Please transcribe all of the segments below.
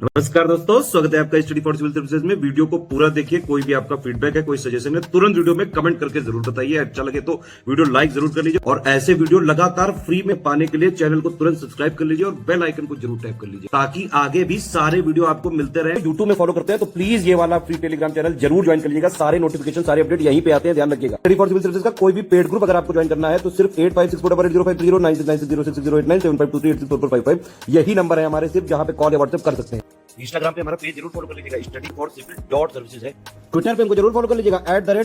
नमस्कार दोस्तों, स्वागत है आपका स्टडी फॉर सिविल सर्विसेज में। वीडियो को पूरा देखिए। कोई भी आपका फीडबैक है, कोई सजेशन है, तुरंत वीडियो में कमेंट करके जरूर बताइए। अच्छा लगे तो वीडियो लाइक जरूर कर लीजिए और ऐसे वीडियो लगातार फ्री में पाने के लिए चैनल को तुरंत सब्सक्राइब कर लीजिए और बेल आइकन को जरूर टैप कर लीजिए ताकि आगे भी सारे वीडियो आपको मिलते रहे। यूट्यूब में फॉलो करते हैं तो प्लीज ये वाला फ्री टेलीग्राम चैनल जरूर ज्वाइन कर लीजिएगा। सारे नोटिफिकेशन, सारे अपडेट यहीं पे आते हैं, ध्यान रखिएगा। स्टडी फॉर सिविल सर्विसेज का कोई भी पेड ग्रुप अगर आपको ज्वाइन करना है तो सिर्फ 856480560660897523864455 यही नंबर है हमारे, सिर्फ जहां पे कॉल या व्हाट्सएप कर सकते हैं। इंस्टाग्राम पे हमारा पेज जरूर फॉलो कर लीजिएगा, study for civil dot services है। ट्विटर पे हमको जरूर फॉलो कर लीजिएगा,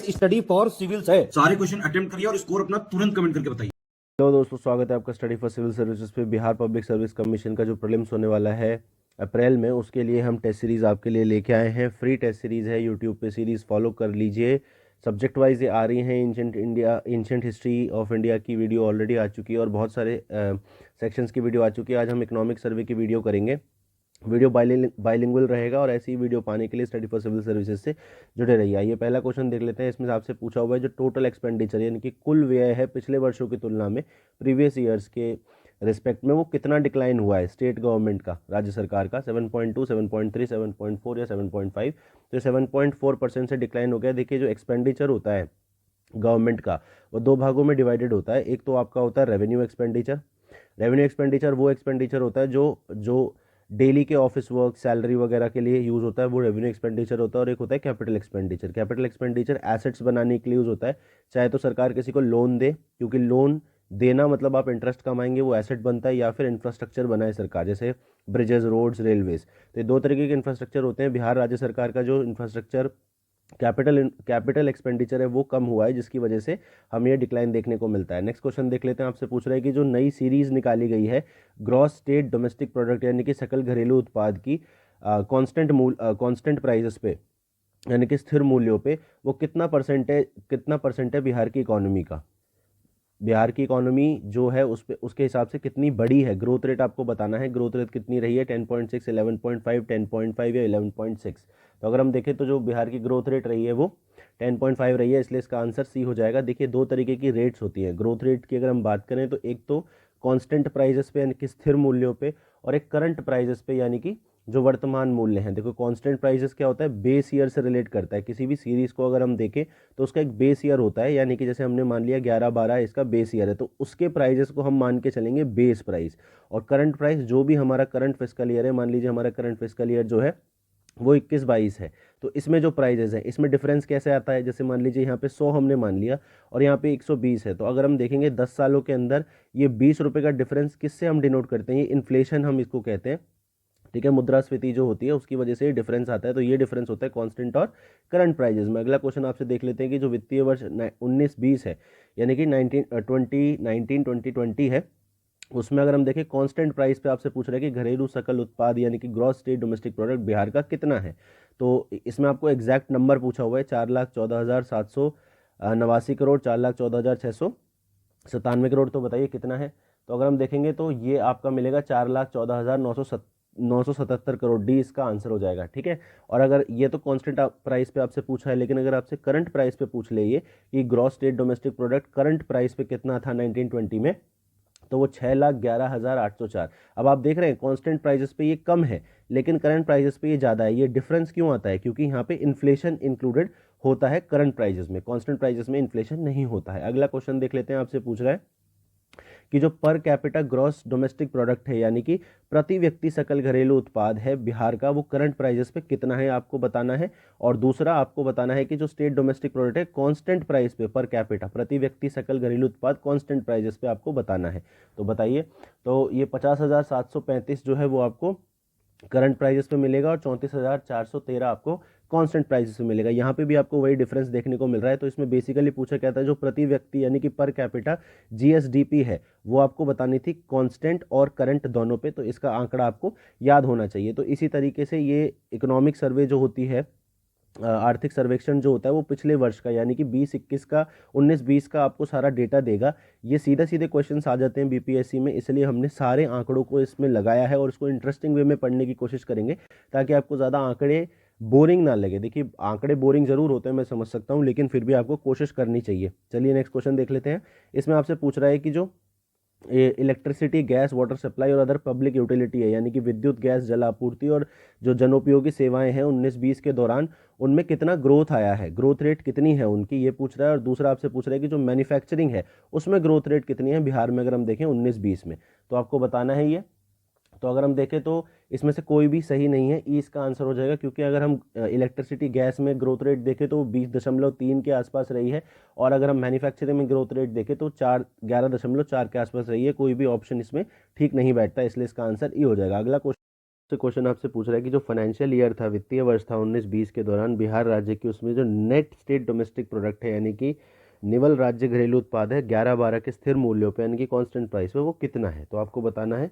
@study for civils है। सारे क्वेश्चन अटेम्प्ट करिए और स्कोर अपना तुरंत कमेंट करके बताइए। हेलो दोस्तों, स्वागत है आपका स्टडी फॉर सिविल सर्विसेज पे। बिहार पब्लिक सर्विस कमीशन का जो प्रीलिम्स होने वाला है अप्रैल में, उसके लिए हम टेस्ट सीरीज़ आपके लिए लेके आए हैं। फ्री टेस्ट सीरीज़ है, यूट्यूब पे सीरीज़ फॉलो कर लीजिए। सब्जेक्ट वाइज ये आ रही हैं। एंशिएंट हिस्ट्री ऑफ इंडिया की वीडियो ऑलरेडी आ चुकी है और बहुत सारे सेक्शंस की वीडियो आ चुकी है। आज हम इकोनॉमिक सर्वे की वीडियो करेंगे। वीडियो बाइलिंगुअल रहेगा और ऐसी वीडियो पाने के लिए स्टडी फॉर सिविल सर्विसेज से जुड़े रहिए। आइए पहला क्वेश्चन देख लेते हैं। इसमें आपसे पूछा हुआ है जो टोटल एक्सपेंडिचर यानी कि कुल व्यय है पिछले वर्षों की तुलना में, प्रीवियस ईयर्स के रिस्पेक्ट में, वो कितना डिक्लाइन हुआ है स्टेट गवर्नमेंट का, राज्य सरकार का। 7.2, 7.3, 7.4 या 7.5। तो 7.4% से डिक्लाइन हो गया। देखिए जो एक्सपेंडिचर होता है गवर्नमेंट का वो दो भागों में डिवाइडेड होता है। एक तो आपका होता है रेवेन्यू एक्सपेंडिचर। रेवेन्यू एक्सपेंडिचर वो एक्सपेंडिचर होता है जो डेली के ऑफिस वर्क, सैलरी वगैरह के लिए यूज़ होता है, वो रेवेन्यू एक्सपेंडिचर होता है। और एक होता है capital expenditure. Capital expenditure assets बनाने के लिए यूज़ होता है। चाहे तो सरकार किसी को लोन दे, क्योंकि लोन देना मतलब आप इंटरेस्ट कमाएंगे, वो एसेट बनता है, या फिर इंफ्रास्ट्रक्चर बनाए सरकार, जैसे ब्रिजेस, रोड्स, रेलवेज। तो ये दो तरीके के इंफ्रास्ट्रक्चर होते हैं। बिहार राज्य सरकार का जो इंफ्रास्ट्रक्चर कैपिटल एक्सपेंडिचर है वो कम हुआ है, जिसकी वजह से हमें ये डिक्लाइन देखने को मिलता है। नेक्स्ट क्वेश्चन देख लेते हैं। आपसे पूछ रहा है कि जो नई सीरीज निकाली गई है ग्रॉस स्टेट डोमेस्टिक प्रोडक्ट यानी कि सकल घरेलू उत्पाद की कांस्टेंट प्राइसेस पे यानी कि स्थिर मूल्यों पे, वो कितना परसेंट है बिहार की इकोनॉमी का। बिहार की इकोनॉमी जो है उसके हिसाब से कितनी बड़ी है, ग्रोथ रेट आपको बताना है। ग्रोथ रेट कितनी रही है, 10.6, 11.5, 10.5 या 11.6। तो अगर हम देखें तो जो बिहार की ग्रोथ रेट रही है वो 10.5 रही है, इसलिए इसका आंसर सी हो जाएगा। देखिए दो तरीके की रेट्स होती हैं ग्रोथ रेट की। अगर हम बात करें तो एक तो कांस्टेंट प्राइजेस पे यानी कि स्थिर मूल्यों पे, और एक करंट प्राइजेस पे यानी कि जो वर्तमान मूल्य हैं। देखो कांस्टेंट प्राइजेस क्या होता है, बेस ईयर से रिलेट करता है। किसी भी सीरीज़ को अगर हम देखें तो उसका एक बेस ईयर होता है, यानी कि जैसे हमने मान लिया 11-12 इसका बेस ईयर है, तो उसके प्राइजेस को हम मान के चलेंगे बेस प्राइस। और करंट प्राइस जो भी हमारा करंट फिस्कल ईयर है, मान लीजिए हमारा करंट फिस्कल ईयर जो है वो 21-22 है, तो इसमें जो प्राइजेस हैं इसमें डिफरेंस कैसे आता है। जैसे मान लीजिए यहाँ पे 100 हमने मान लिया और यहाँ पे 120 है, तो अगर हम देखेंगे 10 सालों के अंदर ये 20 रुपये का डिफरेंस किससे हम डिनोट करते हैं, ये इन्फ्लेशन हम इसको कहते हैं। ठीक है, मुद्रास्फीति जो होती है उसकी वजह से ये डिफरेंस आता है। तो ये डिफरेंस होता है कांस्टेंट और करंट प्राइजेस में। अगला क्वेश्चन आपसे देख लेते हैं कि जो वित्तीय वर्ष 19-20 है यानी कि 2019-2020 है, उसमें अगर हम देखें कांस्टेंट प्राइस पे आपसे पूछ रहे हैं कि घरेलू सकल उत्पाद यानी कि gross state domestic product Bihar का कितना है। तो इसमें आपको एग्जैक्ट नंबर पूछा हुआ है, 4,14,789 करोड़, 4,14,697 करोड़। तो बताइए कितना है। तो अगर हम देखेंगे तो ये आपका मिलेगा 4,14,977 करोड़। डी इसका आंसर हो जाएगा। ठीक है, और अगर ये तो कांस्टेंट प्राइस पे आपसे पूछा है, लेकिन अगर आपसे करंट प्राइस पे पूछ ले ये कि gross state domestic product current price पे कितना था 1920 में, तो वो 6,11,804। अब आप देख रहे हैं कांस्टेंट प्राइजेस पे ये कम है, लेकिन करंट प्राइजेस पे ये ज़्यादा है। ये डिफरेंस क्यों आता है, क्योंकि यहाँ पे इन्फ्लेशन इंक्लूडेड होता है करंट प्राइजेस में, कांस्टेंट प्राइजेस में इन्फ्लेशन नहीं होता है। अगला क्वेश्चन देख लेते हैं। आपसे पूछ रहा है कि जो per capita gross domestic product है यानी कि प्रति व्यक्ति सकल घरेलू उत्पाद है बिहार का, वो करंट प्राइजेस पे कितना है आपको बताना है। और दूसरा आपको बताना है कि जो स्टेट डोमेस्टिक प्रोडक्ट है कांस्टेंट प्राइस पे, पर कैपिटा प्रति व्यक्ति सकल घरेलू उत्पाद कांस्टेंट प्राइजेस पे आपको बताना है। तो बताइए। तो ये 50,735 जो है वो आपको करंट प्राइजेस पे मिलेगा और 34,413 आपको कांस्टेंट प्राइसेस में मिलेगा। यहाँ पे भी आपको वही डिफरेंस देखने को मिल रहा है। तो इसमें बेसिकली पूछा क्या था, जो प्रति व्यक्ति यानी कि पर कैपिटा जीएसडीपी है वो आपको बतानी थी कांस्टेंट और करंट दोनों पे। तो इसका आंकड़ा आपको याद होना चाहिए। तो इसी तरीके से ये इकोनॉमिक सर्वे जो होती है, आर्थिक सर्वेक्षण जो होता है वो पिछले वर्ष का यानी कि 20-21 का, 19-20 का आपको सारा डेटा देगा। ये सीधे सीधे क्वेश्चंस आ जाते हैं बीपीएससी में, इसलिए हमने सारे आंकड़ों को इसमें लगाया है और इसको इंटरेस्टिंग वे में पढ़ने की कोशिश करेंगे ताकि आपको ज़्यादा आंकड़े बोरिंग ना लगे। देखिए आंकड़े बोरिंग जरूर होते हैं, मैं समझ सकता हूँ, लेकिन फिर भी आपको कोशिश करनी चाहिए। चलिए नेक्स्ट क्वेश्चन देख लेते हैं। इसमें आपसे पूछ रहा है कि जो इलेक्ट्रिसिटी, गैस, वाटर सप्लाई और अदर पब्लिक यूटिलिटी है, यानी कि विद्युत, गैस, जल आपूर्ति और जो जनोपयोगी सेवाएं हैं 19-20 के दौरान उनमें कितना ग्रोथ आया है, ग्रोथ रेट कितनी है उनकी, ये पूछ रहा है। और दूसरा आपसे पूछ रहा है कि जो मैन्युफैक्चरिंग है उसमें ग्रोथ रेट कितनी है बिहार में, अगर हम देखें 19-20 में, तो आपको बताना है ये। तो अगर हम देखें तो इसमें से कोई भी सही नहीं है, ई इसका आंसर हो जाएगा, क्योंकि अगर हम इलेक्ट्रिसिटी, गैस में ग्रोथ रेट देखें तो 20.3 के आसपास रही है, और अगर हम मैन्युफैक्चरिंग में ग्रोथ रेट देखें तो 11.4 के आसपास रही है। कोई भी ऑप्शन इसमें ठीक नहीं बैठता, इसलिए इसका आंसर ई हो जाएगा। अगला क्वेश्चन आपसे पूछ रहा है कि जो फाइनेंशियल ईयर था, वित्तीय वर्ष था 19-20 के दौरान बिहार राज्य की, उसमें जो नेट स्टेट डोमेस्टिक प्रोडक्ट है, यानी कि निवल राज्य घरेलू उत्पाद है, 11-12 के स्थिर मूल्यों पे यानी कि कांस्टेंट प्राइस पे, वो कितना है। तो आपको बताना है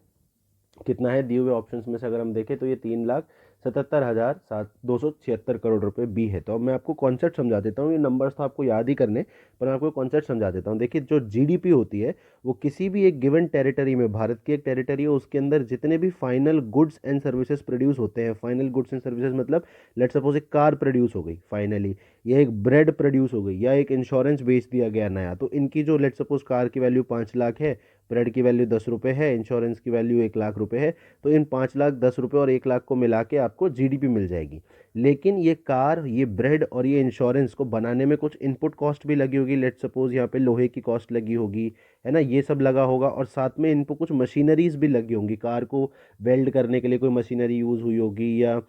कितना है। दिए हुए ऑप्शंस में से अगर हम देखें तो ये 3,77,276 करोड़ रुपए भी है। तो अब मैं आपको कॉन्सेप्ट समझा देता हूँ, ये नंबर्स तो आपको याद ही करने, पर मैं आपको कॉन्सेप्ट समझा देता हूँ। देखिए, जो जीडीपी होती है वो किसी भी एक गिवन टेरिटरी में, भारत की एक टेरिटरी है, उसके अंदर जितने भी final goods and services produce होते हैं, फाइनल गुड्स एंड सर्विसेज मतलब लेट सपोज एक कार प्रोड्यूस हो गई फाइनली, या एक ब्रेड प्रोड्यूस हो गई, या एक इंश्योरेंस बेच दिया गया नया, तो इनकी जो लेट सपोज कार की वैल्यू 5 लाख है, ब्रेड की वैल्यू 10 रुपये है, इंश्योरेंस की वैल्यू 1 लाख रुपए है, तो इन 5 लाख, 10 रुपये और 1 लाख को मिला के आपको जीडीपी मिल जाएगी। लेकिन ये कार, ये ब्रेड और ये इंश्योरेंस को बनाने में कुछ इनपुट कॉस्ट भी लगी होगी, लेट सपोज यहाँ पे लोहे की कॉस्ट लगी होगी, है ना, ये सब लगा होगा, और साथ में इन पर कुछ मशीनरीज भी लगी होंगी, कार को वेल्ड करने के लिए कोई मशीनरी यूज़ हुई होगी, या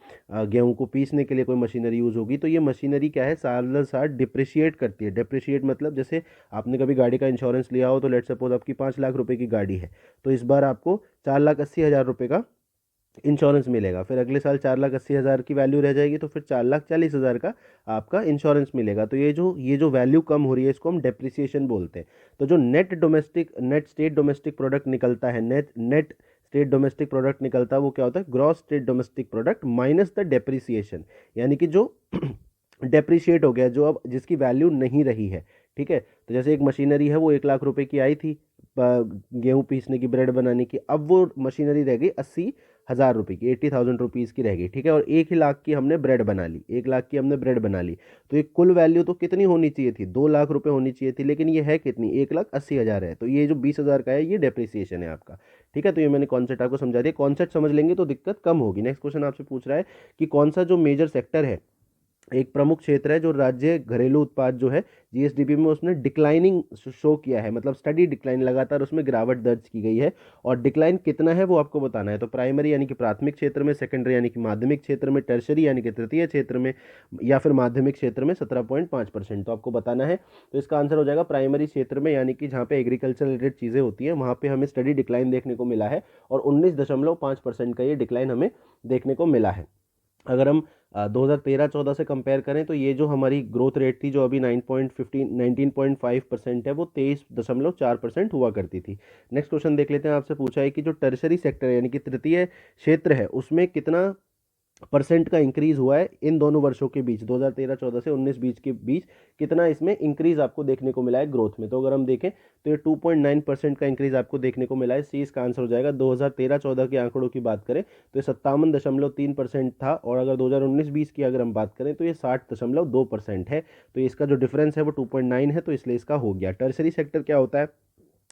गेहूं को पीसने के लिए कोई मशीनरी यूज़ होगी। तो ये मशीनरी क्या है, साल दर साल डिप्रिशिएट करती है। डिप्रिशिएट मतलब जैसे आपने कभी गाड़ी का इंश्योरेंस लिया हो, तो लेट सपोज आपकी 5 लाख रुपए की गाड़ी है, तो इस बार आपको 4,80,000 रुपये का इंश्योरेंस मिलेगा, फिर अगले साल 4,80,000 की वैल्यू रह जाएगी, तो फिर 4,40,000 का आपका इंश्योरेंस मिलेगा। तो ये जो वैल्यू कम हो रही है, इसको हम डेप्रिसिएशन बोलते हैं। तो जो नेट स्टेट डोमेस्टिक प्रोडक्ट निकलता है, नेट स्टेट डोमेस्टिक प्रोडक्ट निकलता है, वो क्या होता है, gross state domestic product minus the depreciation, यानी कि जो डेप्रिशिएट हो गया, जो अब जिसकी वैल्यू नहीं रही है। ठीक है, तो जैसे एक मशीनरी है, वो 1 लाख रुपए की आई थी गेहूं पीसने की, ब्रेड बनाने की, अब वो मशीनरी रह गई 80,000 रुपये की, 80,000 रुपीज़ की रह गई। ठीक है, और 1 लाख की हमने ब्रेड बना ली, 1 लाख की हमने ब्रेड बना ली, तो ये कुल वैल्यू तो कितनी होनी चाहिए थी, 2 लाख रुपए होनी चाहिए थी, लेकिन ये है कितनी, 1,80,000 है। तो ये जो 20,000 का है, ये डेप्रिसिएशन है आपका। ठीक है, तो ये मैंने कॉन्सेप्ट आपको समझा दिया, कॉन्सेप्ट समझ लेंगे तो दिक्कत कम होगी। नेक्स्ट क्वेश्चन आपसे पूछ रहा है कि कौन सा जो मेजर सेक्टर है, एक प्रमुख क्षेत्र है जो राज्य घरेलू उत्पाद जो है जीएसडीपी में, उसने डिक्लाइनिंग शो किया है, मतलब स्टडी डिक्लाइन, लगातार उसमें गिरावट दर्ज की गई है, और डिक्लाइन कितना है वो आपको बताना है। तो प्राइमरी यानी कि प्राथमिक क्षेत्र में, सेकेंडरी यानी कि माध्यमिक क्षेत्र में, टर्शरी यानी कि तृतीय क्षेत्र में, या फिर माध्यमिक क्षेत्र में 17.5%। तो आपको बताना है। तो इसका आंसर हो जाएगा प्राइमरी क्षेत्र में, यानी कि जहाँ पे एग्रीकल्चर रिलेटेड चीज़ें होती हैं, वहाँ पे हमें स्टडी डिक्लाइन देखने को मिला है, और 19.5% का ये डिक्लाइन हमें देखने को मिला है। अगर हम 2013-14 से कंपेयर करें, तो ये जो हमारी ग्रोथ रेट थी, जो अभी 19.5% है, वो 23.4% हुआ करती थी। नेक्स्ट क्वेश्चन देख लेते हैं। आपसे पूछा है कि जो टर्शरी सेक्टर है, यानी कि तृतीय क्षेत्र है, उसमें कितना परसेंट का इंक्रीज हुआ है इन दोनों वर्षों के बीच, 2013-14 से 19-20 के बीच, कितना इसमें इंक्रीज आपको देखने को मिला है ग्रोथ में। तो अगर हम देखें तो ये 2.9% का इंक्रीज आपको देखने को मिला है। सी इसका आंसर हो जाएगा। 2013-14 के आंकड़ों की बात करें तो ये 57.3% था, और अगर 2019-20 की अगर हम बात करें तो ये 60.2% है। तो इसका जो डिफरेंस है वो 2.9 है, तो इसलिए इसका हो गया। टर्सरी सेक्टर क्या होता है,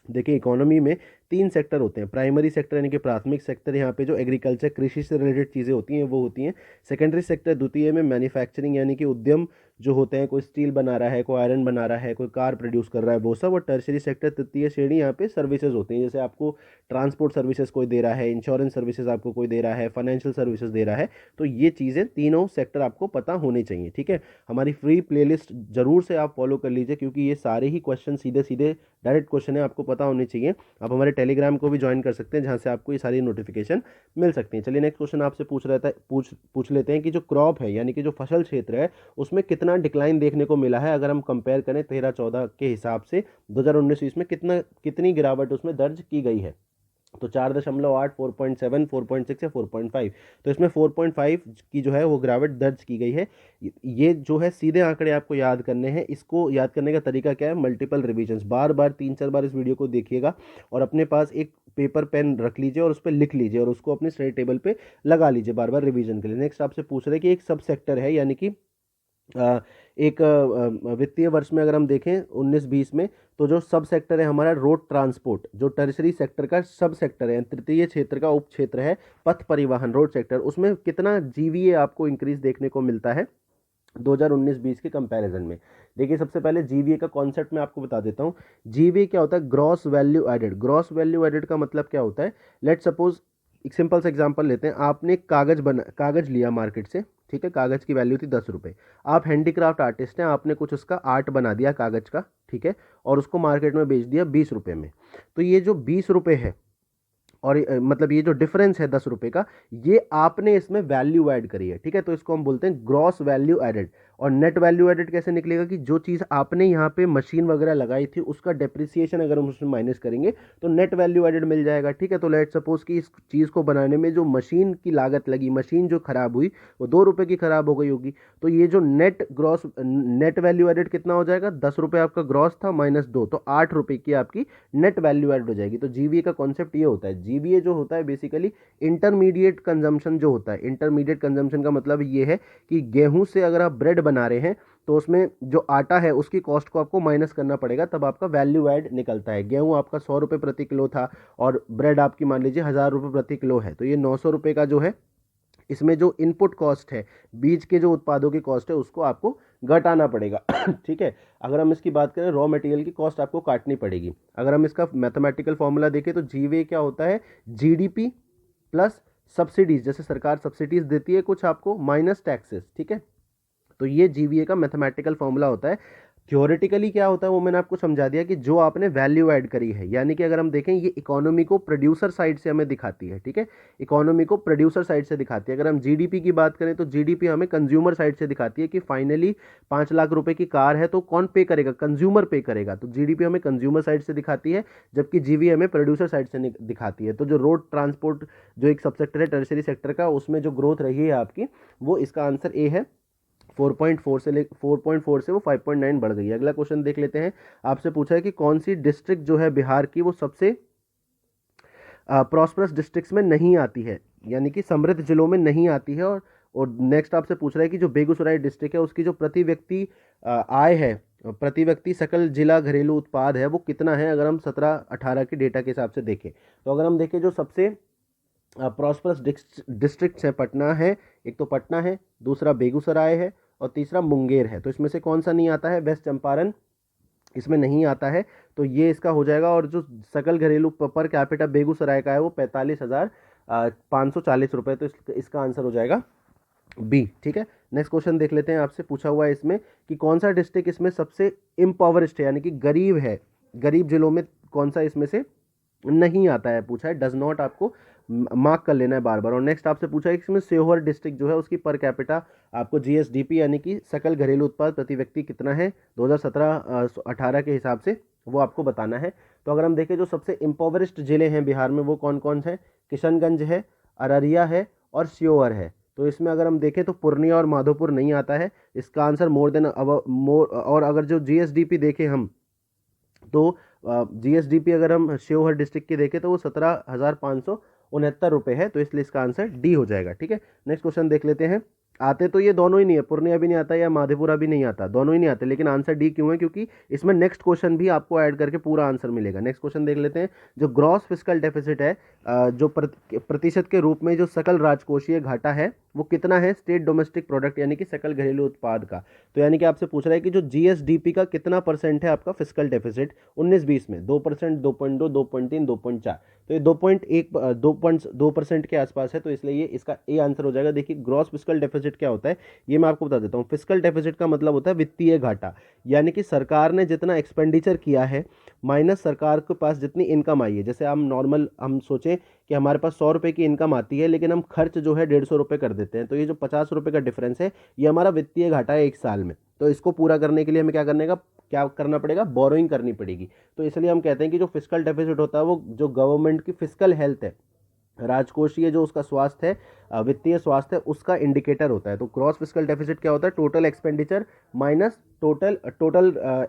देखिए इकोनॉमी में 3 सेक्टर होते हैं। प्राइमरी सेक्टर यानी कि प्राथमिक सेक्टर, यहाँ पे जो एग्रीकल्चर, कृषि से रिलेटेड चीज़ें होती हैं वो होती हैं। सेकेंडरी सेक्टर द्वितीय में मैन्युफैक्चरिंग यानी कि उद्यम जो होते हैं, कोई स्टील बना रहा है, कोई आयरन बना रहा है, कोई कार प्रोड्यूस कर रहा है, वो सब। और टर्शरी सेक्टर तृतीय श्रेणी, यहाँ पे सर्विसेज होती हैं, जैसे आपको ट्रांसपोर्ट सर्विसेज कोई दे रहा है, इंश्योरेंस सर्विसेज आपको कोई दे रहा है, फाइनेंशियल सर्विसेज दे रहा है। तो ये चीज़ें तीनों सेक्टर आपको पता होने चाहिए। ठीक है, हमारी फ्री प्लेलिस्ट जरूर से आप फॉलो कर लीजिए, क्योंकि ये सारे ही क्वेश्चन सीधे सीधे डायरेक्ट क्वेश्चन है, आपको पता होने चाहिए। आप हमारे टेलीग्राम को भी ज्वाइन कर सकते हैं, जहां से आपको ये सारी नोटिफिकेशन मिल सकती हैं। चलिए नेक्स्ट क्वेश्चन आपसे पूछ लेते हैं कि जो क्रॉप है, यानी कि जो फसल क्षेत्र है, उसमें कितना डिक्लाइन देखने को मिला है। अगर हम कंपेयर करें 13-14 के हिसाब से 2019-20 में कितनी गिरावट उसमें दर्ज की गई है। तो 4.8, 4.7, 4.6 या 4.5। तो इसमें 4.5 की जो है वो गिरावट दर्ज की गई है। ये जो है सीधे आंकड़े आपको याद करने हैं। इसको याद करने का तरीका क्या है, मल्टीपल रिविजन्स, बार बार 3-4 बार इस वीडियो को देखिएगा, और अपने पास एक पेपर पेन रख लीजिए और उस पर लिख लीजिए, और उसको अपने स्टडी टेबल पे लगा लीजिए बार बार रिवीजन के लिए। नेक्स्ट आपसे पूछ रहे हैं कि एक सब सेक्टर है, यानी कि एक वित्तीय वर्ष में अगर हम देखें 19-20 में, तो जो सब सेक्टर है हमारा रोड ट्रांसपोर्ट, जो टर्शरी सेक्टर का सब सेक्टर है, तृतीय क्षेत्र का उप क्षेत्र है पथ परिवहन रोड सेक्टर, उसमें कितना जीवीए आपको इंक्रीज देखने को मिलता है 2019-20 के कंपैरिजन में। देखिए सबसे पहले जीवीए का कॉन्सेप्ट मैं आपको बता देता हूँ। जीवीए क्या होता है? Gross value added. Gross value added का मतलब क्या होता है? लेट सपोज एक सिंपल सा एग्जांपल लेते हैं। आपने कागज लिया मार्केट से, ठीक है, कागज की वैल्यू थी 10 रुपये। आप हैंडीक्राफ्ट आर्टिस्ट हैं, आपने कुछ उसका आर्ट बना दिया कागज का, ठीक है, और उसको मार्केट में बेच दिया 20 रुपये में। तो ये जो 20 रुपये है, और मतलब ये जो डिफरेंस है 10 रुपये का, ये आपने इसमें वैल्यू ऐड करी है, ठीक है, तो इसको हम बोलते हैं ग्रॉस वैल्यू एडेड। और नेट वैल्यू एडेड कैसे निकलेगा? कि जो चीज़ आपने यहाँ पे मशीन वगैरह लगाई थी उसका डेप्रिसिएशन अगर हम उसमें माइनस करेंगे तो नेट वैल्यू एडेड मिल जाएगा, ठीक है। तो लेट सपोज कि इस चीज़ को बनाने में जो मशीन की लागत लगी, मशीन जो खराब हुई वो 2 रुपये की खराब हो गई होगी, तो ये जो नेट वैल्यू एडेड कितना हो जाएगा? 10 रुपये आपका ग्रॉस था माइनस 2, तो 8 रुपये की आपकी नेट वैल्यू एड हो जाएगी। तो जीवीए का कॉन्सेप्ट ये होता है। जीवीए जो होता है बेसिकली इंटरमीडिएट कंजम्पशन जो होता है। इंटरमीडिएट कंजम्पशन का मतलब ये है कि गेहूं से अगर आप ब्रेड बना रहे हैं तो उसमें जो आटा है उसकी कॉस्ट को आपको माइनस करना पड़ेगा, तब आपका वैल्यू ऐड निकलता है। गेहूं आपका 100 रुपये प्रति किलो था और ब्रेड आपकी मान लीजिए 1000 रुपये प्रति किलो है, तो ये 900 रुपये का जो है, इसमें जो इनपुट कॉस्ट है, बीज के जो उत्पादों की कॉस्ट है, उसको आपको घटाना पड़ेगा ठीक है। अगर हम इसकी बात करें, रॉ मटेरियल की कॉस्ट आपको काटनी पड़ेगी। अगर हम इसका मैथमेटिकल फॉर्मूला देखें तो जीवे क्या होता है? जीडीपी प्लस सब्सिडीज, जैसे सरकार सब्सिडीज देती है कुछ आपको, माइनस टैक्सेस, ठीक है। तो ये जीवीए का मैथमेटिकल फॉर्मूला होता है। थ्योरेटिकली क्या होता है वो मैंने आपको समझा दिया कि जो आपने वैल्यू ऐड करी है, यानी कि अगर हम देखें ये इकोनॉमी को प्रोड्यूसर साइड से हमें दिखाती है, ठीक है, इकोनॉमी को प्रोड्यूसर साइड से दिखाती है। अगर हम जीडीपी की बात करें तो जीडीपी हमें कंज्यूमर साइड से दिखाती है कि फाइनली 5 लाख रुपए की कार है तो कौन पे करेगा? कंज्यूमर पे करेगा। तो जीडीपी हमें कंज्यूमर साइड से दिखाती है, जबकि जीवी हमें प्रोड्यूसर साइड से दिखाती है। तो जो रोड ट्रांसपोर्ट जो एक सब सेक्टर है टर्शरी सेक्टर का, उसमें जो ग्रोथ रही है आपकी, वो इसका आंसर ए है। 4.4 से वो 5.9 बढ़ गई है। अगला क्वेश्चन देख लेते हैं। आपसे पूछा है कि कौन सी डिस्ट्रिक्ट जो है बिहार की वो सबसे प्रॉस्परस डिस्ट्रिक्ट्स में नहीं आती है, यानी कि समृद्ध जिलों में नहीं आती है। और नेक्स्ट आपसे पूछ रहा है कि जो बेगूसराय डिस्ट्रिक्ट है उसकी जो प्रति व्यक्ति आय है, प्रति व्यक्ति सकल जिला घरेलू उत्पाद है, वो कितना है? अगर हम 17-18 के डेटा के हिसाब से देखें, तो अगर हम देखें जो सबसे प्रॉस्परस डिस्ट्रिक्ट्स हैं, पटना है, एक तो पटना है, दूसरा बेगूसराय है और तीसरा मुंगेर है। तो इसमें से कौन सा नहीं आता है? वेस्ट चंपारण इसमें नहीं आता है, तो ये इसका हो जाएगा। और जो सकल घरेलू पर कैपिटा बेगूसराय का है वो 45,540 रुपये, तो इसका आंसर हो जाएगा बी, ठीक है। नेक्स्ट क्वेश्चन देख लेते हैं। आपसे पूछा हुआ है इसमें कि कौन सा डिस्ट्रिक्ट इसमें सबसे इम्पावरिस्ट है, यानी कि गरीब है, गरीब जिलों में कौन सा इसमें से नहीं आता है, पूछा है। डज नॉट आपको मार्क कर लेना है बार बार। और नेक्स्ट आपसे पूछा है कि इसमें सेहोर डिस्ट्रिक्ट जो है उसकी पर कैपिटा आपको जीएसडीपी यानी कि सकल घरेलू उत्पाद प्रति व्यक्ति कितना है 2017-18 के हिसाब से, वो आपको बताना है। तो अगर हम देखें जो सबसे इम्पोवरिस्ट जिले हैं बिहार में वो कौन कौन से? किशनगंज है, अररिया है और सीहोर है। तो इसमें अगर हम देखें तो पूर्णिया और माधोपुर नहीं आता है, इसका आंसर मोर। और अगर जो जीएसडीपी देखें हम तो जीएसडीपी अगर हम शिवहर डिस्ट्रिक्ट की देखें तो वो 17,569 रुपये है, तो इसलिए इसका आंसर डी हो जाएगा, ठीक है। नेक्स्ट क्वेश्चन देख लेते हैं। आते तो ये दोनों ही नहीं है, पूर्णिया भी नहीं आता या माधेपुरा भी नहीं आता, दोनों ही नहीं आते, लेकिन आंसर डी क्यों है? क्योंकि इसमें नेक्स्ट क्वेश्चन भी आपको ऐड करके पूरा आंसर मिलेगा। नेक्स्ट क्वेश्चन देख लेते हैं। जो ग्रॉस फिस्कल डेफिसिट है, जो प्रतिशत के रूप में जो सकल राजकोषीय घाटा है वो कितना है स्टेट डोमेस्टिक प्रोडक्ट यानी कि सकल घरेलू उत्पाद का? तो यानी कि आपसे पूछ रहा है कि जो जीएसडीपी का कितना परसेंट है आपका फिस्कल डेफिसिट 19-20 में? 2%, 2.2, 2.3, 2.4। तो ये 2% के आसपास है, तो इसलिए ये इसका ए आंसर हो जाएगा। देखिए ग्रॉस फिस्कल डेफिसिट क्या होता है ये मैं आपको बता देता हूँ। फिस्कल डेफिसिट का मतलब होता है वित्तीय घाटा, यानी कि सरकार ने जितना एक्सपेंडिचर किया है माइनस सरकार के पास जितनी इनकम आई है। जैसे हम सोचें कि हमारे पास 100 रुपये की इनकम आती है लेकिन हम खर्च जो है 150 रुपये कर देते हैं, तो ये जो 50 रुपये का डिफरेंस है ये हमारा वित्तीय घाटा है एक साल में। तो इसको पूरा करने के लिए हमें क्या करना पड़ेगा? बोरोइंग करनी पड़ेगी। तो इसलिए हम कहते हैं कि जो फिस्कल डेफिसिट होता है वो जो गवर्नमेंट की फिस्कल हेल्थ है, राजकोषीय जो उसका स्वास्थ्य है, वित्तीय स्वास्थ्य है, उसका इंडिकेटर होता है। तो क्रॉस फिस्कल डेफिसिट क्या होता है? Total expenditure minus total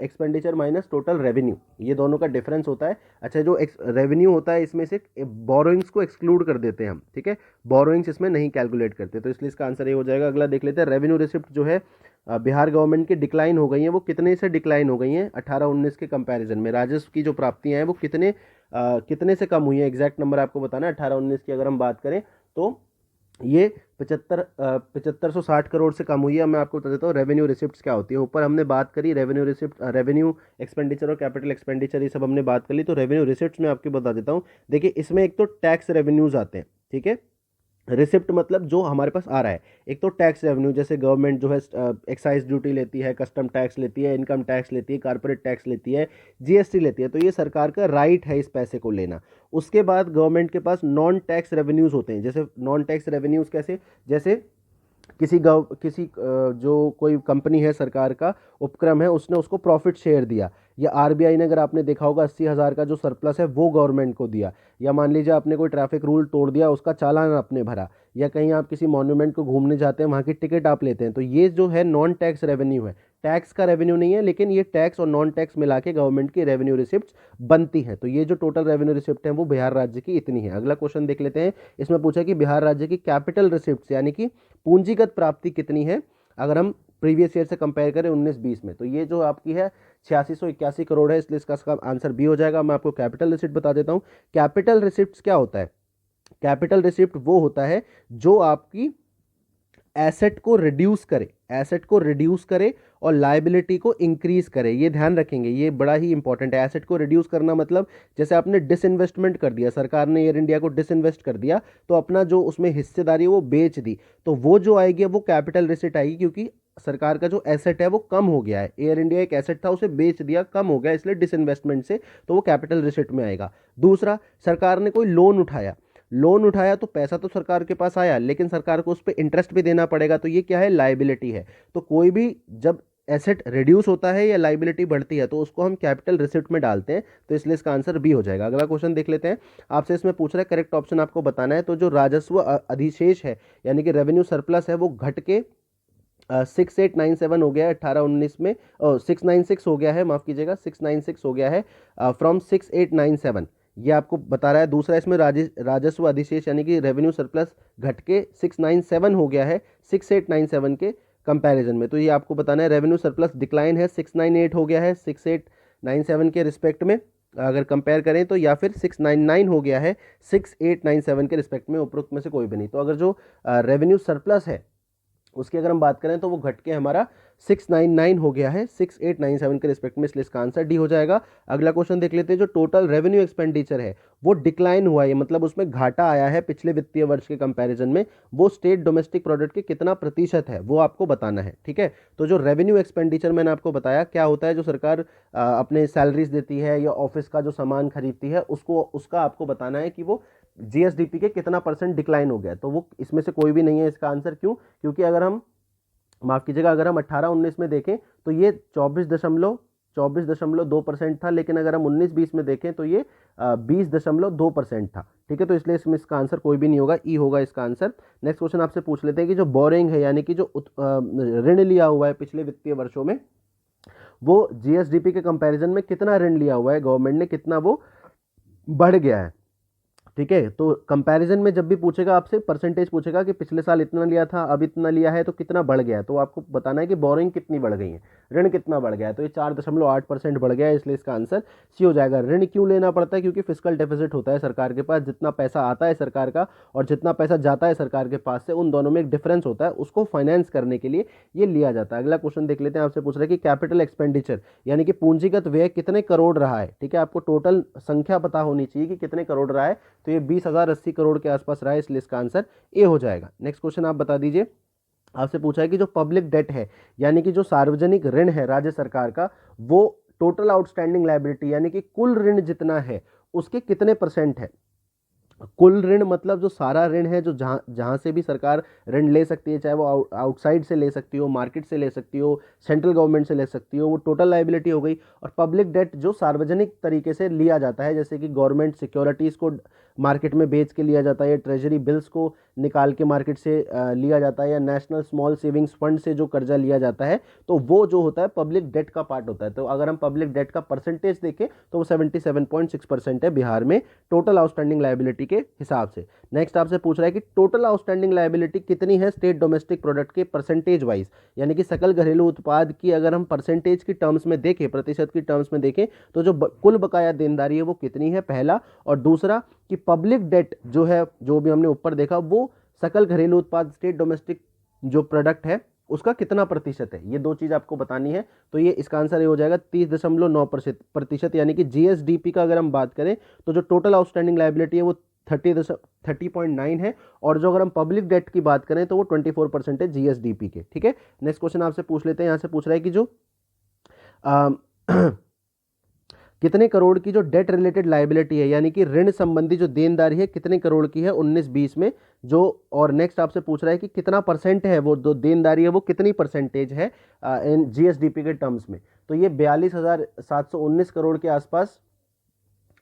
expenditure minus total revenue, ये दोनों का डिफरेंस होता है। अच्छा, जो रेवेन्यू होता है इसमें से बोरोइंग्स को एक्सक्लूड कर देते हैं हम, ठीक है, बोरोइंग्स इसमें नहीं कैलकुलेट करते, तो इसलिए इसका आंसर ये हो जाएगा। अगला देख लेते हैं। रेवेन्यू रिसिप्ट जो है बिहार गवर्नमेंट की डिक्लाइन हो गई हैं वो कितने से डिक्लाइन हो गई हैं 18-19 के कंपैरिजन में? राजस्व की जो प्राप्तियां हैं वो कितने से कम हुई है? एग्जैक्ट नंबर आपको बताना है। 18-19 की अगर हम बात करें तो ये 7560 करोड़ से कम हुई है। मैं आपको बता देता हूँ रेवेन्यू रिसिप्ट्स क्या होती है। ऊपर हमने बात करी रेवेन्यू रिसिप्ट, रेवेन्यू एक्सपेंडिचर और कैपिटल एक्सपेंडिचर, ये सब हमने बात कर ली। तो रेवेन्यू रिसिप्ट्स में आपको बता देता हूँ। देखिए इसमें एक तो टैक्स रेवेन्यूज आते हैं, ठीक है। रिसिप्ट मतलब जो हमारे पास आ रहा है। एक तो टैक्स रेवेन्यू, जैसे गवर्नमेंट जो है एक्साइज ड्यूटी लेती है, कस्टम टैक्स लेती है, इनकम टैक्स लेती है, कारपोरेट टैक्स लेती है, जीएसटी लेती है। तो ये सरकार का राइट है इस पैसे को लेना। उसके बाद गवर्नमेंट के पास नॉन टैक्स रेवेन्यूज होते हैं। जैसे नॉन टैक्स रेवेन्यूज कैसे? जैसे जो कोई कंपनी है, सरकार का उपक्रम है, उसने उसको प्रॉफिट शेयर दिया, या आरबीआई ने, अगर आपने देखा होगा, 80,000 का जो सरप्लस है वो गवर्नमेंट को दिया, या मान लीजिए आपने कोई ट्रैफिक रूल तोड़ दिया, उसका चालान आपने भरा, या कहीं आप किसी मॉन्यूमेंट को घूमने जाते हैं, वहाँ की टिकट आप लेते हैं। तो ये जो है नॉन टैक्स रेवेन्यू है, टैक्स का रेवेन्यू नहीं है, लेकिन ये टैक्स और नॉन टैक्स मिला के गवर्नमेंट की रेवेन्यू रिसिप्ट बनती है। तो ये जो टोटल रेवेन्यू रिसिप्ट है वो बिहार राज्य की इतनी है। अगला क्वेश्चन देख लेते हैं। इसमें पूछा कि बिहार राज्य की कैपिटल रिसिप्ट यानी कि पूंजीगत प्राप्ति कितनी है अगर हम प्रीवियस ईयर से कंपेयर करें 19-20 में। तो ये जो आपकी है 8681 करोड़ है, इसलिए इसका आंसर बी हो जाएगा। मैं आपको कैपिटल रिसिप्ट बता देता हूँ। कैपिटल रिसिप्ट क्या होता है? कैपिटल रिसिप्ट वो होता है जो आपकी एसेट को रिड्यूस करे और लायबिलिटी को इंक्रीज करे। ये ध्यान रखेंगे, ये बड़ा ही इंपॉर्टेंट है। एसेट को रिड्यूस करना मतलब जैसे आपने डिसइन्वेस्टमेंट कर दिया, सरकार ने एयर इंडिया को डिसइन्वेस्ट कर दिया, तो अपना जो उसमें हिस्सेदारी है वो बेच दी, तो वो जो आएगी वो कैपिटल रिसिप्ट आएगी, क्योंकि सरकार का जो एसेट है वो कम हो गया है। एयर इंडिया एक एसेट था, उसे बेच दिया, कम हो गया, इसलिए डिसइन्वेस्टमेंट से, तो वो कैपिटल रिसिप्ट में आएगा। दूसरा, सरकार ने कोई लोन उठाया तो पैसा तो सरकार के पास आया, लेकिन सरकार को उस पर इंटरेस्ट भी देना पड़ेगा, तो ये क्या है? लायबिलिटी है। तो कोई भी जब एसेट रिड्यूस होता है या लायबिलिटी बढ़ती है तो उसको हम कैपिटल रिसिप्ट में डालते हैं, तो इसलिए इसका आंसर बी हो जाएगा। अगला क्वेश्चन देख लेते हैं। आपसे इसमें पूछ रहा है, करेक्ट ऑप्शन आपको बताना है। तो जो राजस्व अधिशेष है यानी कि रेवेन्यू सरप्लस है वो घट के 6897 हो गया है 18-19 में, 696 हो गया है, माफ कीजिएगा, 696 हो गया है फ्रॉम 6897, ये आपको बता रहा है। दूसरा, इसमें राजस्व अधिशेष यानी कि रेवेन्यू सरप्लस घट के 697 हो गया है 6897 के कंपैरिजन में। तो ये आपको बताना है। रेवेन्यू सरप्लस डिक्लाइन है, 698 हो गया है 6897 के रिस्पेक्ट में अगर कंपेयर करें तो, या फिर 699 हो गया है 6897 के रिस्पेक्ट में, उपरोक्त में से कोई भी नहीं। तो अगर जो रेवेन्यू सरप्लस है उसकी अगर हम बात करें तो वो घट के हमारा 699 हो गया है 6897 के रिस्पेक्ट में, इसलिए इसका आंसर डी हो जाएगा। अगला क्वेश्चन देख लेते हैं। जो टोटल रेवेन्यू एक्सपेंडिचर है वो डिक्लाइन हुआ है, मतलब उसमें घाटा आया है पिछले वित्तीय वर्ष के कंपैरिजन में, वो स्टेट डोमेस्टिक प्रोडक्ट के कितना प्रतिशत है वो आपको बताना है, ठीक है। तो जो रेवेन्यू एक्सपेंडिचर मैंने आपको बताया क्या होता है, जो सरकार अपने सैलरीज देती है या ऑफिस का जो सामान खरीदती है उसका आपको बताना है कि वो जीएसडीपी के कितना % डिक्लाइन हो गया। तो वो इसमें से कोई भी नहीं है इसका आंसर। क्यों? क्योंकि अगर हम, माफ कीजिएगा, अगर हम 18-19 में देखें तो ये 24.2% था, लेकिन अगर हम 19-20 में देखें तो ये 20.2% था, ठीक है। तो इसलिए इसमें इसका आंसर कोई भी नहीं होगा, ई होगा इसका आंसर। नेक्स्ट क्वेश्चन आपसे पूछ लेते हैं कि जो बोरिंग है यानी कि जो ऋण लिया हुआ है पिछले वित्तीय वर्षों में, वो जीएसडीपी के कंपैरिजन में कितना ऋण लिया हुआ है गवर्नमेंट ने, कितना वो बढ़ गया है, ठीक है। तो कंपैरिजन में जब भी पूछेगा आपसे, परसेंटेज पूछेगा कि पिछले साल इतना लिया था अब इतना लिया है तो कितना बढ़ गया है, तो आपको बताना है कि बोरिंग कितनी बढ़ गई है, ऋण कितना बढ़ गया है। तो ये 4.8% बढ़ गया है, इसलिए इसका आंसर सी हो जाएगा। ऋण क्यों लेना पड़ता है? क्योंकि फिस्कल डेफिसिट होता है सरकार के पास, जितना पैसा आता है सरकार का और जितना पैसा जाता है सरकार के पास से, उन दोनों में एक डिफरेंस होता है, उसको फाइनेंस करने के लिए ये लिया जाता है। अगला क्वेश्चन देख लेते हैं। आपसे पूछ रहे हैं कि कैपिटल एक्सपेंडिचर यानी कि पूंजीगत व्यय कितने करोड़ रहा है, ठीक है। आपको टोटल संख्या पता होनी चाहिए कि कितने करोड़ रहा है, तो ये 20,080 करोड़ के आसपास रहा है, इसलिए इसका आंसर ए हो जाएगा। नेक्स्ट क्वेश्चन आप बता दीजिए। आपसे पूछा है कि जो पब्लिक डेट है यानी कि जो सार्वजनिक ऋण है राज्य सरकार का, वो टोटल आउटस्टैंडिंग लायबिलिटी यानी कि कुल ऋण जितना है उसके कितने % है। कुल ऋण मतलब जो सारा ऋण है, जो जहाँ से भी सरकार ऋण ले सकती है, चाहे वो आउटसाइड से ले सकती हो, मार्केट से ले सकती हो, सेंट्रल गवर्नमेंट से ले सकती हो, वो टोटल लायबिलिटी हो गई। और पब्लिक डेट जो सार्वजनिक तरीके से लिया जाता है, जैसे कि गवर्नमेंट सिक्योरिटीज़ को मार्केट में बेच के लिया जाता है, ट्रेजरी बिल्स को निकाल के मार्केट से लिया जाता है, या नेशनल स्मॉल सेविंग्स फंड से जो कर्जा लिया जाता है, तो वो जो होता है पब्लिक डेट का पार्ट होता है। तो अगर हम पब्लिक डेट का परसेंटेज देखें तो वो 77.6% है बिहार में टोटल आउटस्टैंडिंग लायबिलिटी के हिसाब से। नेक्स्ट आपसे पूछ रहा है कि टोटल आउटस्टैंडिंग लायबिलिटी कितनी है स्टेट डोमेस्टिक प्रोडक्ट के परसेंटेज वाइज, यानी कि सकल घरेलू उत्पाद की अगर हम परसेंटेज की टर्म्स में देखें, प्रतिशत की टर्म्स में देखें, तो जो कुल बकाया देनदारी है वो कितनी है, पहला। और दूसरा कि पब्लिक डेट जो है, जो भी हमने ऊपर देखा, वो सकल घरेलू उत्पाद स्टेट डोमेस्टिक जो प्रोडक्ट है उसका कितना प्रतिशत है, ये दो चीज आपको बतानी है। तो ये इसका आंसर ये हो जाएगा 30.9%, यानी कि जीएसडीपी का अगर हम बात करें तो जो टोटल आउटस्टैंडिंग लायबिलिटी है वो 30.9 है, और जो अगर हम पब्लिक डेट की बात करें तो वो 24% है जीएसडीपी के। ठीक है, नेक्स्ट क्वेश्चन आपसे पूछ लेते हैं। यहाँ से पूछ रहा है कि जो कितने करोड़ की जो डेट रिलेटेड लायबिलिटी है, यानी कि ऋण संबंधी जो देनदारी है, कितने करोड़ की है 19-20 में जो। और नेक्स्ट आपसे पूछ रहा है कि कितना परसेंट है वो जो देनदारी है, वो कितनी परसेंटेज है इन जीएसडीपी के टर्म्स में। तो ये 42,719 करोड़ के आसपास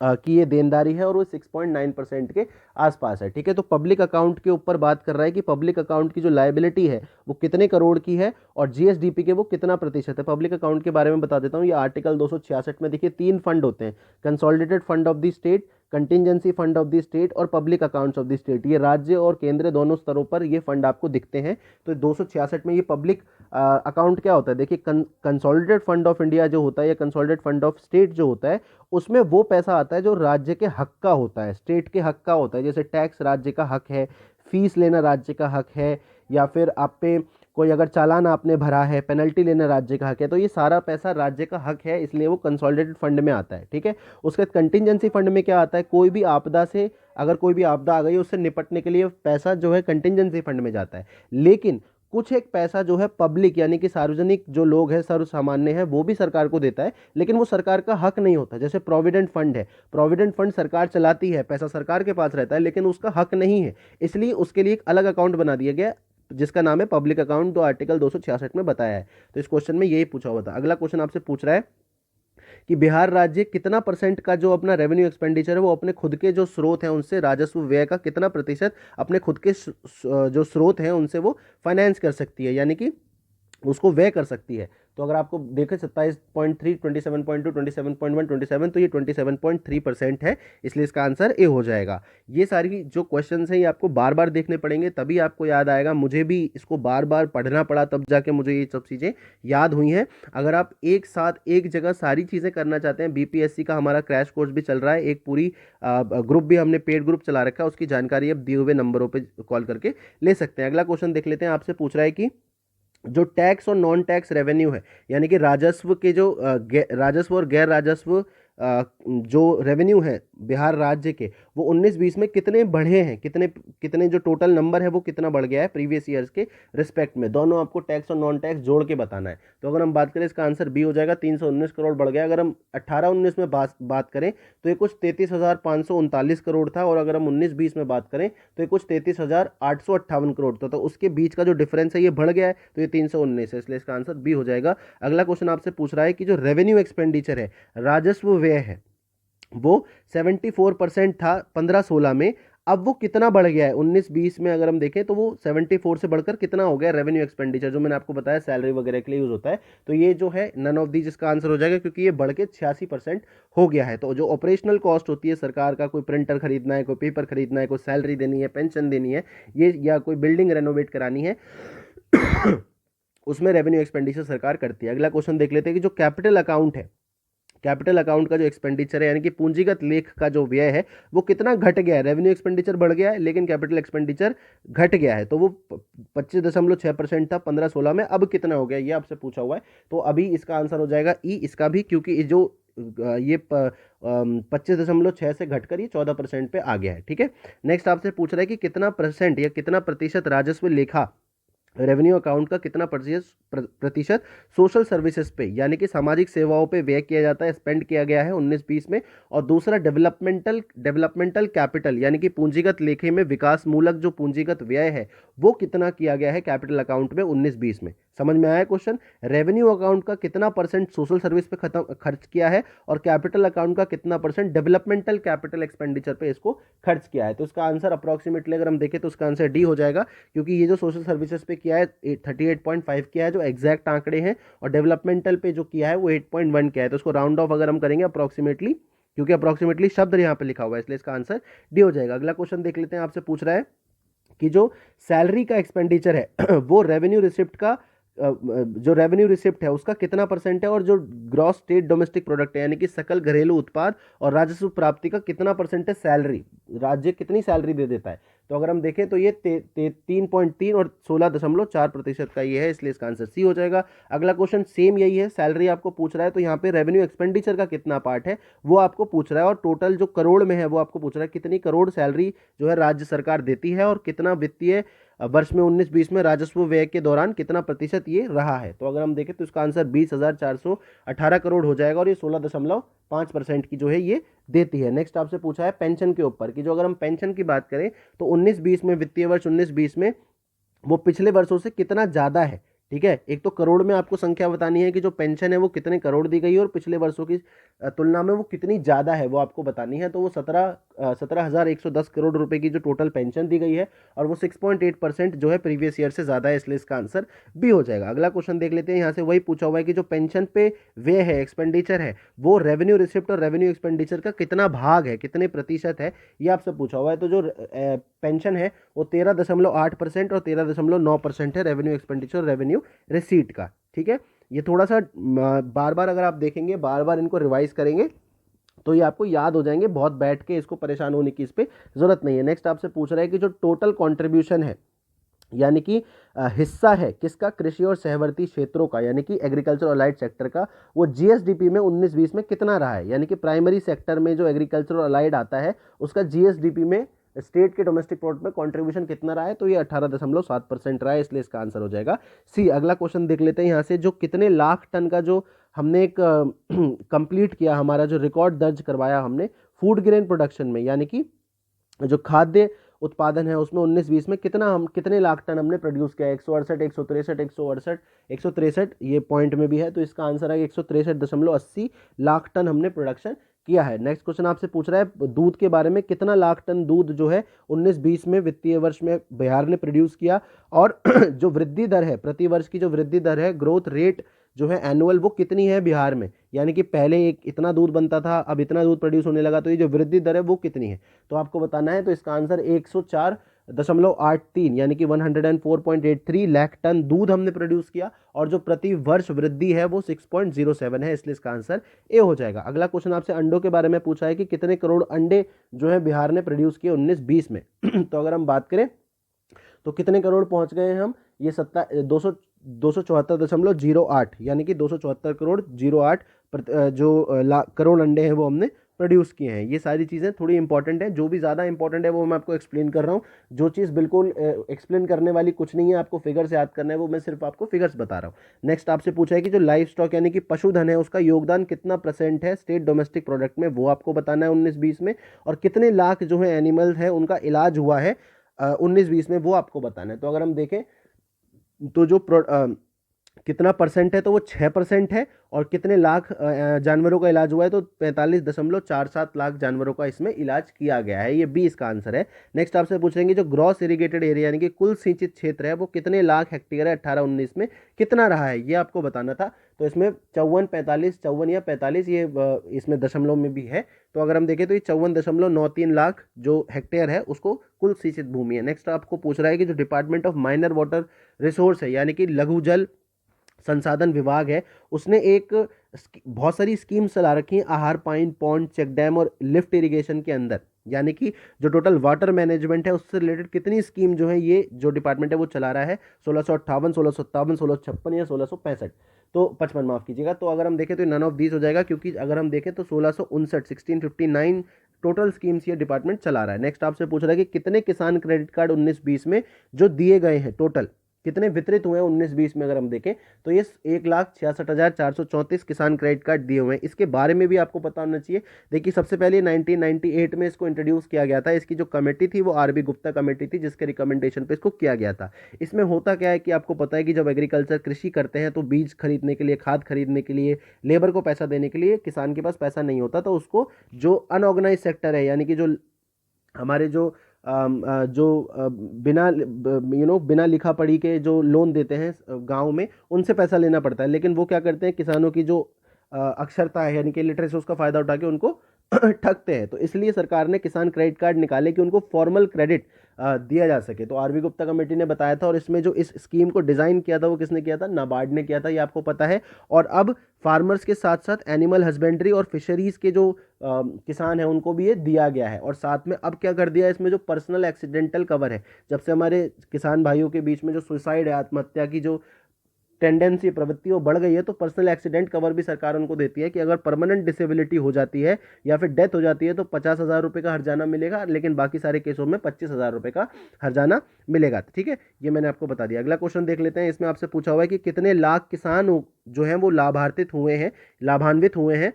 की ये देनदारी है, और वो 6.9% के आसपास है। ठीक है, तो पब्लिक अकाउंट के ऊपर बात कर रहा है कि पब्लिक अकाउंट की जो लायबिलिटी है वो कितने करोड़ की है, और जीएसडीपी के वो कितना प्रतिशत है। पब्लिक अकाउंट के बारे में बता देता हूँ। ये आर्टिकल 266 में देखिए 3 फंड होते हैं, consolidated fund of the state, contingency fund of the state और public accounts of the state. ये राज्य और केंद्र दोनों स्तरों पर ये फंड आपको दिखते हैं। तो 266 में ये पब्लिक अकाउंट क्या होता है, देखिए कंसोलिडेटेड फंड ऑफ इंडिया जो होता है या कंसोलिडेटेड फंड ऑफ स्टेट जो होता है, उसमें वो पैसा आता है जो राज्य के हक का होता है, स्टेट के हक का होता है। जैसे टैक्स राज्य का हक है, फीस लेना राज्य का हक है, या फिर आप पे कोई अगर चालान आपने भरा है, पेनल्टी लेना राज्य का हक है। तो ये सारा पैसा राज्य का हक है, इसलिए वो कंसोलिडेटेड फंड में आता है। ठीक है, उसके बाद कंटिजेंसी फंड में क्या आता है, कोई भी आपदा से, अगर कोई भी आपदा आ गई उससे निपटने के लिए पैसा जो है कंटिजेंसी फंड में जाता है। लेकिन कुछ एक पैसा जो है पब्लिक यानी कि सार्वजनिक जो लोग हैं, सर्व सामान्य है, वो भी सरकार को देता है, लेकिन वो सरकार का हक नहीं होता। जैसे प्रोविडेंट फंड है, प्रोविडेंट फंड सरकार चलाती है, पैसा सरकार के पास रहता है, लेकिन उसका हक नहीं है, इसलिए उसके लिए एक अलग अकाउंट बना दिया गया जिसका नाम है पब्लिक अकाउंट, जो आर्टिकल 266 में बताया है। तो इस क्वेश्चन में यही पूछा हुआ था। अगला क्वेश्चन आपसे पूछ रहा है कि बिहार राज्य कितना परसेंट का जो अपना रेवेन्यू एक्सपेंडिचर है वो अपने खुद के जो स्रोत हैं उनसे, राजस्व व्यय का कितना प्रतिशत अपने खुद के जो स्रोत हैं उनसे वो फाइनेंस कर सकती है, यानी कि उसको व्यय कर सकती है। तो अगर आपको देखें 27.3, 27.2, 27.1, 27, तो ये 27.3% है, इसलिए इसका आंसर ए हो जाएगा। ये सारी जो क्वेश्चंस हैं ये आपको बार बार देखने पड़ेंगे, तभी आपको याद आएगा। मुझे भी इसको बार बार पढ़ना पड़ा, तब जाके मुझे ये सब चीज़ें याद हुई हैं। अगर आप एक साथ एक जगह सारी चीज़ें करना चाहते हैं, बीपीएससी का हमारा क्रैश कोर्स भी चल रहा है, एक पूरी ग्रुप भी हमने पेड ग्रुप चला रखा है, उसकी जानकारी आप दिए हुए नंबरों पर कॉल करके ले सकते हैं। अगला क्वेश्चन देख लेते हैं। आपसे पूछ रहा है कि जो टैक्स और नॉन टैक्स रेवेन्यू है, यानी कि राजस्व के जो राजस्व और गैर राजस्व जो रेवेन्यू है बिहार राज्य के, वो 19-20 में कितने बढ़े हैं, कितने जो टोटल नंबर है वो कितना बढ़ गया है प्रीवियस ईयर्स के रिस्पेक्ट में। दोनों आपको टैक्स और नॉन टैक्स जोड़ के बताना है। तो अगर हम बात करें, इसका आंसर बी हो जाएगा, 319 करोड़ बढ़ गया। अगर हम 18-19 में बात करें तो ये कुछ 33,539 करोड़ था, और अगर हम 19-20 में बात करें तो ये कुछ 33,858 करोड़ था। तो उसके बीच का जो डिफरेंस है ये बढ़ गया है, तो ये 319 है, इसलिए इसका आंसर बी हो जाएगा। अगला क्वेश्चन आपसे पूछ रहा है कि जो रेवेन्यू एक्सपेंडिचर है, राजस्व व्यय है, वो 74% था 15-16 में, अब वो कितना बढ़ गया है 19-20 में। अगर हम देखें तो वो 74 से बढ़कर कितना हो गया रेवेन्यू एक्सपेंडिचर, जो मैंने आपको बताया सैलरी वगैरह के लिए यूज होता है। तो ये जो है नन ऑफ दी जिसका आंसर हो जाएगा, क्योंकि ये बढ़ के 86% हो गया है। तो जो ऑपरेशनल कॉस्ट होती है सरकार का, कोई प्रिंटर खरीदना है, कोई पेपर खरीदना है, कोई सैलरी देनी है, पेंशन देनी है, ये या कोई बिल्डिंग रेनोवेट करानी है उसमें रेवेन्यू एक्सपेंडिचर सरकार करती है। अगला क्वेश्चन देख लेते हैं कि जो कैपिटल अकाउंट है, कैपिटल अकाउंट का जो एक्सपेंडिचर है, यानी कि पूंजीगत लेख का जो व्यय है, वो कितना घट गया है। रेवेन्यू एक्सपेंडिचर बढ़ गया है लेकिन कैपिटल एक्सपेंडिचर घट गया है। तो वो 25.6% था 15-16 में, अब कितना हो गया ये आपसे पूछा हुआ है। तो अभी इसका आंसर हो जाएगा ई, इसका भी, क्योंकि जो ये 25.6 से घटकर ये 14% पे आ गया है। ठीक है, नेक्स्ट आपसे पूछ रहा है कि कितना परसेंट या कितना प्रतिशत राजस्व लेखा रेवेन्यू अकाउंट का कितना प्रतिशत सोशल सर्विसेज पे, यानी कि सामाजिक सेवाओं पे व्यय किया जाता है, स्पेंड किया गया है 19-20 में। और दूसरा डेवलपमेंटल कैपिटल, यानी कि पूंजीगत लेखे में विकास मूलक जो पूंजीगत व्यय है वो कितना किया गया है कैपिटल अकाउंट में 19-20 में। समझ में आया क्वेश्चन? रेवेन्यू अकाउंट का कितना परसेंट सोशल सर्विस पे खर्च किया है और कैपिटल अकाउंट का कितना परसेंट डेवलपमेंटल कैपिटल एक्सपेंडिचर पे इसको खर्च किया है। तो इसका आंसर अप्रॉक्सीमेटली अगर हम देखें तो इसका आंसर डी हो जाएगा, क्योंकि ये जो सोशल सर्विसेज पे किया है 38.5 किया है जो एग्जैक्ट आंकड़े हैं, और डेवलपमेंटल पे जो किया है वो 8.1 किया है। तो इसको राउंड ऑफ अगर हम करेंगे अप्रॉक्सीमेटली, क्योंकि अप्रॉक्सीमेटली शब्द यहाँ पे लिखा हुआ है, इसलिए इसका आंसर डी हो जाएगा। अगला क्वेश्चन देख लेते हैं, आपसे पूछ रहा है कि जो सैलरी का एक्सपेंडिचर है वो रेवेन्यू रिसिप्ट का जो रेवेन्यू रिसिप्ट है उसका कितना परसेंट है, और जो ग्रॉस स्टेट डोमेस्टिक प्रोडक्ट है यानी कि सकल घरेलू उत्पाद और राजस्व प्राप्ति का कितना परसेंट है सैलरी, राज्य कितनी सैलरी दे देता है। तो अगर हम देखें तो ये 3.3 और 16.4% का ये है, इसलिए इसका आंसर सी हो जाएगा। अगला क्वेश्चन सेम यही है, सैलरी आपको पूछ रहा है, तो यहाँ पे रेवेन्यू एक्सपेंडिचर का कितना पार्ट है वो आपको पूछ रहा है, और टोटल जो करोड़ में है वो आपको पूछ रहा है कितनी करोड़ सैलरी जो है राज्य सरकार देती है, और कितना वित्तीय वर्ष में 19-20 में राजस्व व्यय के दौरान कितना प्रतिशत ये रहा है। तो अगर हम देखें तो इसका आंसर 20,418 करोड़ हो जाएगा, और ये 16.5% की जो है ये देती है। नेक्स्ट आपसे पूछा है पेंशन के ऊपर कि जो अगर हम पेंशन की बात करें तो 19-20 में, वित्तीय वर्ष 19-20 में वो पिछले वर्षों से कितना ज़्यादा है। ठीक है, एक तो करोड़ में आपको संख्या बतानी है कि जो पेंशन है वो कितने करोड़ दी गई है, और पिछले वर्षों की तुलना में वो कितनी ज़्यादा है वो आपको बतानी है। तो वो 17,110 करोड़ रुपए की जो टोटल पेंशन दी गई है, और वो 6.8% जो है प्रीवियस ईयर से ज़्यादा है, इसलिए इसका आंसर बी हो जाएगा। अगला क्वेश्चन देख लेते हैं, यहाँ से वही पूछा हुआ है कि जो पेंशन पे व्यय है, एक्सपेंडिचर है, वो रेवेन्यू रिसिप्ट और रेवेन्यू एक्सपेंडिचर का कितना भाग है, कितने प्रतिशत है, ये आपसे पूछा हुआ है। तो जो पेंशन है वो 13.8% और 13.9% है रेवेन्यू एक्सपेंडिचर और रेवेन्यू रिसीट का। ठीक है, ये थोड़ा सा बार बार अगर आप देखेंगे, बार बार इनको रिवाइज करेंगे तो ये आपको याद हो जाएंगे, बहुत बैठ के इसको परेशान होने की इस पर जरूरत नहीं है। नेक्स्ट आपसे पूछ रहा है कि जो टोटल कंट्रीब्यूशन है यानी कि हिस्सा है किसका, कृषि और सहवर्ती क्षेत्रों का यानी कि एग्रीकल्चर और अलाइड सेक्टर का, वो जीएसडीपी में 19-20 में कितना रहा है, यानी कि प्राइमरी सेक्टर में जो एग्रीकल्चर और अलाइड आता है उसका जीएसडीपी में स्टेट के डोमेस्टिक प्रोडक्ट में कंट्रीब्यूशन कितना रहा है, तो ये 18.7% रहा है, इसलिए इसका आंसर हो जाएगा सी। अगला क्वेश्चन देख लेते हैं यहाँ से, जो कितने लाख टन का जो हमने एक कंप्लीट किया, हमारा जो रिकॉर्ड दर्ज करवाया हमने फूड ग्रेन प्रोडक्शन में, यानी कि जो खाद्य उत्पादन है उसमें 19-20 में कितने लाख टन हमने प्रोड्यूस किया, 168, 163 ये पॉइंट में भी है, तो इसका आंसर है 163.80 लाख टन हमने प्रोडक्शन किया है। नेक्स्ट क्वेश्चन आपसे पूछ रहा है दूध के बारे में, कितना लाख टन दूध जो है 19-20 में वित्तीय वर्ष में बिहार ने प्रोड्यूस किया, और जो वृद्धि दर है प्रति वर्ष की, जो वृद्धि दर है ग्रोथ रेट जो है एनुअल, वो कितनी है बिहार में, यानी कि पहले एक इतना दूध बनता था अब इतना दूध प्रोड्यूस होने लगा, तो ये जो वृद्धि दर है वो कितनी है, तो आपको बताना है। तो इसका आंसर 104.83 यानी कि 104.83 लाख टन दूध हमने प्रोड्यूस किया, और जो प्रति वर्ष वृद्धि है वो 6.07 है, इसलिए इसका आंसर ए हो जाएगा। अगला क्वेश्चन आपसे अंडों के बारे में पूछा है कि कितने करोड़ अंडे जो है बिहार ने प्रोड्यूस किए 19-20 में तो अगर हम बात करें तो कितने करोड़ पहुंच गए हम, ये 274.08 यानी कि 274 करोड़ 08 करोड़ अंडे हैं वो हमने प्रोड्यूस किए हैं। ये सारी चीज़ें थोड़ी इंपॉर्टेंट है, जो भी ज़्यादा इंपॉर्टेंट है वो मैं आपको एक्सप्लेन कर रहा हूँ, जो चीज़ बिल्कुल एक्सप्लेन करने वाली कुछ नहीं है, आपको फिगर्स याद करना है, वो मैं सिर्फ आपको फिगर्स बता रहा हूँ। नेक्स्ट आपसे पूछा है कि जो लाइफ स्टॉक यानी कि पशुधन है उसका योगदान कितना % है स्टेट डोमेस्टिक प्रोडक्ट में, वो आपको बताना है 19-20 में, और कितने लाख जो है एनिमल्स है उनका इलाज हुआ है 19-20 में, वो आपको बताना है। तो अगर हम देखें तो जो कितना परसेंट है, तो वो 6% है, और कितने लाख जानवरों का इलाज हुआ है, तो 45.47 लाख जानवरों का इसमें इलाज किया गया है, ये बी इसका आंसर है। नेक्स्ट आपसे पूछेंगे जो ग्रॉस इरिगेटेड एरिया यानी कि कुल सिंचित क्षेत्र है वो कितने लाख हेक्टेयर है 18-19 में कितना रहा है, ये आपको बताना था। तो इसमें 54 या 45 ये इसमें दशमलव में भी है, तो अगर हम देखें तो ये 54.93 लाख जो हेक्टेयर है उसको कुल सिंचित भूमि है। नेक्स्ट आपको पूछ रहा है कि जो department of minor water resource है यानी कि लघु जल संसाधन विभाग है, उसने एक बहुत सारी स्कीम चला रखी हैं आहार पाइन पॉन्ड चेक डैम और लिफ्ट इरिगेशन के अंदर, यानी कि जो टोटल वाटर मैनेजमेंट है उससे रिलेटेड कितनी स्कीम जो है ये जो डिपार्टमेंट है वो चला रहा है, 1658, 1657, 1656 या 1665, तो 55 माफ कीजिएगा। तो अगर हम देखें तो नन ऑफ दीज हो जाएगा, क्योंकि अगर हम देखें तो 1659 टोटल स्कीम्स ये डिपार्टमेंट चला रहा है। नेक्स्ट आपसे पूछ रहा है कि कितने किसान क्रेडिट कार्ड 19-20 में जो दिए गए हैं टोटल, कितने वितरित हुए हैं 19-20 में अगर हम देखें तो ये 1,66,434 किसान क्रेडिट कार्ड दिए हुए हैं। इसके बारे में भी आपको पता होना चाहिए। देखिए सबसे पहले 1998 में इसको इंट्रोड्यूस किया गया था। इसकी जो कमेटी थी वो आरबी गुप्ता कमेटी थी, जिसके रिकमेंडेशन पे इसको किया गया था। इसमें होता क्या है कि आपको पता है कि जब एग्रीकल्चर कृषि करते हैं तो बीज खरीदने के लिए, खाद खरीदने के लिए, लेबर को पैसा देने के लिए किसान के पास पैसा नहीं होता, तो उसको जो अनऑर्गेनाइज सेक्टर है, यानी कि जो हमारे बिना बिना लिखा पढ़ी के जो लोन देते हैं गांव में, उनसे पैसा लेना पड़ता है। लेकिन वो क्या करते हैं, किसानों की जो अक्षरता है यानी कि लिटरेसी, उसका फ़ायदा उठा के उनको ठगते हैं। तो इसलिए सरकार ने किसान क्रेडिट कार्ड निकाले कि उनको फॉर्मल क्रेडिट दिया जा सके। तो आरबी गुप्ता कमेटी ने बताया था, और इसमें जो इस स्कीम को डिज़ाइन किया था वो किसने किया था, नाबार्ड ने किया था, ये आपको पता है। और अब फार्मर्स के साथ साथ एनिमल हस्बेंड्री और फिशरीज़ के जो किसान हैं उनको भी ये दिया गया है। और साथ में अब क्या कर दिया है, इसमें जो पर्सनल एक्सीडेंटल कवर है, जब से हमारे किसान भाइयों के बीच में जो सुसाइड है, आत्महत्या की जो टेंडेंसी, प्रवृत्ति वो बढ़ गई है, तो पर्सनल एक्सीडेंट कवर भी सरकार उनको देती है कि अगर परमानेंट डिसेबिलिटी हो जाती है या फिर डेथ हो जाती है तो 50,000 रुपये का हर्जाना मिलेगा, लेकिन बाकी सारे केसों में 25,000 रुपये का हर्जाना मिलेगा। ठीक है, ये मैंने आपको बता दिया। अगला क्वेश्चन देख लेते हैं। इसमें आपसे पूछा हुआ है कि कितने लाख किसान जो हैं वो लाभान्वित हुए हैं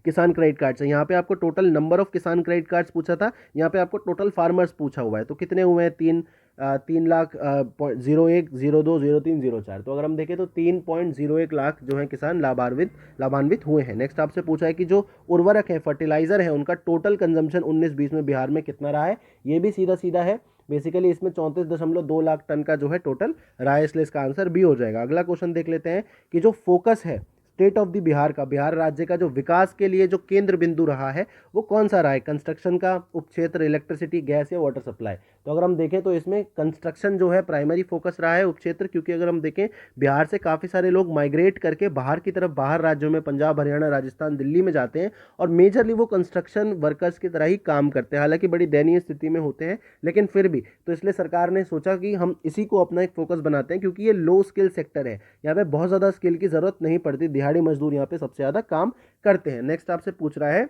किसान क्रेडिट कार्ड से। यहाँ पे आपको टोटल नंबर ऑफ किसान क्रेडिट कार्ड्स पूछा था, यहाँ पे आपको टोटल फार्मर्स पूछा हुआ है। तो कितने हुए हैं, 3,01,02,03,04। तो अगर हम देखें तो 3.01 लाख जो है किसान लाभान्वित हुए हैं। नेक्स्ट आपसे पूछा है कि जो उर्वरक है, फर्टिलाइजर है, उनका टोटल कंजम्पशन 19-20 में बिहार में कितना रहा है। ये भी सीधा सीधा है, बेसिकली इसमें 34.2 लाख टन का जो है टोटल रहा है, इसलिए इसका आंसर बी हो जाएगा। अगला क्वेश्चन देख लेते हैं कि जो फोकस है स्टेट ऑफ द बिहार का, बिहार राज्य का जो विकास के लिए जो केंद्र बिंदु रहा है वो कौन सा रहा है, कंस्ट्रक्शन का उपक्षेत्र, इलेक्ट्रिसिटी, गैस या वाटर सप्लाई। तो अगर हम देखें तो इसमें कंस्ट्रक्शन जो है प्राइमरी फोकस रहा है, उपक्षेत्र, क्योंकि अगर हम देखें बिहार से काफ़ी सारे लोग माइग्रेट करके बाहर की तरफ, बाहर राज्यों में, पंजाब, हरियाणा, राजस्थान, दिल्ली में जाते हैं और मेजरली वो कंस्ट्रक्शन वर्कर्स की तरह ही काम करते हैं, हालांकि बड़ी दयनीय स्थिति में होते हैं, लेकिन फिर भी। तो इसलिए सरकार ने सोचा कि हम इसी को अपना एक फोकस बनाते हैं, क्योंकि ये लो स्किल सेक्टर है, यहाँ पे बहुत ज़्यादा स्किल की ज़रूरत नहीं पड़ती, दिहाड़ी मजदूर यहाँ पे सबसे ज़्यादा काम करते हैं। नेक्स्ट आपसे पूछ रहा है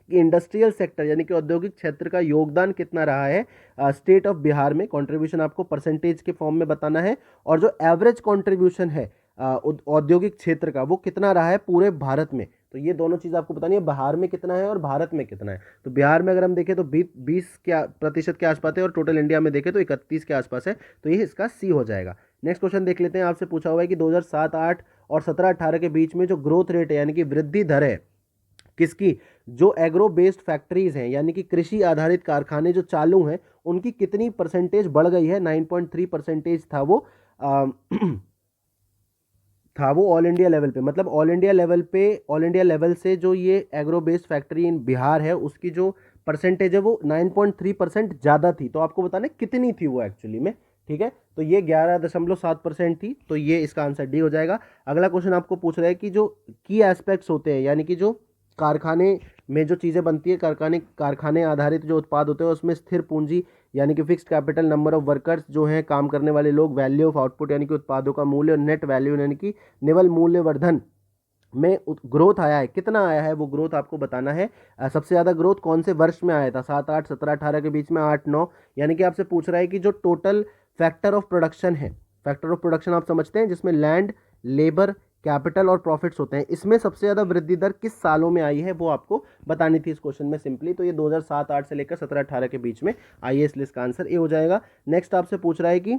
कि इंडस्ट्रियल सेक्टर यानी कि औद्योगिक क्षेत्र का योगदान कितना रहा है स्टेट ऑफ बिहार में। कंट्रीब्यूशन आपको परसेंटेज के फॉर्म में बताना है, और जो एवरेज कंट्रीब्यूशन है औद्योगिक क्षेत्र का वो कितना रहा है पूरे भारत में। तो ये दोनों चीज़ आपको बतानी है, बिहार में कितना है और भारत में कितना है। तो बिहार में अगर हम देखें तो 20% के आसपास है, और टोटल इंडिया में देखें तो 31 के आसपास है, तो ये इसका सी हो जाएगा। नेक्स्ट क्वेश्चन देख लेते हैं। आपसे पूछा हुआ है कि 2007-8 और 17-18 के बीच में जो ग्रोथ रेट है यानी कि वृद्धि दर है किसकी, जो एग्रो बेस्ड फैक्ट्रीज हैं यानी कि कृषि आधारित कारखाने जो चालू हैं, उनकी कितनी परसेंटेज बढ़ गई है। 9.3% था वो ऑल इंडिया लेवल पे, मतलब ऑल इंडिया लेवल से जो ये agro based factory in Bihar है उसकी जो परसेंटेज है वो 9.3% ज़्यादा थी। तो आपको बताना कितनी थी वो एक्चुअली में। ठीक है, तो ये 11.7% थी, तो ये इसका आंसर डी हो जाएगा। अगला क्वेश्चन आपको पूछ रहा है कि जो की एस्पेक्ट्स होते हैं यानी कि जो कारखाने में जो चीज़ें बनती है, कारखाने आधारित जो उत्पाद होते हैं उसमें स्थिर पूंजी यानी कि fixed capital, number of workers जो हैं काम करने वाले लोग, वैल्यू ऑफ आउटपुट यानी कि उत्पादों का मूल्य, और नेट वैल्यू यानी कि निवल मूल्यवर्धन में ग्रोथ आया है, कितना आया है वो ग्रोथ आपको बताना है। सबसे ज़्यादा ग्रोथ कौन से वर्ष में आया था, 7-8, 17-18 के बीच में, 8-9, यानी कि आपसे पूछ रहा है कि जो टोटल फैक्टर ऑफ प्रोडक्शन है, फैक्टर ऑफ प्रोडक्शन आप समझते हैं जिसमें लैंड, लेबर, कैपिटल और प्रॉफिट्स होते हैं, इसमें सबसे ज़्यादा वृद्धि दर किस सालों में आई है वो आपको बतानी थी इस क्वेश्चन में सिंपली। तो ये 2007-8 से लेकर 17-18 के बीच में आई है, इसलिए इसका आंसर ए हो जाएगा। नेक्स्ट आपसे पूछ रहा है कि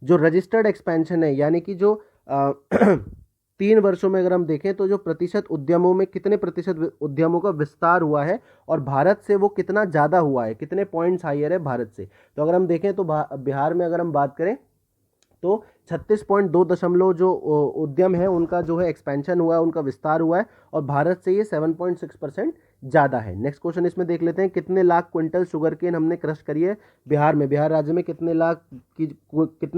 जो रजिस्टर्ड एक्सपेंशन है यानी कि जो 3 वर्षों में अगर हम देखें तो जो प्रतिशत उद्यमों में कितने प्रतिशत उद्यमों का विस्तार हुआ है, और भारत से वो कितना ज़्यादा हुआ है, कितने पॉइंट्स हाइयर है भारत से। तो अगर हम देखें तो बिहार में अगर हम बात करें तो 36.2 जो उद्यम है उनका जो है एक्सपेंशन हुआ है, उनका विस्तार हुआ है, और भारत से ये 7.6% ज़्यादा है। नेक्स्ट क्वेश्चन इसमें देख लेते हैं, कितने लाख क्विंटल शुगर केन हमने क्रश करी है बिहार में, बिहार राज्य में कितने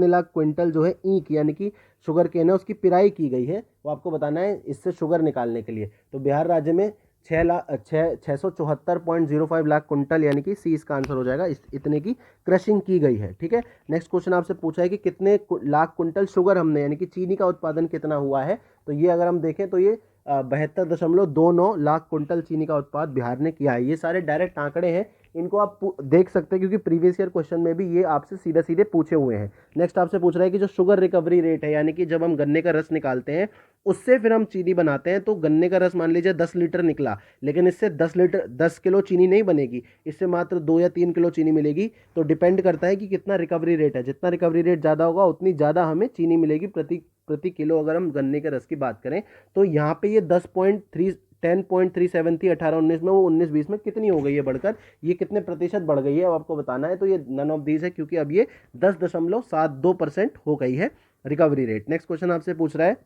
लाख क्विंटल जो है ईंख यानी कि शुगर केन है उसकी पिराई की गई है, वो आपको बताना है इससे शुगर निकालने के लिए। तो बिहार राज्य में 674.05 लाख कुंटल यानी कि सी इसका आंसर हो जाएगा, इतने की क्रशिंग की गई है। ठीक है, नेक्स्ट क्वेश्चन आपसे पूछा है कि कितने लाख कुंटल शुगर हमने यानी कि चीनी का उत्पादन कितना हुआ है। तो ये अगर हम देखें तो ये 72.29 लाख कुंटल चीनी का उत्पाद बिहार ने किया है। ये सारे डायरेक्ट आंकड़े हैं, इनको आप देख सकते हैं क्योंकि प्रीवियस ईयर क्वेश्चन में भी ये आपसे सीधे सीधे पूछे हुए हैं। नेक्स्ट आपसे पूछ रहा है कि जो शुगर रिकवरी रेट है, यानी कि जब हम गन्ने का रस निकालते हैं उससे फिर हम चीनी बनाते हैं, तो गन्ने का रस मान लीजिए 10 लीटर निकला, लेकिन इससे 10 किलो चीनी नहीं बनेगी, इससे मात्र 2 या 3 किलो चीनी मिलेगी। तो डिपेंड करता है कि कितना रिकवरी रेट है, जितना रिकवरी रेट ज़्यादा होगा उतनी ज़्यादा हमें चीनी मिलेगी प्रति किलो। अगर हम गन्ने के रस की बात करें तो यहाँ पे ये 10.3 थी 18-19 में, वो 19-20 में कितनी हो गई है बढ़कर, ये कितने प्रतिशत बढ़ गई है अब आपको बताना है। तो ये नन ऑफ दीज है क्योंकि अब ये 10.72% हो गई है रिकवरी रेट। नेक्स्ट क्वेश्चन आपसे पूछ रहा है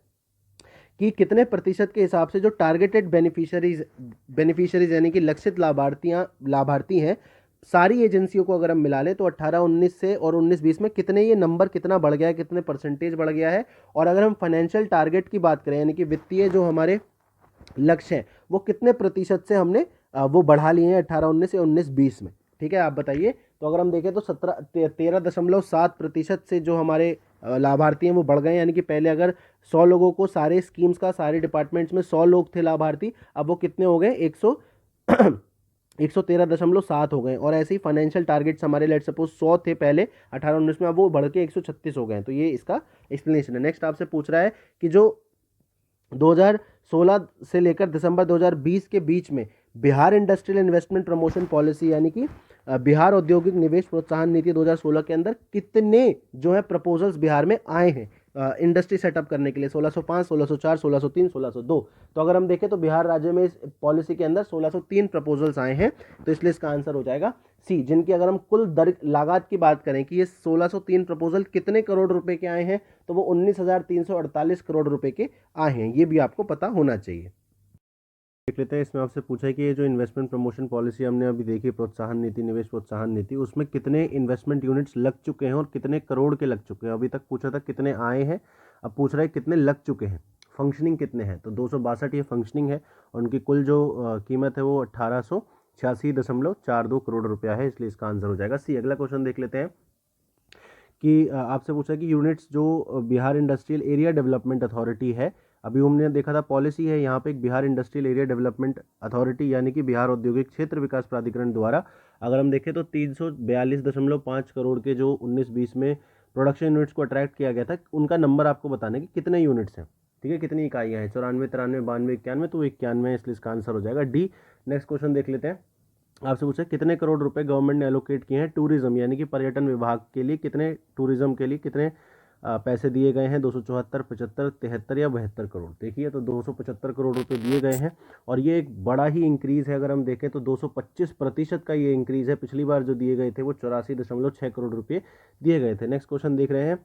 कि कितने प्रतिशत के हिसाब से जो टारगेटेड बेनिफिशियरीज यानी कि लक्षित लाभार्थी हैं, सारी एजेंसियों को अगर हम मिला लें तो 18-19 से और 19-20 में कितने ये नंबर कितना बढ़ गया है, कितने परसेंटेज बढ़ गया है। और अगर हम फाइनेंशियल टारगेट की बात करें यानी कि वित्तीय जो हमारे लक्ष्य हैं वो कितने प्रतिशत से हमने वो बढ़ा लिए हैं 18-19 से 19-20 में, ठीक है आप बताइए। तो अगर हम देखें तो 13.7% से जो हमारे लाभार्थी हैं वो बढ़ गए, यानी कि पहले अगर 100 लोगों को सारे स्कीम्स का सारे डिपार्टमेंट्स में 100 लोग थे लाभार्थी, अब वो कितने हो गए 113.7 हो गए। और ऐसे ही फाइनेंशियल टारगेट्स हमारे लेट सपोज 100 थे पहले 18-19 में, अब वो बढ़ के 136 हो गए। तो ये इसका एक्सप्लेनेशन है। नेक्स्ट आपसे पूछ रहा है कि जो 2016 से लेकर दिसंबर 2020 के बीच में Bihar industrial investment promotion policy यानी कि बिहार औद्योगिक निवेश प्रोत्साहन नीति 2016 के अंदर कितने जो है प्रपोजल्स बिहार में आए हैं इंडस्ट्री सेटअप करने के लिए, 1605, 1604, 1603, 1602। तो अगर हम देखें तो बिहार राज्य में इस पॉलिसी के अंदर 1603 प्रपोजल्स आए हैं, तो इसलिए इसका आंसर हो जाएगा सी, जिनकी अगर हम कुल लागत की बात करें कि ये 1603 प्रपोजल कितने करोड़ रुपए के आए हैं, तो वो 19,348 करोड़ रुपए के आए हैं। ये भी आपको पता होना चाहिए। देख लेते हैं, इसमें आपसे पूछा है कि ये जो इन्वेस्टमेंट प्रमोशन पॉलिसी हमने अभी देखी, प्रोत्साहन नीति, निवेश प्रोत्साहन नीति, उसमें कितने इन्वेस्टमेंट यूनिट्स लग चुके हैं और कितने करोड़ के लग चुके हैं। अभी तक पूछा था कितने आए हैं, अब पूछ रहा है कितने लग चुके हैं, फंक्शनिंग कितने हैं। तो 262 ये फंक्शनिंग है और उनकी कुल जो कीमत है वो 1886.42 करोड़ रुपया है, इसलिए इसका आंसर हो जाएगा सी। अगला क्वेश्चन देख लेते हैं कि आपसे पूछा कि यूनिट्स जो Bihar industrial area development authority है, अभी हमने देखा था पॉलिसी है यहाँ पे एक Bihar industrial area development authority यानी कि बिहार औद्योगिक क्षेत्र विकास प्राधिकरण द्वारा अगर हम देखें तो 342.5 करोड़ के जो 19-20 में प्रोडक्शन यूनिट्स को अट्रैक्ट किया गया था, उनका नंबर आपको बताना है कि कितने यूनिट्स हैं, ठीक है, कितनी इकाइयाँ हैं, 94, 93, 92, 91, तो 91 है, इसलिए इसका आंसर हो जाएगा डी। नेक्स्ट क्वेश्चन देख लेते हैं, आपसे पूछा कितने करोड़ रुपए गवर्नमेंट ने एलोकेट किए हैं टूरिज्म यानी कि पर्यटन विभाग के लिए, कितने टूरिज्म के लिए कितने पैसे दिए गए हैं, 274, 75, 73 या 72 करोड़। देखिए तो 275 करोड़ रुपए दिए गए हैं और ये एक बड़ा ही इंक्रीज़ है। अगर हम देखें तो 225% का ये इंक्रीज़ है, पिछली बार जो दिए गए थे वो 84.6 करोड़ रुपये दिए गए थे। नेक्स्ट क्वेश्चन देख रहे हैं,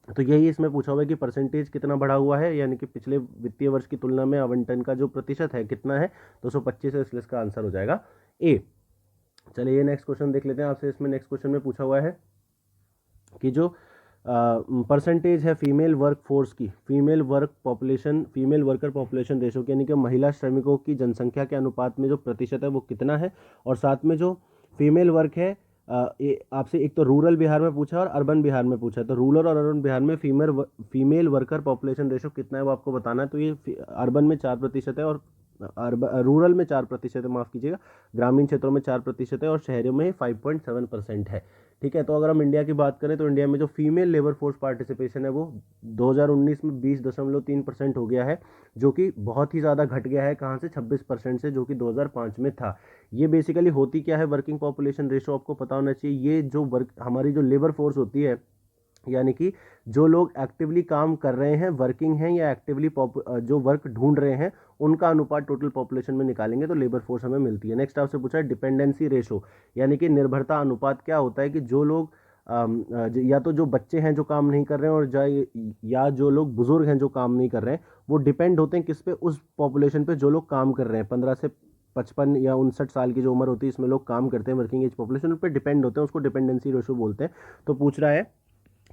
तो यही इसमें पूछा हुआ है कि परसेंटेज कितना बढ़ा हुआ है, यानी कि पिछले वित्तीय वर्ष की तुलना में आवंटन का जो प्रतिशत है कितना है, 225 है, इसलिए इसका आंसर हो जाएगा ए। चलिए ये नेक्स्ट क्वेश्चन देख लेते हैं आपसे। इसमें नेक्स्ट क्वेश्चन में पूछा हुआ है कि जो परसेंटेज है फीमेल वर्क फोर्स की, फीमेल वर्कर पॉपुलेशन रेशो की, यानी कि महिला श्रमिकों की जनसंख्या के अनुपात में जो प्रतिशत है वो कितना है, और साथ में जो फीमेल वर्क है आपसे एक तो रूरल बिहार में पूछा और अर्बन बिहार में पूछा है, तो रूरल और अर्बन बिहार में फीमेल वर्कर पॉपुलेशन रेशो कितना है वो आपको बताना है। तो ये अर्बन में 4% है और रूरल में 4% है, माफ़ कीजिएगा, ग्रामीण क्षेत्रों में 4% है और शहरों में 5.7% है, ठीक है। तो अगर हम इंडिया की बात करें तो इंडिया में जो फीमेल लेबर फोर्स पार्टिसिपेशन है वो 2019 में 20.3% हो गया है, जो कि बहुत ही ज़्यादा घट गया है, कहाँ से, 26% से, जो कि 2005 में था। ये बेसिकली होती क्या है, वर्किंग पॉपुलेशन रेशो आपको पता होना चाहिए। ये जो हमारी जो लेबर फोर्स होती है, यानी कि जो लोग एक्टिवली काम कर रहे हैं, वर्किंग हैं या एक्टिवली जो वर्क ढूंढ रहे हैं, उनका अनुपात टोटल पॉपुलेशन में निकालेंगे तो लेबर फोर्स हमें मिलती है। नेक्स्ट आपसे पूछा है डिपेंडेंसी रेशो, यानी कि निर्भरता अनुपात क्या होता है कि जो लोग या तो जो बच्चे हैं जो काम नहीं कर रहे हैं और या जो लोग बुजुर्ग हैं जो काम नहीं कर रहे हैं, वो डिपेंड होते हैं किस पे, उस पॉपुलेशन पे जो लोग काम कर रहे हैं। 15 से 55 या 59 साल की जो उम्र होती है इसमें लोग काम करते हैं, वर्किंग एज पॉपुलेशन, उन पर डिपेंड होते हैं, उसको डिपेंडेंसी रेशो बोलते हैं। तो पूछ रहा है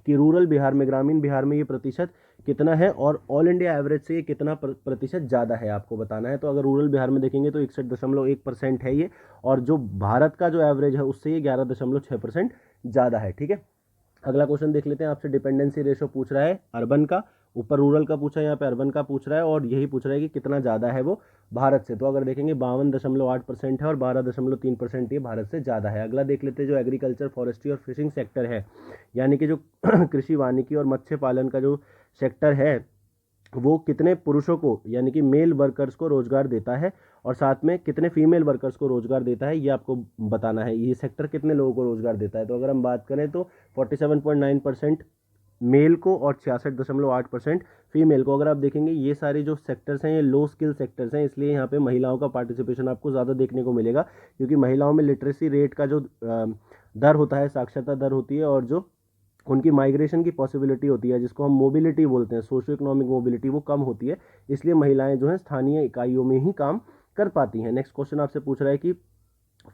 कि रूरल बिहार में, ग्रामीण बिहार में ये प्रतिशत कितना है और ऑल इंडिया एवरेज से ये कितना प्रतिशत ज़्यादा है आपको बताना है। तो अगर रूरल बिहार में देखेंगे तो 61.1% है ये, और जो भारत का जो एवरेज है उससे ये 11.6% ज़्यादा है, ठीक है। अगला क्वेश्चन देख लेते हैं आपसे, डिपेंडेंसी रेशो पूछ रहा है अर्बन का ऊपर रूरल का पूछा है, यहाँ पे अर्बन का पूछ रहा है, और यही पूछ रहा है कि कितना ज़्यादा है वो भारत से। तो अगर देखेंगे 52.8% है और 12.3% ये भारत से ज़्यादा है। अगला देख लेते हैं जो एग्रीकल्चर, फॉरेस्ट्री और फिशिंग सेक्टर है, यानी कि जो कृषि, वानिकी और मत्स्य पालन का जो सेक्टर है वो कितने पुरुषों को यानी कि मेल वर्कर्स को रोजगार देता है और साथ में कितने फीमेल वर्कर्स को रोजगार देता है, ये आपको बताना है। ये सेक्टर कितने लोगों को रोजगार देता है। तो अगर हम बात करें तो 47.9% मेल को और 66.8% फीमेल को। अगर आप देखेंगे ये सारे जो सेक्टर्स हैं ये लो स्किल सेक्टर्स हैं, इसलिए यहाँ पे महिलाओं का पार्टिसिपेशन आपको ज़्यादा देखने को मिलेगा, क्योंकि महिलाओं में लिटरेसी रेट का जो दर होता है, साक्षरता दर होती है, और जो उनकी माइग्रेशन की पॉसिबिलिटी होती है, जिसको हम मोबिलिटी बोलते हैं, सोशियो इकोनॉमिक मोबिलिटी, वो कम होती है। इसलिए महिलाएं जो हैं स्थानीय इकाइयों में ही काम कर पाती हैं। नेक्स्ट क्वेश्चन आपसे पूछ रहा है कि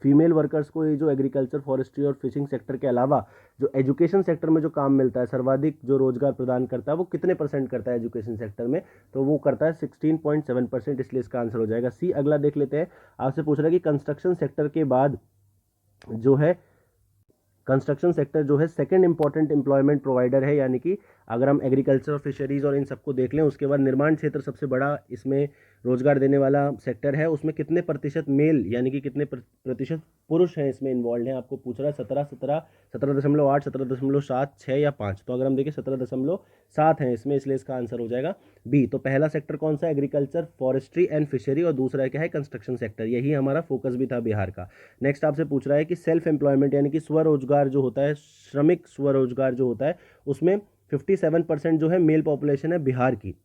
फीमेल वर्कर्स को ये जो एग्रीकल्चर, फॉरेस्ट्री और फिशिंग सेक्टर के अलावा जो एजुकेशन सेक्टर में जो काम मिलता है, सर्वाधिक जो रोजगार प्रदान करता है वो कितने परसेंट करता है एजुकेशन सेक्टर में, तो वो करता है 16.7%, इसलिए इसका आंसर हो जाएगा सी। अगला देख लेते हैं, आपसे पूछ रहा है कि कंस्ट्रक्शन सेक्टर के बाद जो है कंस्ट्रक्शन सेक्टर जो है सेकंड इंपॉर्टेंट एम्प्लॉयमेंट प्रोवाइडर है, यानी कि अगर हम एग्रीकल्चर, फिशरीज और इन सबको देख लें, उसके बाद निर्माण क्षेत्र सबसे बड़ा इसमें रोजगार देने वाला सेक्टर है। उसमें कितने प्रतिशत मेल यानी कि कितने प्रतिशत पुरुष हैं इसमें इन्वॉल्व हैं, आपको पूछ रहा है। 17.8, 17.7, 6 या 5। तो अगर हम देखें 17.7 हैं इसमें, इसलिए इसका आंसर हो जाएगा बी। तो पहला सेक्टर कौन सा है, एग्रीकल्चर, फॉरेस्ट्री एंड फिशरी, और दूसरा क्या है, कंस्ट्रक्शन सेक्टर। यही हमारा फोकस भी था बिहार का। नेक्स्ट आपसे पूछ रहा है कि सेल्फ एम्प्लॉयमेंट यानी कि स्वरोजगार जो होता है, श्रमिक स्वरोजगार जो होता है, उसमें 57% जो है मेल पॉपुलेशन है बिहार की।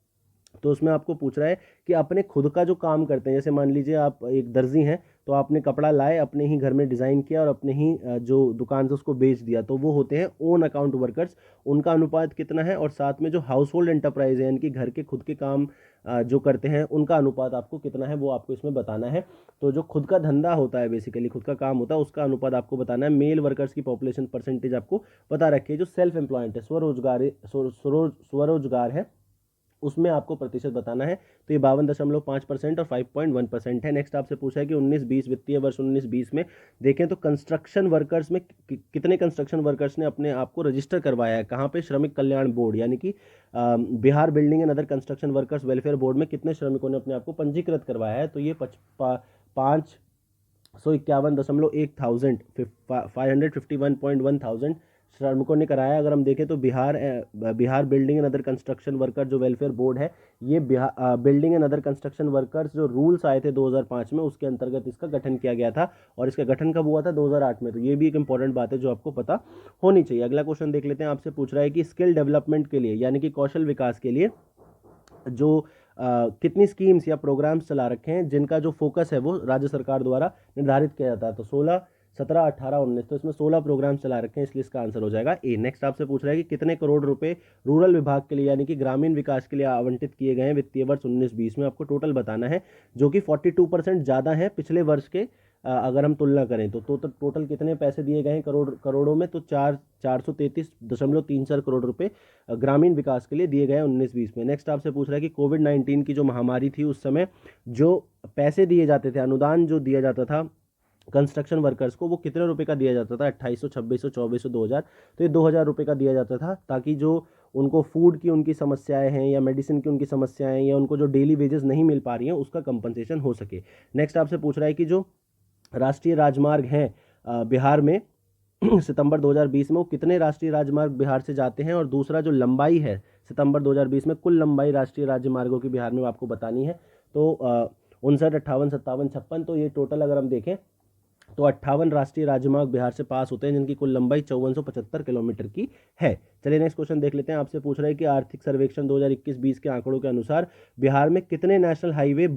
तो उसमें आपको पूछ रहा है कि अपने खुद का जो काम करते हैं, जैसे मान लीजिए आप एक दर्जी हैं, तो आपने कपड़ा लाए, अपने ही घर में डिज़ाइन किया और अपने ही जो दुकान से उसको बेच दिया, तो वो होते हैं ओन अकाउंट वर्कर्स। उनका अनुपात कितना है, और साथ में जो हाउस होल्ड एंटरप्राइज है यानी कि घर के खुद के काम जो करते हैं, उनका अनुपात आपको कितना है, वो आपको इसमें बताना है। तो जो खुद का धंधा होता है, बेसिकली खुद का काम होता है, उसका अनुपात आपको बताना है। मेल वर्कर्स की पॉपुलेशन परसेंटेज आपको बता रखी है। जो सेल्फ एम्प्लॉयमेंट है, स्वरोजगार है, उसमें आपको प्रतिशत बताना है। तो ये 52.5% और 5.1% है। नेक्स्ट आपसे पूछा है कि 19-20 वित्तीय वर्ष 19-20 में देखें तो कंस्ट्रक्शन वर्कर्स में कितने कंस्ट्रक्शन वर्कर्स ने अपने आप को रजिस्टर करवाया है, कहाँ पे, श्रमिक कल्याण बोर्ड यानी कि Bihar building and other construction workers welfare board में कितने श्रमिकों ने अपने आप को पंजीकृत करवाया है। तो ये 551,1,000 श्रमिकों ने कराया। अगर हम देखें तो Bihar building and other construction worker जो वेलफेयर बोर्ड है, ये building and other construction workers जो रूल्स आए थे 2005 में, उसके अंतर्गत इसका गठन किया गया था, और इसका गठन कब हुआ था, 2008 में। तो ये भी एक इंपॉर्टेंट बात है जो आपको पता होनी चाहिए। अगला क्वेश्चन देख लेते हैं, आपसे पूछ रहा है कि स्किल डेवलपमेंट के लिए यानी कि कौशल विकास के लिए जो कितनी स्कीम्स या प्रोग्राम्स चला रखे हैं, जिनका जो फोकस है वो राज्य सरकार द्वारा निर्धारित किया जाता है। तो 16, 17, 18, 19, तो इसमें 16 प्रोग्राम चला रखे हैं, इसलिए इसका आंसर हो जाएगा ए। नेक्स्ट आपसे पूछ रहा है कि कितने करोड़ रुपए रूरल विभाग के लिए यानी कि ग्रामीण विकास के लिए आवंटित किए गए हैं वित्तीय वर्ष 19-20 में, आपको टोटल बताना है, जो कि 42% ज़्यादा है पिछले वर्ष के। अगर हम तुलना करें तो टोटल कितने पैसे दिए गए हैं करोड़ों में, तो 433.34 करोड़ रुपए ग्रामीण विकास के लिए दिए गए हैं 19-20 में। नेक्स्ट आपसे पूछ रहा है कि कोविड-19 की जो महामारी थी, उस समय जो पैसे दिए जाते थे, अनुदान जो दिया जाता था कंस्ट्रक्शन वर्कर्स को, वो कितने रुपए का दिया जाता था, 2800, 2600, 2400, 2000। तो ये 2000 रुपये का दिया जाता था, ताकि जो उनको फूड की उनकी समस्याएं हैं या मेडिसिन की उनकी समस्याएं या उनको जो डेली वेजेस नहीं मिल पा रही हैं, उसका कंपनसेशन हो सके। नेक्स्ट आपसे पूछ रहा है कि जो राष्ट्रीय राजमार्ग हैं बिहार में सितंबर 2020 में, वो कितने राष्ट्रीय राजमार्ग बिहार से जाते हैं, और दूसरा जो लंबाई है सितंबर 2020 में, कुल लंबाई राष्ट्रीय राजमार्गों की बिहार में आपको बतानी है। तो 59, 58, 57, 56, तो ये टोटल अगर हम देखें तो 58 राष्ट्रीय राजमार्ग बिहार से पास होते हैं, जिनकी कुल लंबाई 5475 किलोमीटर की है। चलिए नेक्स्ट क्वेश्चन देख लेते हैं, आपसे पूछ रहा है कि आर्थिक सर्वेक्षण 2021-20 के आंकड़ों के अनुसार बिहार में कितने नेशनल हाईवे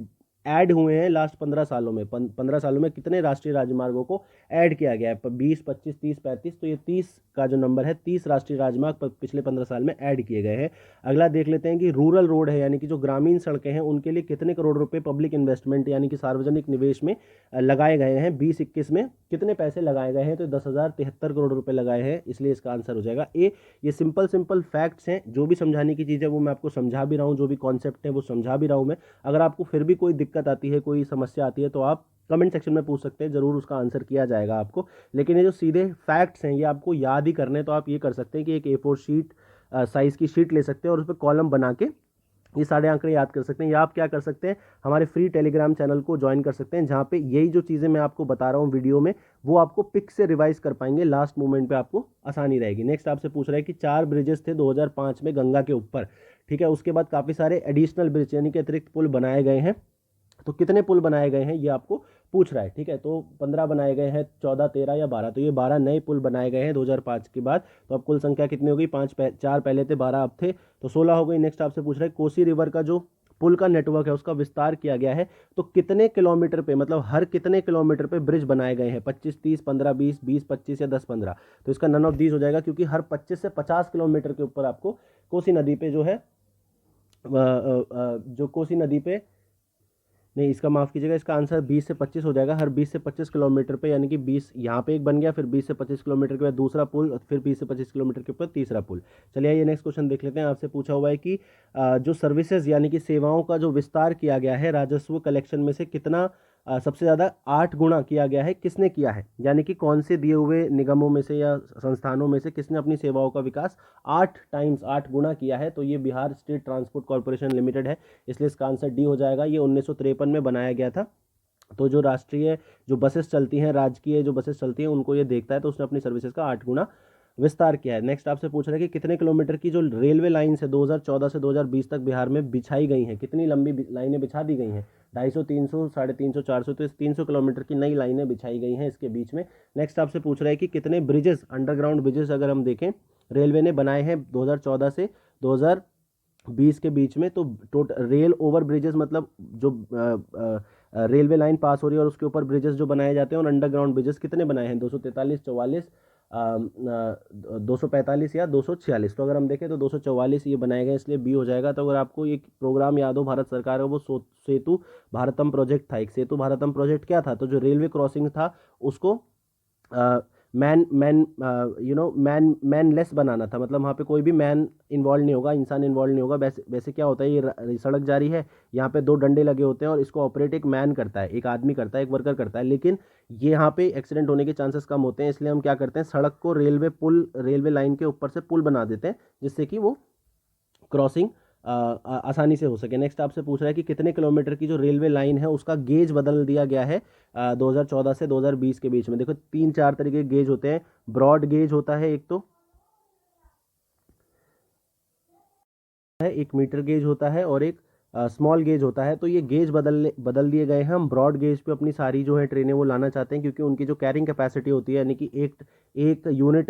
ऐड हुए हैं लास्ट 15 सालों में। 15 सालों में कितने राष्ट्रीय राजमार्गों को ऐड किया गया है, 20, 25, 30, 35, तो ये 30 का जो नंबर है, 30 राष्ट्रीय राजमार्ग पिछले 15 साल में ऐड किए गए हैं। अगला देख लेते हैं कि रूरल रोड है यानी कि जो ग्रामीण सड़कें हैं, उनके लिए कितने करोड़ रुपए पब्लिक इन्वेस्टमेंट यानी कि सार्वजनिक निवेश में लगाए गए हैं। 20-21 में कितने पैसे लगाए गए हैं, तो 10,073 करोड़ रुपए लगाए हैं, इसलिए इसका आंसर हो जाएगा ए। ये सिंपल फैक्ट्स हैं, जो भी समझाने की चीज़ है वो मैं आपको समझा भी रहा हूँ, जो भी कॉन्सेप्ट है वो समझा भी रहा हूँ मैं। अगर आपको फिर भी कोई दिक्कत आती है, कोई समस्या आती है, तो आप कमेंट सेक्शन में पूछ सकते हैं, जरूर उसका आंसर किया जाएगा आपको। लेकिन ये जो सीधे फैक्ट्स हैं, ये आपको याद ही करने हैं, तो आप ये कर सकते हैं कि एक A4 शीट साइज़ की शीट ले सकते हैं और उस पर कॉलम बना के ये सारे आंकड़े याद कर सकते हैं। या आप क्या कर सकते हैं, हमारे फ्री टेलीग्राम चैनल को ज्वाइन कर सकते हैं, जहाँ पे यही जो चीज़ें मैं आपको बता रहा हूँ वीडियो में, वो आपको पिक से रिवाइज कर पाएंगे, लास्ट मोमेंट पे आपको आसानी रहेगी। नेक्स्ट आपसे पूछ रहा है कि 4 ब्रिजेस थे 2005 में गंगा के ऊपर, ठीक है। उसके बाद काफ़ी सारे एडिशनल ब्रिज यानी कि अतिरिक्त पुल बनाए गए हैं, तो कितने पुल बनाए गए हैं ये आपको पूछ रहा है, ठीक है। तो 15 बनाए गए हैं, 14, 13 या 12, तो ये 12 नए पुल बनाए गए हैं 2005 के बाद। तो अब कुल संख्या कितनी हो गई, 4 पहले थे, 12 अब थे, तो 16 हो गई। नेक्स्ट आपसे पूछ रहा है कोसी रिवर का जो पुल का नेटवर्क है उसका विस्तार किया गया है, तो कितने किलोमीटर पे, मतलब हर कितने किलोमीटर पे ब्रिज बनाए गए हैं, 25, 30, 15, 20, 20, 25 या 10, 15। तो इसका नन ऑफ दीज हो जाएगा, क्योंकि हर 25 से 50 किलोमीटर के ऊपर आपको कोसी नदी पे जो है जो कोसी नदी पे नहीं, इसका माफ़ कीजिएगा, इसका आंसर 20 से 25 हो जाएगा। हर 20 से 25 किलोमीटर पे, यानी कि 20 यहाँ पे एक बन गया, फिर 20 से 25 किलोमीटर के बाद दूसरा पुल, फिर 20 से 25 किलोमीटर के ऊपर तीसरा पुल। चलिए ये नेक्स्ट क्वेश्चन देख लेते हैं। आपसे पूछा हुआ है कि जो सर्विसेज यानी कि सेवाओं का जो विस्तार किया गया है राजस्व कलेक्शन में से कितना सबसे ज़्यादा 8 गुना किया गया है, किसने किया है, यानी कि कौन से दिए हुए निगमों में से या संस्थानों में से किसने अपनी सेवाओं का विकास 8 गुना किया है। तो ये Bihar state transport corporation limited है, इसलिए इसका आंसर डी हो जाएगा। ये 1953 में बनाया गया था। तो जो राष्ट्रीय जो बसेस चलती हैं, राजकीय जो बसेस चलती हैं, उनको ये देखता है, तो उसने अपनी सर्विसेज का 8 गुना विस्तार किया है। नेक्स्ट आपसे पूछ रहे हैं कि कितने किलोमीटर की जो रेलवे लाइन्स है 2014 से 2020 तक बिहार में बिछाई गई हैं, कितनी लंबी लाइनें बिछा दी गई हैं, 250, 300, 350, 400, तो इस 300 किलोमीटर की नई लाइनें बिछाई गई हैं इसके बीच में। नेक्स्ट आपसे पूछ रहा है कि कितने ब्रिजेस, अंडरग्राउंड ब्रिजेस अगर हम देखें, रेलवे ने बनाए हैं 2014 से 2020 के बीच में। तो टोटल रेल ओवर ब्रिजेस मतलब जो रेलवे लाइन पास हो रही है और उसके ऊपर ब्रिजेस जो बनाए जाते हैं, और अंडरग्राउंड ब्रिजेस कितने बनाए हैं, 243, 44, 245 या 246। तो अगर हम देखें तो 244 ये बनाए गए, इसलिए बी हो जाएगा। तो अगर आपको ये प्रोग्राम याद हो भारत सरकार का, वो सेतु भारतम प्रोजेक्ट था। एक सेतु भारतम प्रोजेक्ट क्या था, तो जो रेलवे क्रॉसिंग था उसको मैन लेस बनाना था, मतलब वहाँ पे कोई भी मैन इन्वॉल्व नहीं होगा, इंसान इन्वॉल्व नहीं होगा। वैसे क्या होता है, ये सड़क जा रही है, यहाँ पे 2 डंडे लगे होते हैं और इसको ऑपरेट एक मैन करता है, एक आदमी करता है, एक वर्कर करता है। लेकिन ये यहाँ पे एक्सीडेंट होने के चांसेस कम होते हैं, इसलिए हम क्या करते हैं, सड़क को रेलवे लाइन के ऊपर से पुल बना देते हैं, जिससे कि वो क्रॉसिंग आसानी से हो सके। नेक्स्ट आपसे पूछ रहा है कि कितने किलोमीटर की जो रेलवे लाइन है उसका गेज बदल दिया गया है 2014 से 2020 के बीच में। देखो 3-4 तरीके के गेज होते हैं। ब्रॉड गेज होता है एक, तो एक मीटर गेज होता है, और एक स्मॉल गेज होता है। तो ये गेज बदल दिए गए हैं। हम ब्रॉड गेज पे अपनी सारी जो है ट्रेनें वो लाना चाहते हैं, क्योंकि उनकी जो कैरिंग कैपेसिटी होती है, यानी कि एक यूनिट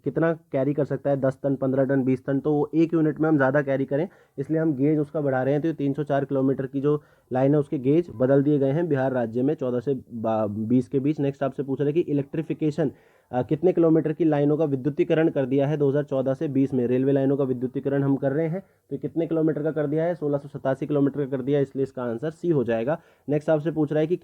कितना कैरी कर सकता है, 10 टन, 15 टन, 20 टन, तो वो एक यूनिट में हम ज़्यादा कैरी करें, इसलिए हम गेज उसका बढ़ा रहे हैं। तो ये 304 किलोमीटर की जो लाइन है उसके गेज बदल दिए गए हैं बिहार राज्य में 14 से 20 के बीच। नेक्स्ट आपसे पूछ रहे हैं कि इलेक्ट्रिफिकेशन कितने किलोमीटर की लाइनों का विद्युतीकरण कर दिया है 2014 से 20 में। रेलवे लाइनों का विद्युतीकरण हम कर रहे हैं, तो कितने किलोमीटर का कर दिया है, 1687 किलोमीटर का कर दिया है, इसलिए इसका आंसर सी हो जाएगा। नेक्स्ट आपसे पूछ रहा है कि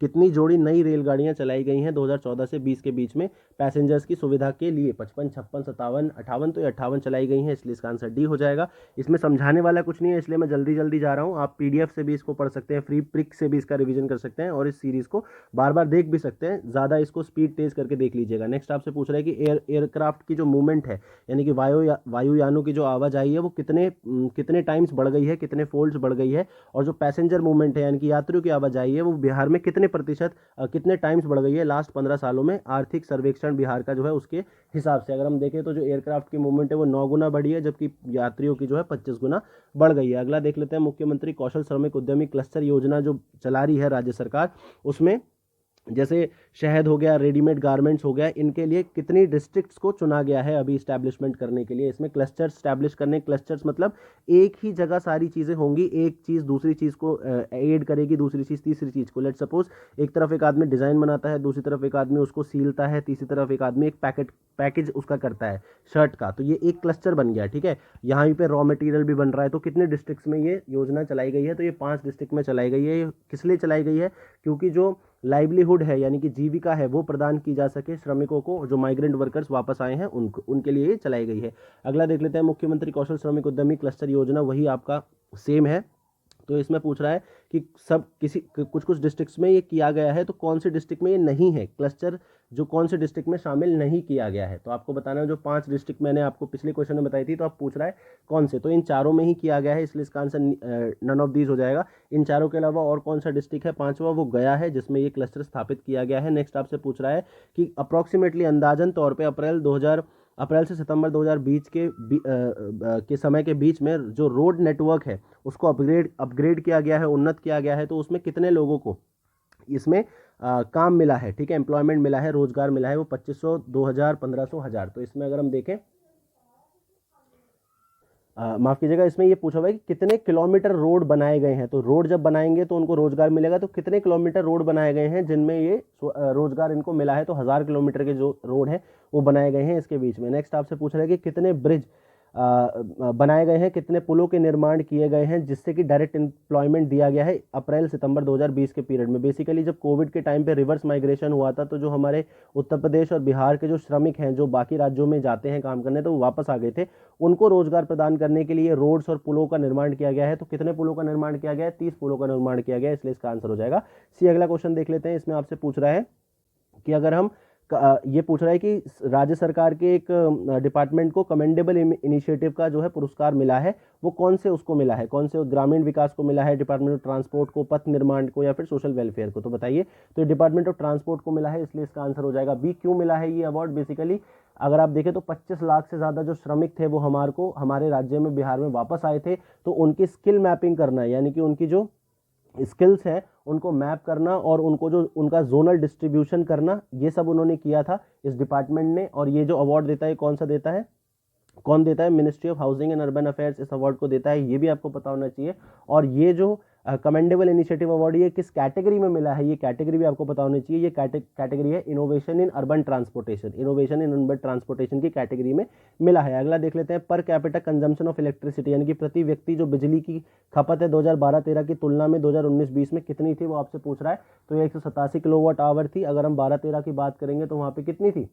कितनी जोड़ी नई रेलगाड़ियां चलाई गई हैं 2014 से 20 के बीच में पैसेंजर्स की सुविधा के लिए। 55, 56, 57, 58, तो ये 58 चलाई गई हैं, इसलिए इसका आंसर डी हो जाएगा। इसमें समझाने वाला कुछ नहीं है, इसलिए मैं जल्दी जा रहा हूँ। आप पीडीएफ से भी इसको पढ़ सकते हैं, फ्री प्रिक से भी इसका रिवीजन कर सकते हैं, और इस सीरीज को बार बार देख भी सकते हैं, ज़्यादा इसको स्पीड तेज करके देख लीजिएगा। नेक्स्ट आपसे पूछ रहा है कि एयरक्राफ्ट की जो मूवमेंट है, यानी कि वायुयानों की जो आवाजाही है, वो कितने टाइम्स बढ़ गई है, कितने फोल्ड्स बढ़ गई है, और जो पैसेंजर मूवमेंट है यानी कि यात्रियों की आवाजाही है, वो बिहार में कितने टाइम्स बढ़ गई है लास्ट 15 सालों में। आर्थिक सर्वेक्षण बिहार का जो है उसके हिसाब से अगर हम देखें तो जो एयरक्राफ्ट की मूवमेंट है वो 9 गुना बढ़ी है, जबकि यात्रियों की जो है 25 गुना बढ़ गई है। अगला देख लेते हैं, मुख्यमंत्री कौशल श्रमिक उद्यमी क्लस्टर योजना जो चला रही है राज्य सरकार, उसमें जैसे शहद हो गया, रेडीमेड गारमेंट्स हो गया, इनके लिए कितनी डिस्ट्रिक्ट्स को चुना गया है अभी इस्टेब्लिशमेंट करने के लिए। इसमें क्लस्टर्स स्टैब्लिश करने, क्लस्टर्स मतलब एक ही जगह सारी चीज़ें होंगी, एक चीज़ दूसरी चीज़ को ऐड करेगी, दूसरी चीज़ तीसरी चीज़ को। लेट सपोज एक तरफ एक आदमी डिज़ाइन बनाता है, दूसरी तरफ एक आदमी उसको सीलता है, तीसरी तरफ एक आदमी एक पैकेज उसका करता है शर्ट का, तो ये एक क्लस्टर बन गया, ठीक है। यहाँ पे रॉ मटेरियल भी बन रहा है। तो कितने डिस्ट्रिक्ट्स में ये योजना चलाई गई है, तो ये 5 डिस्ट्रिक्ट में चलाई गई है। ये किस लिए चलाई गई है, क्योंकि जो लाइवलीहुड है यानी कि जीविका है वो प्रदान की जा सके श्रमिकों को, जो माइग्रेंट वर्कर्स वापस आए हैं उनके लिए ये चलाई गई है। अगला देख लेते हैं, मुख्यमंत्री कौशल श्रमिक उद्यमी क्लस्टर योजना, वही आपका सेम है, तो इसमें पूछ रहा है कि सब कुछ कुछ डिस्ट्रिक्ट्स में ये किया गया है, तो कौन से डिस्ट्रिक्ट में ये नहीं है, क्लस्टर जो कौन से डिस्ट्रिक्ट में शामिल नहीं किया गया है। तो आपको बताना है जो 5 डिस्ट्रिक्ट मैंने आपको पिछले क्वेश्चन में बताई थी, तो आप पूछ रहा है कौन से, तो इन चारों में ही किया गया है, इसलिए इसका आंसर नन ऑफ दीज हो जाएगा। इन चारों के अलावा और कौन सा डिस्ट्रिक्ट है पांचवा, वो गया है, जिसमें ये क्लस्टर स्थापित किया गया है। नेक्स्ट आपसे पूछ रहा है कि अप्रॉक्सीमेटली अंदाजन तौर पर अप्रैल से सितंबर 2020 के समय के बीच में जो रोड नेटवर्क है उसको अपग्रेड किया गया है, उन्नत किया गया है, तो उसमें कितने लोगों को इसमें काम मिला है, ठीक है, एम्प्लॉयमेंट मिला है, रोजगार मिला है, वो 2500, 2000, 1500, 1000। तो इसमें अगर हम देखें, माफ कीजिएगा, इसमें ये पूछा हुआ है कि कितने किलोमीटर रोड बनाए गए हैं। तो रोड जब बनाएंगे तो उनको रोजगार मिलेगा, तो कितने किलोमीटर रोड बनाए गए हैं जिनमें ये रोजगार इनको मिला है। तो 1000 किलोमीटर के जो रोड है वो बनाए गए हैं इसके बीच में। नेक्स्ट आपसे पूछ रहे हैं कि कितने ब्रिज बनाए गए हैं, कितने पुलों के निर्माण किए गए हैं जिससे कि डायरेक्ट एम्प्लॉयमेंट दिया गया है अप्रैल सितंबर 2020 के पीरियड में। बेसिकली जब कोविड के टाइम पे रिवर्स माइग्रेशन हुआ था, तो जो हमारे उत्तर प्रदेश और बिहार के जो श्रमिक हैं जो बाकी राज्यों में जाते हैं काम करने, तो वो वापस आ गए थे, उनको रोजगार प्रदान करने के लिए रोड्स और पुलों का निर्माण किया गया है। तो कितने पुलों का निर्माण किया गया है? 30 पुलों का निर्माण किया गया है, इसलिए इसका आंसर हो जाएगा सी। अगला क्वेश्चन देख लेते हैं। इसमें आपसे पूछ रहा है कि अगर हम ये पूछ रहा है कि राज्य सरकार के एक डिपार्टमेंट को कमेंडेबल इनिशिएटिव का जो है पुरस्कार मिला है, वो कौन से उसको मिला है, कौन से ग्रामीण विकास को मिला है, डिपार्टमेंट ऑफ ट्रांसपोर्ट को, पथ निर्माण को, या फिर सोशल वेलफेयर को? तो बताइए। तो ये डिपार्टमेंट ऑफ ट्रांसपोर्ट को मिला है, इसलिए इसका आंसर हो जाएगा बी। क्यों मिला है ये अवार्ड? बेसिकली अगर आप देखें तो 25 लाख से ज़्यादा जो श्रमिक थे वो हमारे राज्य में, बिहार में वापस आए थे, तो उनकी स्किल मैपिंग करना, यानी कि उनकी जो स्किल्स हैं उनको मैप करना और उनको जो उनका जोनल डिस्ट्रीब्यूशन करना, ये सब उन्होंने किया था इस डिपार्टमेंट ने। और ये जो अवार्ड देता है कौन सा देता है, कौन देता है? Ministry of housing and urban affairs इस अवार्ड को देता है, ये भी आपको पता होना चाहिए। और ये जो कमेंडेबल इनिशिएटिव अवार्ड ये किस कैटेगरी में मिला है, ये कैटेगरी भी आपको पता होनी चाहिए। ये कैटेगरी है innovation in urban transportation, innovation in urban transportation की कैटेगरी में मिला है। अगला देख लेते हैं, per capita consumption of electricity, यानी कि प्रति व्यक्ति जो बिजली की खपत है 2012-13 की तुलना में 2019-20 में कितनी थी, वो आपसे पूछ रहा है। तो ये 187 किलोवाट आवर थी। अगर हम 12-13 की बात करेंगे तो वहाँ पे कितनी थी?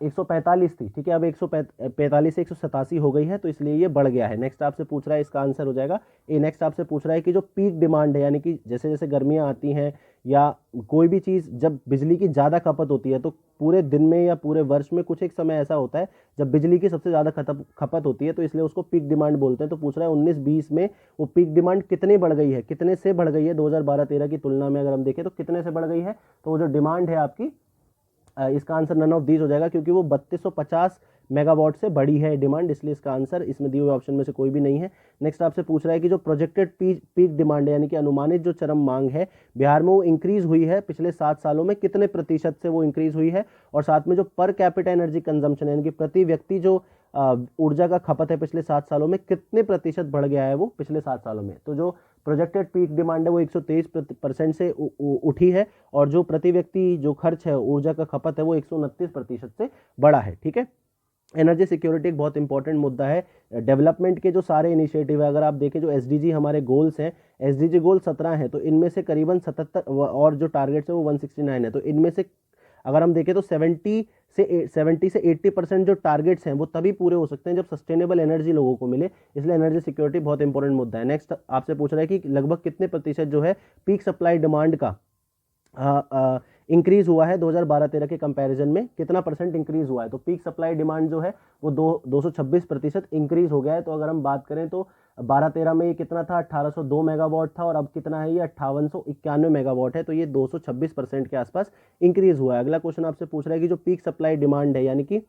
145 थी, ठीक है। अब 145 से 187 हो गई है, तो इसलिए ये बढ़ गया है। नेक्स्ट आपसे पूछ रहा है, इसका आंसर हो जाएगा ए। नेक्स्ट आपसे पूछ रहा है कि जो पीक डिमांड है, यानी कि जैसे जैसे गर्मियां आती हैं या कोई भी चीज़, जब बिजली की ज़्यादा खपत होती है, तो पूरे दिन में या पूरे वर्ष में कुछ एक समय ऐसा होता है जब बिजली की सबसे ज़्यादा खपत होती है, तो इसलिए उसको पीक डिमांड बोलते हैं। तो पूछ रहा है 19-20 में वो पीक डिमांड कितनी बढ़ गई है, कितने से बढ़ गई है 2012-13 की तुलना में? अगर हम देखें तो कितने से बढ़ गई है, तो वो जो डिमांड है आपकी, इसका आंसर नन ऑफ दीज हो जाएगा, क्योंकि वो 3250 मेगावाट से बड़ी है डिमांड, इसलिए इसका आंसर इसमें दिए हुए ऑप्शन में से कोई भी नहीं है। नेक्स्ट आपसे पूछ रहा है कि जो प्रोजेक्टेड पीक डिमांड है, यानी कि अनुमानित जो चरम मांग है बिहार में, वो इंक्रीज हुई है पिछले 7 सालों में, कितने प्रतिशत से वो इंक्रीज हुई है? और साथ में जो पर कैपिटा एनर्जी कंजम्पशन, यानी कि प्रति व्यक्ति जो ऊर्जा का खपत है पिछले 7 सालों में, कितने प्रतिशत बढ़ गया है वो पिछले 7 सालों में? तो जो प्रोजेक्टेड पीक डिमांड है वो 123% से उठी है, और जो प्रति व्यक्ति जो खर्च है ऊर्जा का खपत है वो 129% से बढ़ा है, ठीक है। एनर्जी सिक्योरिटी एक बहुत इंपॉर्टेंट मुद्दा है। डेवलपमेंट के जो सारे इनिशिएटिव है, अगर आप देखें जो एसडीजी हमारे गोल्स हैं, एसडीजी गोल 17 हैं, तो इनमें से करीबन 77 और जो टारगेट्स है वो 169 है। तो इनमें से अगर हम देखें तो 70 से 80% जो टारगेट्स हैं वो तभी पूरे हो सकते हैं जब सस्टेनेबल एनर्जी लोगों को मिले, इसलिए एनर्जी सिक्योरिटी बहुत इंपॉर्टेंट मुद्दा है। नेक्स्ट आपसे पूछ रहा है कि लगभग कितने प्रतिशत जो है पीक सप्लाई डिमांड का इंक्रीज हुआ है 2012-13 के कंपैरिजन में, कितना परसेंट इंक्रीज हुआ है? तो पीक सप्लाई डिमांड जो है वो 226% इंक्रीज हो गया है। तो अगर हम बात करें तो 12-13 में ये कितना था? 1802 मेगावाट था, और अब कितना है? ये 5891 मेगावाट है। तो ये 226% के आसपास इंक्रीज हुआ है। अगला क्वेश्चन आपसे पूछ रहा है कि जो पीक सप्लाई डिमांड है, यानी कि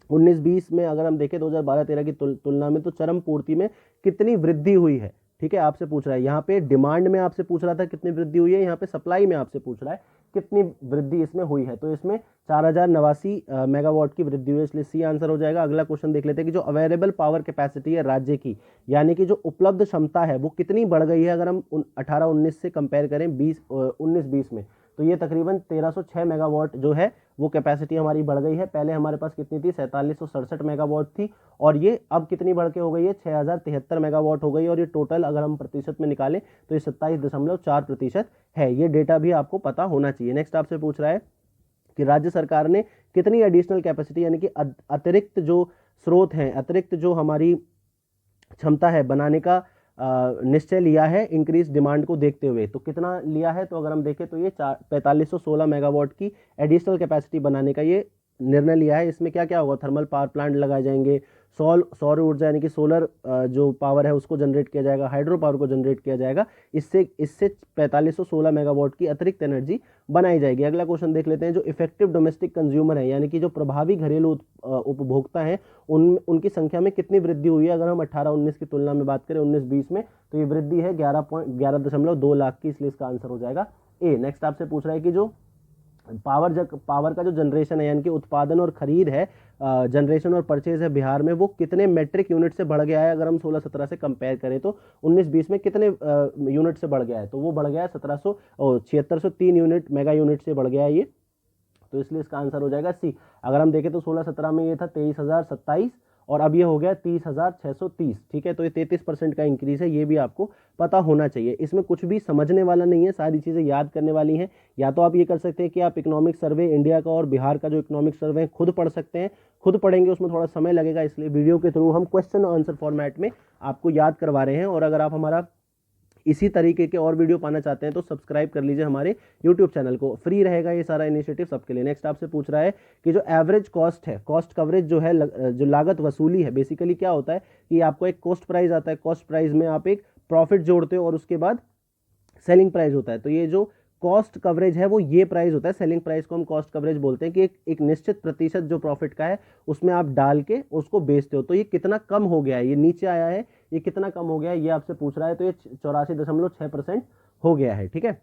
19-20 में अगर हम देखें 2012-13 की तुलना में, तो चरम पूर्ति में कितनी वृद्धि हुई है, ठीक है, आपसे पूछ रहा है। यहाँ पे डिमांड में आपसे पूछ रहा था कितनी वृद्धि हुई है, यहाँ पे सप्लाई में आपसे पूछ रहा है कितनी वृद्धि इसमें हुई है। तो इसमें 4089 मेगावाट की वृद्धि हुई है, इसलिए सी आंसर हो जाएगा। अगला क्वेश्चन देख लेते हैं कि जो अवेलेबल पावर कैपेसिटी है राज्य की, यानी कि जो उपलब्ध क्षमता है वो कितनी बढ़ गई है अगर हम 18-19 से कंपेयर करें 19-20 में, तो ये तकरीबन 1306 मेगावाट जो है वो कैपेसिटी हमारी बढ़ गई है। पहले हमारे पास कितनी थी? 4767 मेगावाट थी, और ये अब कितनी बढ़ के हो गई है? 6073 मेगावाट हो गई, और ये टोटल अगर हम प्रतिशत में निकालें तो ये 27.4% है। ये डेटा भी आपको पता होना चाहिए। नेक्स्ट आपसे पूछ रहा है कि राज्य सरकार ने कितनी एडिशनल कैपेसिटी, यानी कि अतिरिक्त जो स्रोत हैं, अतिरिक्त जो हमारी क्षमता है बनाने का निश्चय लिया है इंक्रीज डिमांड को देखते हुए। तो कितना लिया है, तो अगर हम देखें तो ये 4516 मेगावाट की एडिशनल कैपेसिटी बनाने का ये निर्णय लिया है। इसमें क्या क्या होगा, थर्मल पावर प्लांट लगाए जाएंगे, सौर ऊर्जा यानी कि सोलर जो पावर है उसको जनरेट किया जाएगा, हाइड्रो पावर को जनरेट किया जाएगा। इससे 4516 मेगावाट की अतिरिक्त एनर्जी बनाई जाएगी। अगला क्वेश्चन देख लेते हैं, जो इफेक्टिव डोमेस्टिक कंज्यूमर है यानी कि जो प्रभावी घरेलू उपभोक्ता हैं उनकी संख्या में कितनी वृद्धि हुई है। अगर हम 18-19 की तुलना में बात करें 19-20 में, तो ये वृद्धि है 11.2 लाख की, इसलिए इसका आंसर हो जाएगा ए। नेक्स्ट आपसे पूछ रहा है कि जो पावर का जो जनरेशन है यानी कि उत्पादन और खरीद है, जनरेशन और परचेज है बिहार में, वो कितने मेट्रिक यूनिट से बढ़ गया है। अगर हम 16-17 से कंपेयर करें तो 19-20 में कितने यूनिट से बढ़ गया है, तो वो बढ़ गया है 7603 यूनिट मेगा यूनिट से बढ़ गया है ये, तो इसलिए इसका आंसर हो जाएगा सी। अगर हम देखें तो 16-17 में ये था 23,027 और अब ये हो गया 30,630। ठीक है, तो ये 33% का इंक्रीज है, ये भी आपको पता होना चाहिए। इसमें कुछ भी समझने वाला नहीं है, सारी चीज़ें याद करने वाली हैं। या तो आप ये कर सकते हैं कि आप इकोनॉमिक सर्वे इंडिया का और बिहार का जो इकोनॉमिक सर्वे है खुद पढ़ सकते हैं। खुद पढ़ेंगे उसमें थोड़ा समय लगेगा, इसलिए वीडियो के थ्रू हम क्वेश्चन आंसर फॉर्मेट में आपको याद करवा रहे हैं। और अगर आप हमारा इसी तरीके के और वीडियो पाना चाहते हैं तो सब्सक्राइब कर लीजिए हमारे यूट्यूब चैनल को, फ्री रहेगा ये सारा इनिशिएटिव सबके लिए। नेक्स्ट आपसे पूछ रहा है कि जो एवरेज कॉस्ट है, कॉस्ट कवरेज जो है, जो लागत वसूली है, बेसिकली क्या होता है कि आपको एक कॉस्ट प्राइस आता है, कॉस्ट प्राइस में आप एक प्रॉफिट जोड़ते हो और उसके बाद सेलिंग प्राइस होता है। तो ये जो कॉस्ट कवरेज है वो ये प्राइस होता है, सेलिंग प्राइस को हम कॉस्ट कवरेज बोलते हैं, कि एक निश्चित प्रतिशत जो प्रॉफिट का है उसमें आप डाल के उसको बेचते हो। तो ये कितना कम हो गया है, ये नीचे आया है, ये कितना कम हो गया है ये आपसे पूछ रहा है। तो ये 84.6% हो गया है। ठीक है,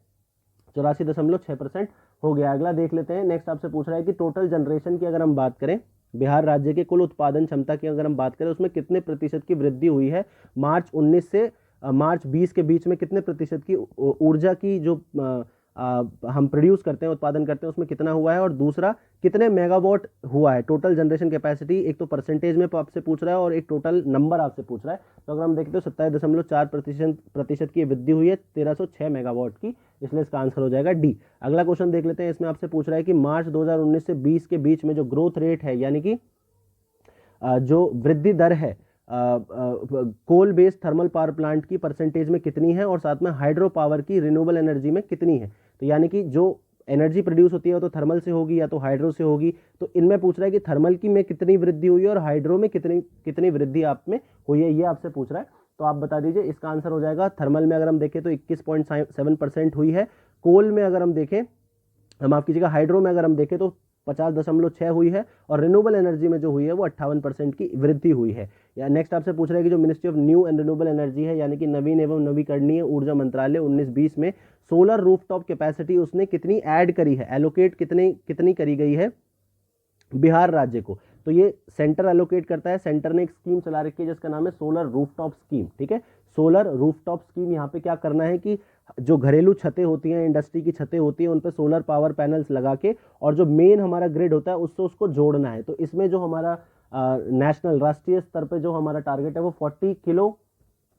84.6% हो गया। अगला देख लेते हैं, नेक्स्ट आपसे पूछ रहा है कि टोटल जनरेशन की अगर हम बात करें, बिहार राज्य के कुल उत्पादन क्षमता की अगर हम बात करें, उसमें कितने प्रतिशत की वृद्धि हुई है मार्च 19 से मार्च 20 के बीच में, कितने प्रतिशत की ऊर्जा की जो हम प्रोड्यूस करते हैं, उत्पादन करते हैं, उसमें कितना हुआ है। और दूसरा, कितने मेगावाट हुआ है टोटल जनरेशन कैपेसिटी। एक तो परसेंटेज में आपसे पूछ रहा है और एक टोटल नंबर आपसे पूछ रहा है। तो अगर हम देखते हो 27.4% की वृद्धि हुई है 1306 मेगावाट की, इसलिए इसका आंसर हो जाएगा डी। अगला क्वेश्चन देख लेते हैं, इसमें आपसे पूछ रहा है कि मार्च 2019 से 20 के बीच में जो ग्रोथ रेट है यानी कि जो वृद्धि दर है coal based thermal power plant की परसेंटेज में कितनी है और साथ में हाइड्रो पावर की रिन्यूएबल एनर्जी में कितनी है। तो यानी कि जो एनर्जी प्रोड्यूस होती है तो थर्मल से होगी या तो हाइड्रो से होगी। तो इनमें पूछ रहा है कि थर्मल की में कितनी वृद्धि हुई है और हाइड्रो में कितनी वृद्धि आप में हुई है, ये आपसे पूछ रहा है। तो आप बता दीजिए, इसका आंसर हो जाएगा थर्मल में अगर हम देखें तो 21.7% हुई है, कोल में अगर हम देखें, माफ कीजिएगा, हाइड्रो में अगर हम देखें तो 50.6 हुई है और रिन्यूएबल एनर्जी में जो हुई है वो 58% की वृद्धि हुई है। या नेक्स्ट आपसे पूछ रहा है कि जो ministry of new and renewable energy है यानी कि नवीन एवं नवीकरणीय ऊर्जा मंत्रालय 19-20 में सोलर रूफटॉप कैपेसिटी उसने कितनी ऐड करी है, एलोकेट कितनी करी गई है बिहार राज्य को। तो ये सेंटर एलोकेट करता है, सेंटर ने एक स्कीम चला रखी है जिसका नाम है सोलर रूफटॉप स्कीम। ठीक है, सोलर रूफटॉप स्कीम, यहाँ पे क्या करना है कि जो घरेलू छतें होती हैं, इंडस्ट्री की छतें होती हैं, उन पे सोलर पावर पैनल्स लगा के और जो मेन हमारा ग्रिड होता है उससे उसको जोड़ना है। तो इसमें जो हमारा नेशनल राष्ट्रीय स्तर पे जो हमारा टारगेट है वो 40 किलो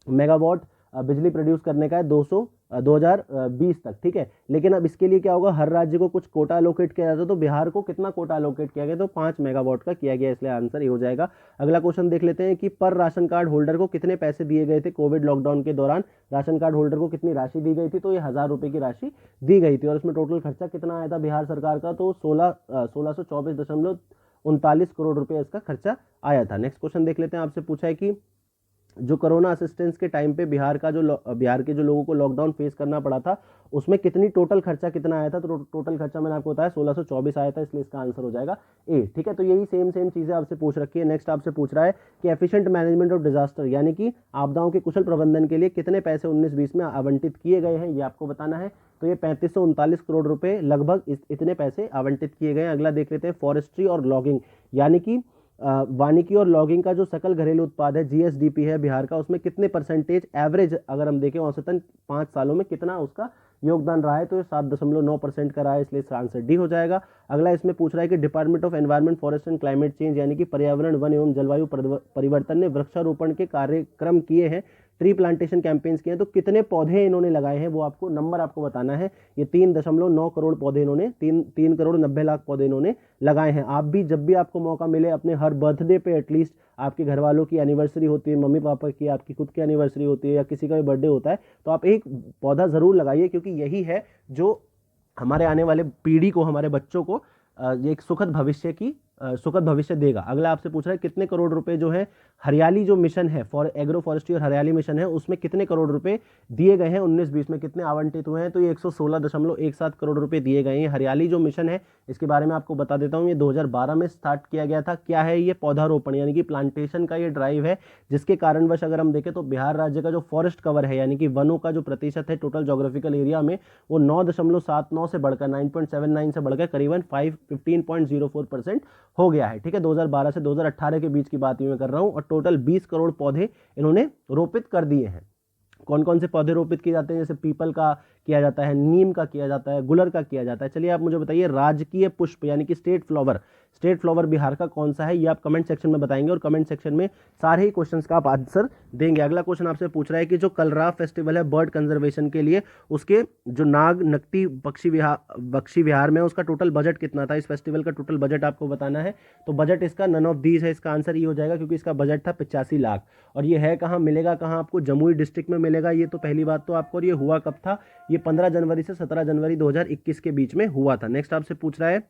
मेगावाट बिजली प्रोड्यूस करने का है 2020 तक। ठीक है, लेकिन अब इसके लिए क्या होगा, हर राज्य को कुछ कोटा अलोकेट किया जाता है। तो बिहार को कितना कोटा अलोकेट किया गया, तो 5 मेगावाट का किया गया, इसलिए आंसर ये हो जाएगा। अगला क्वेश्चन देख लेते हैं कि पर राशन कार्ड होल्डर को कितने पैसे दिए गए थे कोविड लॉकडाउन के दौरान। राशन कार्ड होल्डर को कितनी राशि दी गई थी, तो ये 1000 रुपये की राशि दी गई थी। और इसमें टोटल खर्चा कितना आया था बिहार सरकार का, तो 1624.39 करोड़ रुपए इसका खर्चा आया था। नेक्स्ट क्वेश्चन देख लेते हैं, आपसे पूछा है कि जो कोरोना असिस्टेंस के टाइम पे बिहार के जो लोगों को लॉकडाउन फेस करना पड़ा था उसमें कितनी टोटल खर्चा कितना आया था। तो टोटल खर्चा मैंने आपको बताया 1624 आया था, इसलिए इसका आंसर हो जाएगा ए। ठीक है, तो यही सेम चीजें आपसे पूछ रखी है। नेक्स्ट आपसे पूछ रहा है कि एफिशिएंट मैनेजमेंट ऑफ डिजास्टर यानी कि आपदाओं के कुशल प्रबंधन के लिए कितने पैसे 19-20 में आवंटित किए गए हैं, ये आपको बताना है। तो ये 3539 करोड़ रुपए लगभग इतने पैसे आवंटित किए गए हैं। अगला देख लेते हैं, फॉरेस्ट्री और लॉगिंग यानी कि वानिकी और लॉगिंग का जो सकल घरेलू उत्पाद है जीएसडीपी है बिहार का, उसमें कितने परसेंटेज एवरेज अगर हम देखें औसतन 5 सालों में कितना उसका योगदान रहा है, तो ये 7.9% का रहा है, इसलिए इसका आंसर डी हो जाएगा। अगला इसमें पूछ रहा है कि department of environment forest and climate change यानी कि पर्यावरण वन एवं जलवायु परिवर्तन ने वृक्षारोपण के कार्यक्रम किए हैं ट्री प्लांटेशन कैंपेन्स किए हैं। तो कितने पौधे इन्होंने लगाए हैं वो आपको नंबर आपको बताना है। ये 3.9 करोड़ पौधे इन्होंने 3 करोड़ 90 लाख पौधे इन्होंने लगाए हैं। आप भी जब भी आपको मौका मिले अपने हर बर्थडे पे एटलीस्ट, आपके घर वालों की एनिवर्सरी होती है, मम्मी पापा की, आपकी खुद की एनिवर्सरी होती है या किसी का भी बर्थडे होता है, तो आप एक पौधा ज़रूर लगाइए, क्योंकि यही है जो हमारे आने वाले पीढ़ी को, हमारे बच्चों को एक सुखद भविष्य देगा। अगला आपसे पूछ रहा है कितने करोड़ रुपए जो है हरियाली जो मिशन है, फॉर एग्रो फॉरेस्ट्री और हरियाली मिशन है, उसमें कितने करोड़ रुपए दिए गए हैं 19-20 में, कितने आवंटित हुए हैं? तो ये 116.17 करोड़ रुपए दिए गए हैं। हरियाली जो मिशन है इसके बारे में आपको बता देता हूँ, ये 2012 में स्टार्ट किया गया था। क्या है ये? पौधारोपण यानी कि प्लांटेशन का ये ड्राइव है, जिसके कारणवश अगर हम देखें तो बिहार राज्य का जो फॉरेस्ट कवर है यानी कि वनों का जो प्रतिशत है टोटल जोग्राफिकल एरिया में, वो 9.79 से बढ़कर 9.79 से बढ़कर करीबन 15.04% हो गया है। ठीक है, 2012 से 2018 के बीच की बात मैं कर रहा हूं, और टोटल 20 करोड़ पौधे इन्होंने रोपित कर दिए हैं। कौन कौन से पौधे रोपित किए जाते हैं? जैसे पीपल का किया जाता है, नीम का किया जाता है, गुलर का किया जाता है। चलिए आप मुझे बताइए राजकीय पुष्प यानी कि स्टेट फ्लावर बिहार का कौन सा है? ये आप कमेंट सेक्शन में बताएंगे और कमेंट सेक्शन में सारे ही क्वेश्चंस का आप आंसर देंगे। अगला क्वेश्चन आपसे पूछ रहा है कि जो कलराफ फेस्टिवल है बर्ड कंजर्वेशन के लिए, उसके जो नाग नकटी पक्षी विहार में, उसका टोटल बजट कितना था? इस फेस्टिवल का टोटल बजट आपको बताना है। तो बजट इसका नन ऑफ दीज है, इसका आंसर ये हो जाएगा, क्योंकि इसका बजट था 85 लाख। और ये है कहाँ, मिलेगा कहाँ आपको? जमुई डिस्ट्रिक्ट में मिलेगा। ये तो पहली बात तो आपको, और ये हुआ कब था? ये 15 जनवरी से 17 जनवरी 2021 के बीच में हुआ था। नेक्स्ट आपसे पूछ रहा है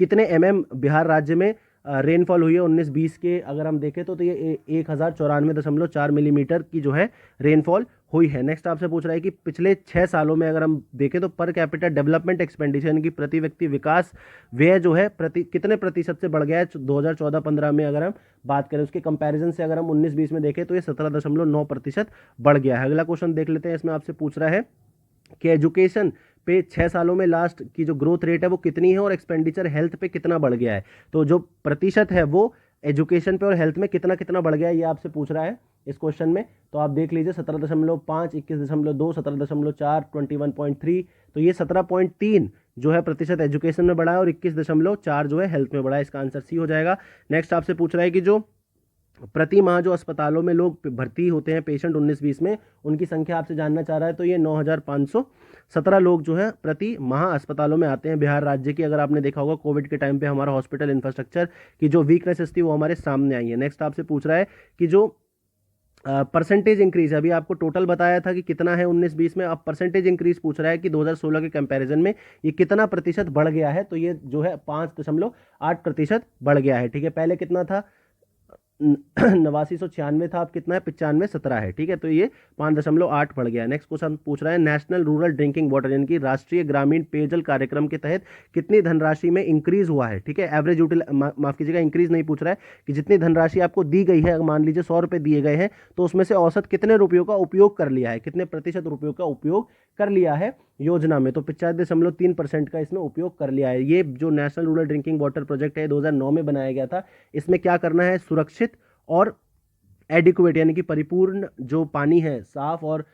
कितने बिहार राज्य में रेनफॉल हुई है 19-20 के, अगर हम देखें तो ये 1094.4 मिलीमीटर की जो है रेनफॉल हुई है। नेक्स्ट आपसे पूछ रहा है कि पिछले 6 सालों में अगर हम देखें तो पर कैपिटा डेवलपमेंट एक्सपेंडिचर यानी कि प्रति व्यक्ति विकास व्यय जो है कितने प्रतिशत से बढ़ गया है 2014-15 में, अगर हम बात करें उसके कंपैरिजन से अगर हम 19-20 में देखें तो ये 17.9% बढ़ गया है। अगला क्वेश्चन देख लेते हैं। इसमें आपसे पूछ रहा है कि एजुकेशन पे 6 सालों में लास्ट की जो ग्रोथ रेट है वो कितनी है, और एक्सपेंडिचर हेल्थ पे कितना बढ़ गया है। तो जो प्रतिशत है वो एजुकेशन पे और हेल्थ में कितना कितना बढ़ गया है, ये आपसे पूछ रहा है इस क्वेश्चन में। तो आप देख लीजिए 17.5, 21.2, 17.4, 21.3, तो ये 17.3 जो है प्रतिशत एजुकेशन में बढ़ा है और 21.4 जो है हेल्थ में बढ़ा है। इसका आंसर सी हो जाएगा। नेक्स्ट आपसे पूछ रहा है कि जो प्रति माह जो अस्पतालों में लोग भर्ती होते हैं पेशेंट 19-20 में, उनकी संख्या आपसे जानना चाह रहा है। तो ये 9,517 लोग जो है प्रति माह अस्पतालों में आते हैं बिहार राज्य की। अगर आपने देखा होगा कोविड के टाइम पे हमारा हॉस्पिटल इंफ्रास्ट्रक्चर की जो वीकनेसेस थी वो हमारे सामने आई है। नेक्स्ट आपसे पूछ रहा है कि जो परसेंटेज इंक्रीज है, अभी आपको टोटल बताया था कि कितना है 19-20 में, अब परसेंटेज इंक्रीज पूछ रहा है कि 2016 के कंपैरिजन में ये कितना प्रतिशत बढ़ गया है। तो ये जो है 5.8% बढ़ गया है। ठीक है, पहले कितना था? 8996 था, अब कितना है? 9517 है। ठीक है, तो ये 5.8 बढ़ गया। नेक्स्ट क्वेश्चन पूछ रहा है नेशनल रूरल ड्रिंकिंग वाटर यानी कि राष्ट्रीय ग्रामीण पेयजल कार्यक्रम के तहत कितनी धनराशि में इंक्रीज हुआ है। ठीक है, एवरेज माफ कीजिएगा, इंक्रीज नहीं पूछ रहा है, कि जितनी धनराशि आपको दी गई है, मान लीजिए 100 रुपए दिए गए हैं, तो उसमें से औसत कितने रुपयों का उपयोग कर लिया है, कितने प्रतिशत रुपयों का उपयोग कर लिया है योजना में? तो 95.3% का इसमें उपयोग कर लिया है। ये जो national rural drinking water project है 2009 में बनाया गया था। इसमें क्या करना है? सुरक्षित और एडिक्वेट यानी कि परिपूर्ण जो पानी है, साफ और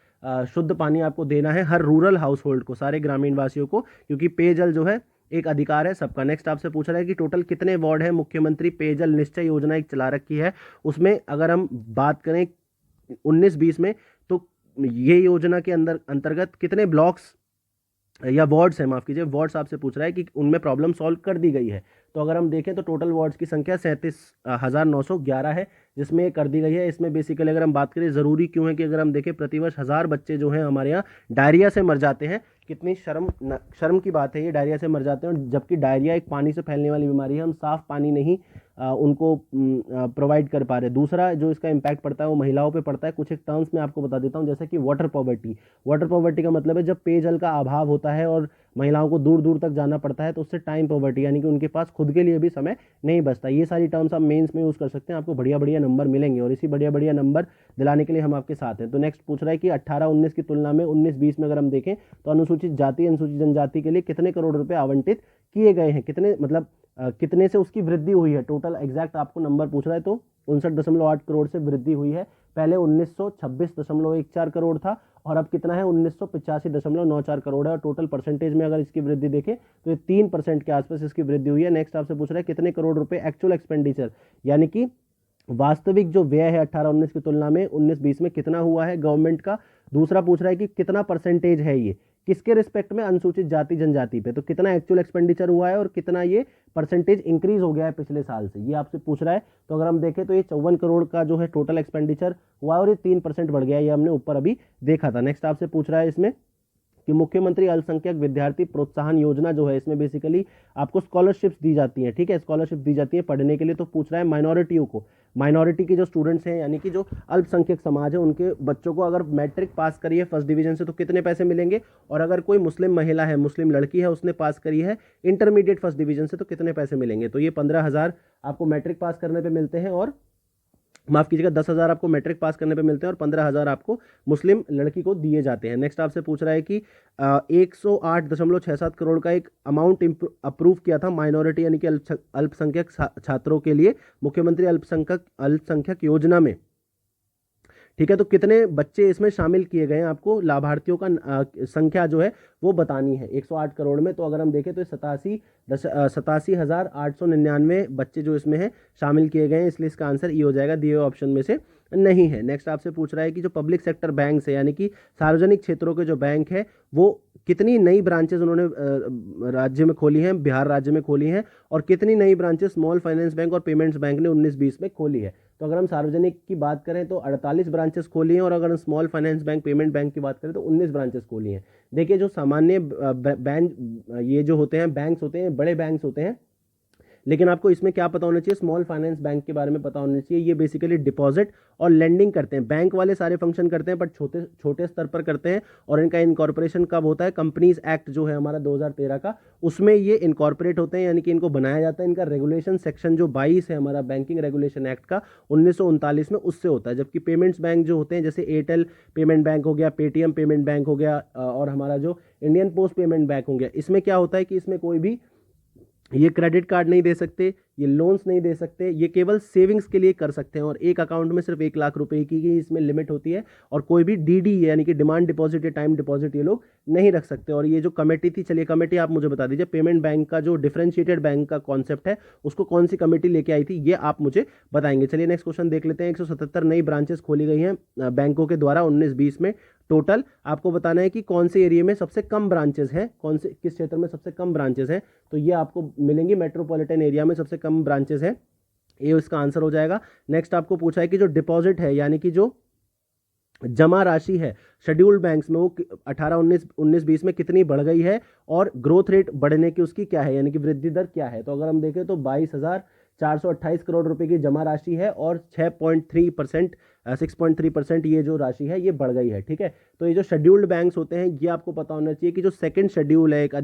शुद्ध पानी आपको देना है हर रूरल हाउस होल्ड को, सारे ग्रामीण वासियों को, क्योंकि पेयजल जो है एक अधिकार है सबका। नेक्स्ट आपसे पूछ रहा है कि टोटल कितने वार्ड है मुख्यमंत्री पेयजल निश्चय योजना एक चला रखी है, उसमें अगर हम बात करें 19-20 में, तो ये योजना के अंतर्गत कितने ब्लॉक्स या वार्ड्स है, माफ कीजिए वार्ड्स आपसे पूछ रहा है कि उनमें प्रॉब्लम सॉल्व कर दी गई है। तो अगर हम देखें तो टोटल वार्ड्स की संख्या 37,911 है, जिसमें ये कर दी गई है। इसमें बेसिकली अगर हम बात करें ज़रूरी क्यों है कि अगर हम देखें प्रतिवर्ष 1000 बच्चे जो हैं हमारे यहाँ डायरिया से मर जाते हैं। कितनी शर्म की बात है, ये डायरिया से मर जाते हैं, जबकि डायरिया एक पानी से फैलने वाली बीमारी है। हम साफ पानी नहीं उनको प्रोवाइड कर पा रहे। दूसरा जो इसका इम्पैक्ट पड़ता है वो महिलाओं पे पड़ता है। कुछ एक टर्म्स में आपको बता देता हूँ, जैसे कि वाटर पॉवर्टी का मतलब है जब पेयजल का अभाव होता है और महिलाओं को दूर दूर तक जाना पड़ता है, तो उससे टाइम पॉवर्टी यानी कि उनके पास खुद के लिए भी समय नहीं बचता। ये सारी टर्म्स आप मेंस में यूज़ कर सकते हैं, आपको बढ़िया बढ़िया नंबर मिलेंगे, और इसी बढ़िया बढ़िया नंबर दिलाने के लिए हम आपके साथ हैं। तो नेक्स्ट पूछ रहा है कि 18-19 की तुलना में 19-20 में अगर हम देखें तो अनुसूचित जाति अनुसूचित जनजाति के लिए कितने करोड़ रुपए आवंटित किए गए हैं, कितने मतलब कितने से उसकी वृद्धि हुई है। टोटल एग्जैक्ट आपको नंबर पूछ रहा है, तो 59.8 करोड़ से वृद्धि हुई है। पहले 1926.14 करोड़ था और अब कितना है 1985.94 करोड़ है। और टोटल परसेंटेज में अगर इसकी वृद्धि देखें तो ये 3% के आसपास इसकी वृद्धि हुई है। नेक्स्ट आपसे पूछ रहा है कितने करोड़ रुपए एक्चुअल एक्सपेंडिचर यानी कि वास्तविक जो व्यय है 18-19 की तुलना में 19-20 में कितना हुआ है गवर्नमेंट का। दूसरा पूछ रहा है कि कितना परसेंटेज है ये, किसके रिस्पेक्ट में, अनुसूचित जाति जनजाति पे, तो कितना एक्चुअल एक्सपेंडिचर हुआ है और कितना ये परसेंटेज इंक्रीज हो गया है पिछले साल से, ये आपसे पूछ रहा है। तो अगर हम देखें तो ये 54 करोड़ का जो है टोटल एक्सपेंडिचर हुआ है और ये 3% बढ़ गया है, ये हमने ऊपर अभी देखा था। नेक्स्ट आपसे पूछ रहा है इसमें कि मुख्यमंत्री अल्पसंख्यक विद्यार्थी प्रोत्साहन योजना जो है, इसमें बेसिकली आपको स्कॉलरशिप्स दी जाती हैं, ठीक है, स्कॉलरशिप दी जाती है पढ़ने के लिए। तो पूछ रहा है माइनॉरिटियों को, माइनॉरिटी के जो स्टूडेंट्स हैं यानी कि जो अल्पसंख्यक समाज है, उनके बच्चों को अगर मैट्रिक पास करी है फर्स्ट डिवीजन से तो कितने पैसे मिलेंगे, और अगर कोई मुस्लिम महिला है, मुस्लिम लड़की है, उसने पास करी है इंटरमीडिएट फर्स्ट डिवीजन से तो कितने पैसे मिलेंगे। तो ये 15,000 आपको मैट्रिक पास करने पर मिलते हैं, और माफ कीजिएगा 10,000 आपको मैट्रिक पास करने पे मिलते हैं और 15,000 आपको मुस्लिम लड़की को दिए जाते हैं। नेक्स्ट आपसे पूछ रहा है कि 108.67 करोड़ का एक अमाउंट अप्रूव किया था माइनॉरिटी यानी कि अल्पसंख्यक छात्रों के लिए मुख्यमंत्री अल्पसंख्यक योजना में, ठीक है। तो कितने बच्चे इसमें शामिल किए गए हैं, आपको लाभार्थियों का संख्या जो है वो बतानी है 108 करोड़ में। तो अगर हम देखें तो 87,899 बच्चे जो इसमें है शामिल किए गए हैं, इसलिए इसका आंसर ई हो जाएगा, दिए हुए ऑप्शन में से नहीं है। नेक्स्ट आपसे पूछ रहा है कि जो पब्लिक सेक्टर बैंक है यानी कि सार्वजनिक क्षेत्रों के जो बैंक है वो कितनी नई ब्रांचेज उन्होंने राज्य में खोली हैं, बिहार राज्य में खोली हैं, और कितनी नई ब्रांचेस स्मॉल फाइनेंस बैंक और पेमेंट्स बैंक ने 19-20 में खोली है। तो अगर हम सार्वजनिक की बात करें तो 48 ब्रांचेस खोली हैं, और अगर हम small finance bank payment bank की बात करें तो 19 ब्रांचेस खोली हैं। देखिए जो सामान्य ये जो होते हैं बैंक्स होते हैं, बड़े बैंक्स होते हैं, लेकिन आपको इसमें क्या पता होना चाहिए, स्मॉल फाइनेंस बैंक के बारे में पता होना चाहिए। ये बेसिकली डिपॉजिट और लेंडिंग करते हैं, बैंक वाले सारे फंक्शन करते हैं, बट छोटे छोटे स्तर पर करते हैं। और इनका इनकॉर्पोरेशन कब होता है, कंपनीज एक्ट जो है हमारा 2013 का, उसमें ये इनकॉर्पोरेट होते हैं, यानी कि इनको बनाया जाता है। इनका रेगुलेशन सेक्शन जो 22 है हमारा बैंकिंग रेगुलेशन एक्ट का 1939 में, उससे होता है। जबकि पेमेंट्स बैंक जो होते हैं जैसे एयरटेल पेमेंट बैंक हो गया, पेटीएम पेमेंट बैंक हो गया, और हमारा जो इंडियन पोस्ट पेमेंट बैंक हो गया, इसमें क्या होता है कि इसमें कोई भी ये क्रेडिट कार्ड नहीं दे सकते, ये लोन्स नहीं दे सकते, ये केवल सेविंग्स के लिए कर सकते हैं, और एक अकाउंट में सिर्फ 1 लाख रुपए की इसमें लिमिट होती है, और कोई भी डीडी यानी कि डिमांड डिपॉजिट या टाइम डिपॉजिट ये लोग नहीं रख सकते। और ये जो कमेटी थी, चलिए कमेटी आप मुझे बता दीजिए, पेमेंट बैंक का जो डिफरेंशिएटेड बैंक का कॉन्सेप्ट है उसको कौन सी कमेटी लेके आई थी, ये आप मुझे बताएंगे। चलिए नेक्स्ट क्वेश्चन देख लेते हैं। 177 नई ब्रांचेस खोली गई हैं बैंकों के द्वारा 19-20 में। टोटल आपको बताना है कि कौन से एरिया में सबसे कम ब्रांचेस हैं, कौन से किस क्षेत्र में सबसे कम ब्रांचेस हैं, तो ये आपको मिलेंगी मेट्रोपॉलिटन एरिया में सबसे कम ब्रांचेस हैं, ये इसका आंसर हो जाएगा। नेक्स्ट आपको पूछा है कि जो डिपॉजिट है यानी कि जो जमा राशि है शेड्यूल्ड बैंक्स में वो 18-19 में कितनी बढ़ गई है, और ग्रोथ रेट बढ़ने की उसकी क्या है यानी कि वृद्धि दर क्या है। तो अगर हम देखें तो 22,428 करोड़ रुपए की जमा राशि है, और 6.3% ये जो राशि है ये बढ़ गई है, ठीक है। तो ये जो शेड्यूल्ड बैंक्स होते हैं ये आपको पता होना चाहिए कि जो सेकंड शेड्यूल है, एक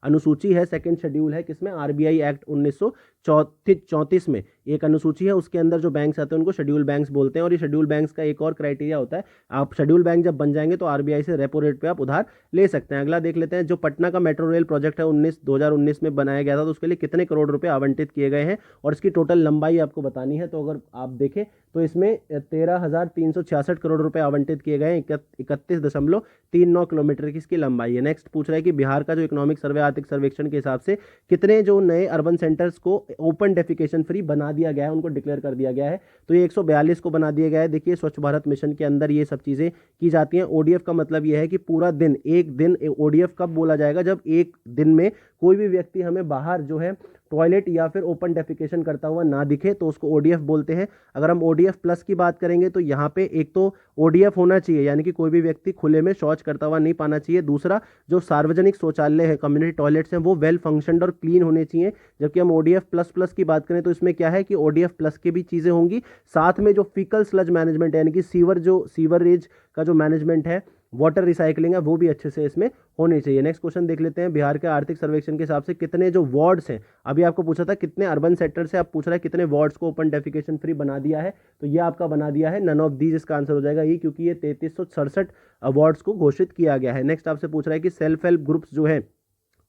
अनुसूची है, सेकंड शेड्यूल है किसमें, आरबीआई एक्ट 1934 में एक अनुसूची है, उसके अंदर जो बैंक्स आते हैं उनको शेड्यूल बैंक्स बोलते हैं। और ये शेड्यूल बैंक्स का एक और क्राइटेरिया होता है, आप शेड्यूल बैंक जब बन जाएंगे तो आरबीआई से रेपो रेट पे आप उधार ले सकते हैं। अगला देख लेते हैं, जो पटना का मेट्रो रेल प्रोजेक्ट है 2019 में बनाया गया था, तो उसके लिए कितने करोड़ रुपए आवंटित किए गए हैं, और इसकी टोटल लंबाई आपको बतानी है। तो अगर आप देखें तो इसमें 13,366 करोड़ रुपए आवंटित किए गए हैं, 31.39 किलोमीटर की इसकी लंबाई है। नेक्स्ट पूछ रहा है कि बिहार का जो इकोनॉमिक सर्वे आर्थिक सर्वेक्षण के हिसाब से कितने जो नए अर्बन सेंटर्स को ओपन डेफिकेशन फ्री बना दिया गया है, उनको डिक्लेयर कर दिया गया है। तो ये 142 को बना दिया गया है। देखिए स्वच्छ भारत मिशन के अंदर ये सब चीजें की जाती हैं। ओडीएफ का मतलब ये है कि पूरा दिन, एक दिन, ओडीएफ कब बोला जाएगा, जब एक दिन में कोई भी व्यक्ति हमें बाहर जो है टॉयलेट या फिर ओपन डेफिकेशन करता हुआ ना दिखे तो उसको ओडीएफ बोलते हैं। अगर हम ओडीएफ प्लस की बात करेंगे तो यहाँ पे एक तो ओडीएफ होना चाहिए यानी कि कोई भी व्यक्ति खुले में शौच करता हुआ नहीं पाना चाहिए। दूसरा, जो सार्वजनिक शौचालय है, कम्युनिटी टॉयलेट्स हैं, वो वेल फंक्शनड और क्लीन होने चाहिए। जबकि हम ओडीएफ प्लस प्लस की बात करें तो इसमें क्या है कि ओडीएफ प्लस की भी चीज़ें होंगी, साथ में जो फीकल स्लज मैनेजमेंट यानी कि सीवरेज का जो मैनेजमेंट है, वाटर रिसाइकलिंग है, वो भी अच्छे से इसमें होनी चाहिए। नेक्स्ट क्वेश्चन देख लेते हैं, बिहार के आर्थिक सर्वेक्षण के हिसाब से कितने जो वार्ड्स हैं, अभी आपको पूछा था कितने अर्बन सेक्टर से, आप पूछ रहा है कितने वार्ड्स को ओपन डेफिकेशन फ्री बना दिया है, तो ये आपका बना दिया है नन ऑफ दीज, इसका आंसर हो जाएगा ये, क्योंकि ये 3367 वार्ड्स को घोषित किया गया है। नेक्स्ट आपसे पूछ रहा है कि सेल्फ हेल्प ग्रुप्स जो है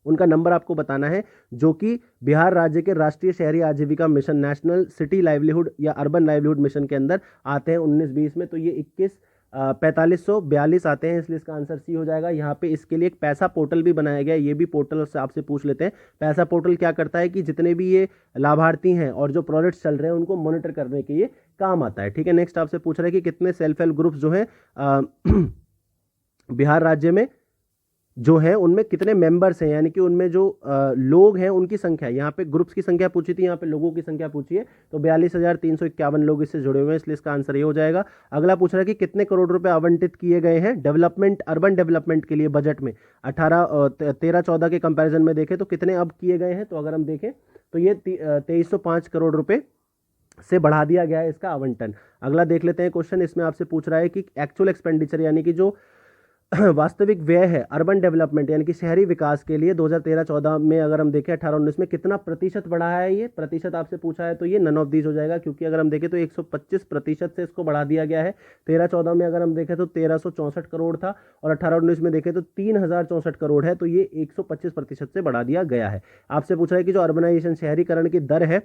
उनका नंबर आपको बताना है, जो कि बिहार राज्य के राष्ट्रीय शहरी आजीविका मिशन, नेशनल सिटी लाइवलीहुड या अर्बन लाइवलीहुड मिशन के अंदर आते हैं 19-20 में। तो ये 21 4542 आते हैं, इसलिए इसका आंसर सी हो जाएगा। यहाँ पे इसके लिए एक पैसा पोर्टल भी बनाया गया है, ये भी पोर्टल से आपसे पूछ लेते हैं। पैसा पोर्टल क्या करता है कि जितने भी ये लाभार्थी हैं और जो प्रोजेक्ट्स चल रहे हैं उनको मॉनिटर करने के लिए काम आता है, ठीक है। नेक्स्ट आपसे पूछ रहा है कि कितने सेल्फ हेल्प ग्रुप्स जो है बिहार राज्य में जो है उनमें कितने मेंबर्स हैं, यानी कि उनमें जो लोग हैं उनकी संख्या। यहाँ पे ग्रुप्स की संख्या पूछी थी, यहाँ पे लोगों की संख्या पूछी है, तो 42,351 लोग इससे जुड़े हुए हैं, इसलिए इसका आंसर ये हो जाएगा। अगला पूछ रहा है कि कितने करोड़ रुपए आवंटित किए गए हैं डेवलपमेंट, अर्बन डेवलपमेंट के लिए बजट में 13-14 के कंपैरिजन में देखें तो कितने अब किए गए हैं। तो अगर हम देखें तो ये 2305 करोड़ रुपए से बढ़ा दिया गया है इसका आवंटन। अगला देख लेते हैं क्वेश्चन, इसमें आपसे पूछ रहा है कि एक्चुअल एक्सपेंडिचर यानी कि जो वास्तविक व्यय है अर्बन डेवलपमेंट यानी कि शहरी विकास के लिए 2013-14 में अगर हम देखें 18-19 में कितना प्रतिशत बढ़ा है, ये प्रतिशत आपसे पूछा है तो ये नन ऑफ दीज हो जाएगा, क्योंकि अगर हम देखें तो 125% से इसको बढ़ा दिया गया है। 13-14 में अगर हम देखें तो 1364 करोड़ था और 18-19 में देखें तो 3064 करोड़ है, तो ये 125% से बढ़ा दिया गया है। आपसे पूछा है कि जो अर्बनाइजेशन शहरीकरण की दर है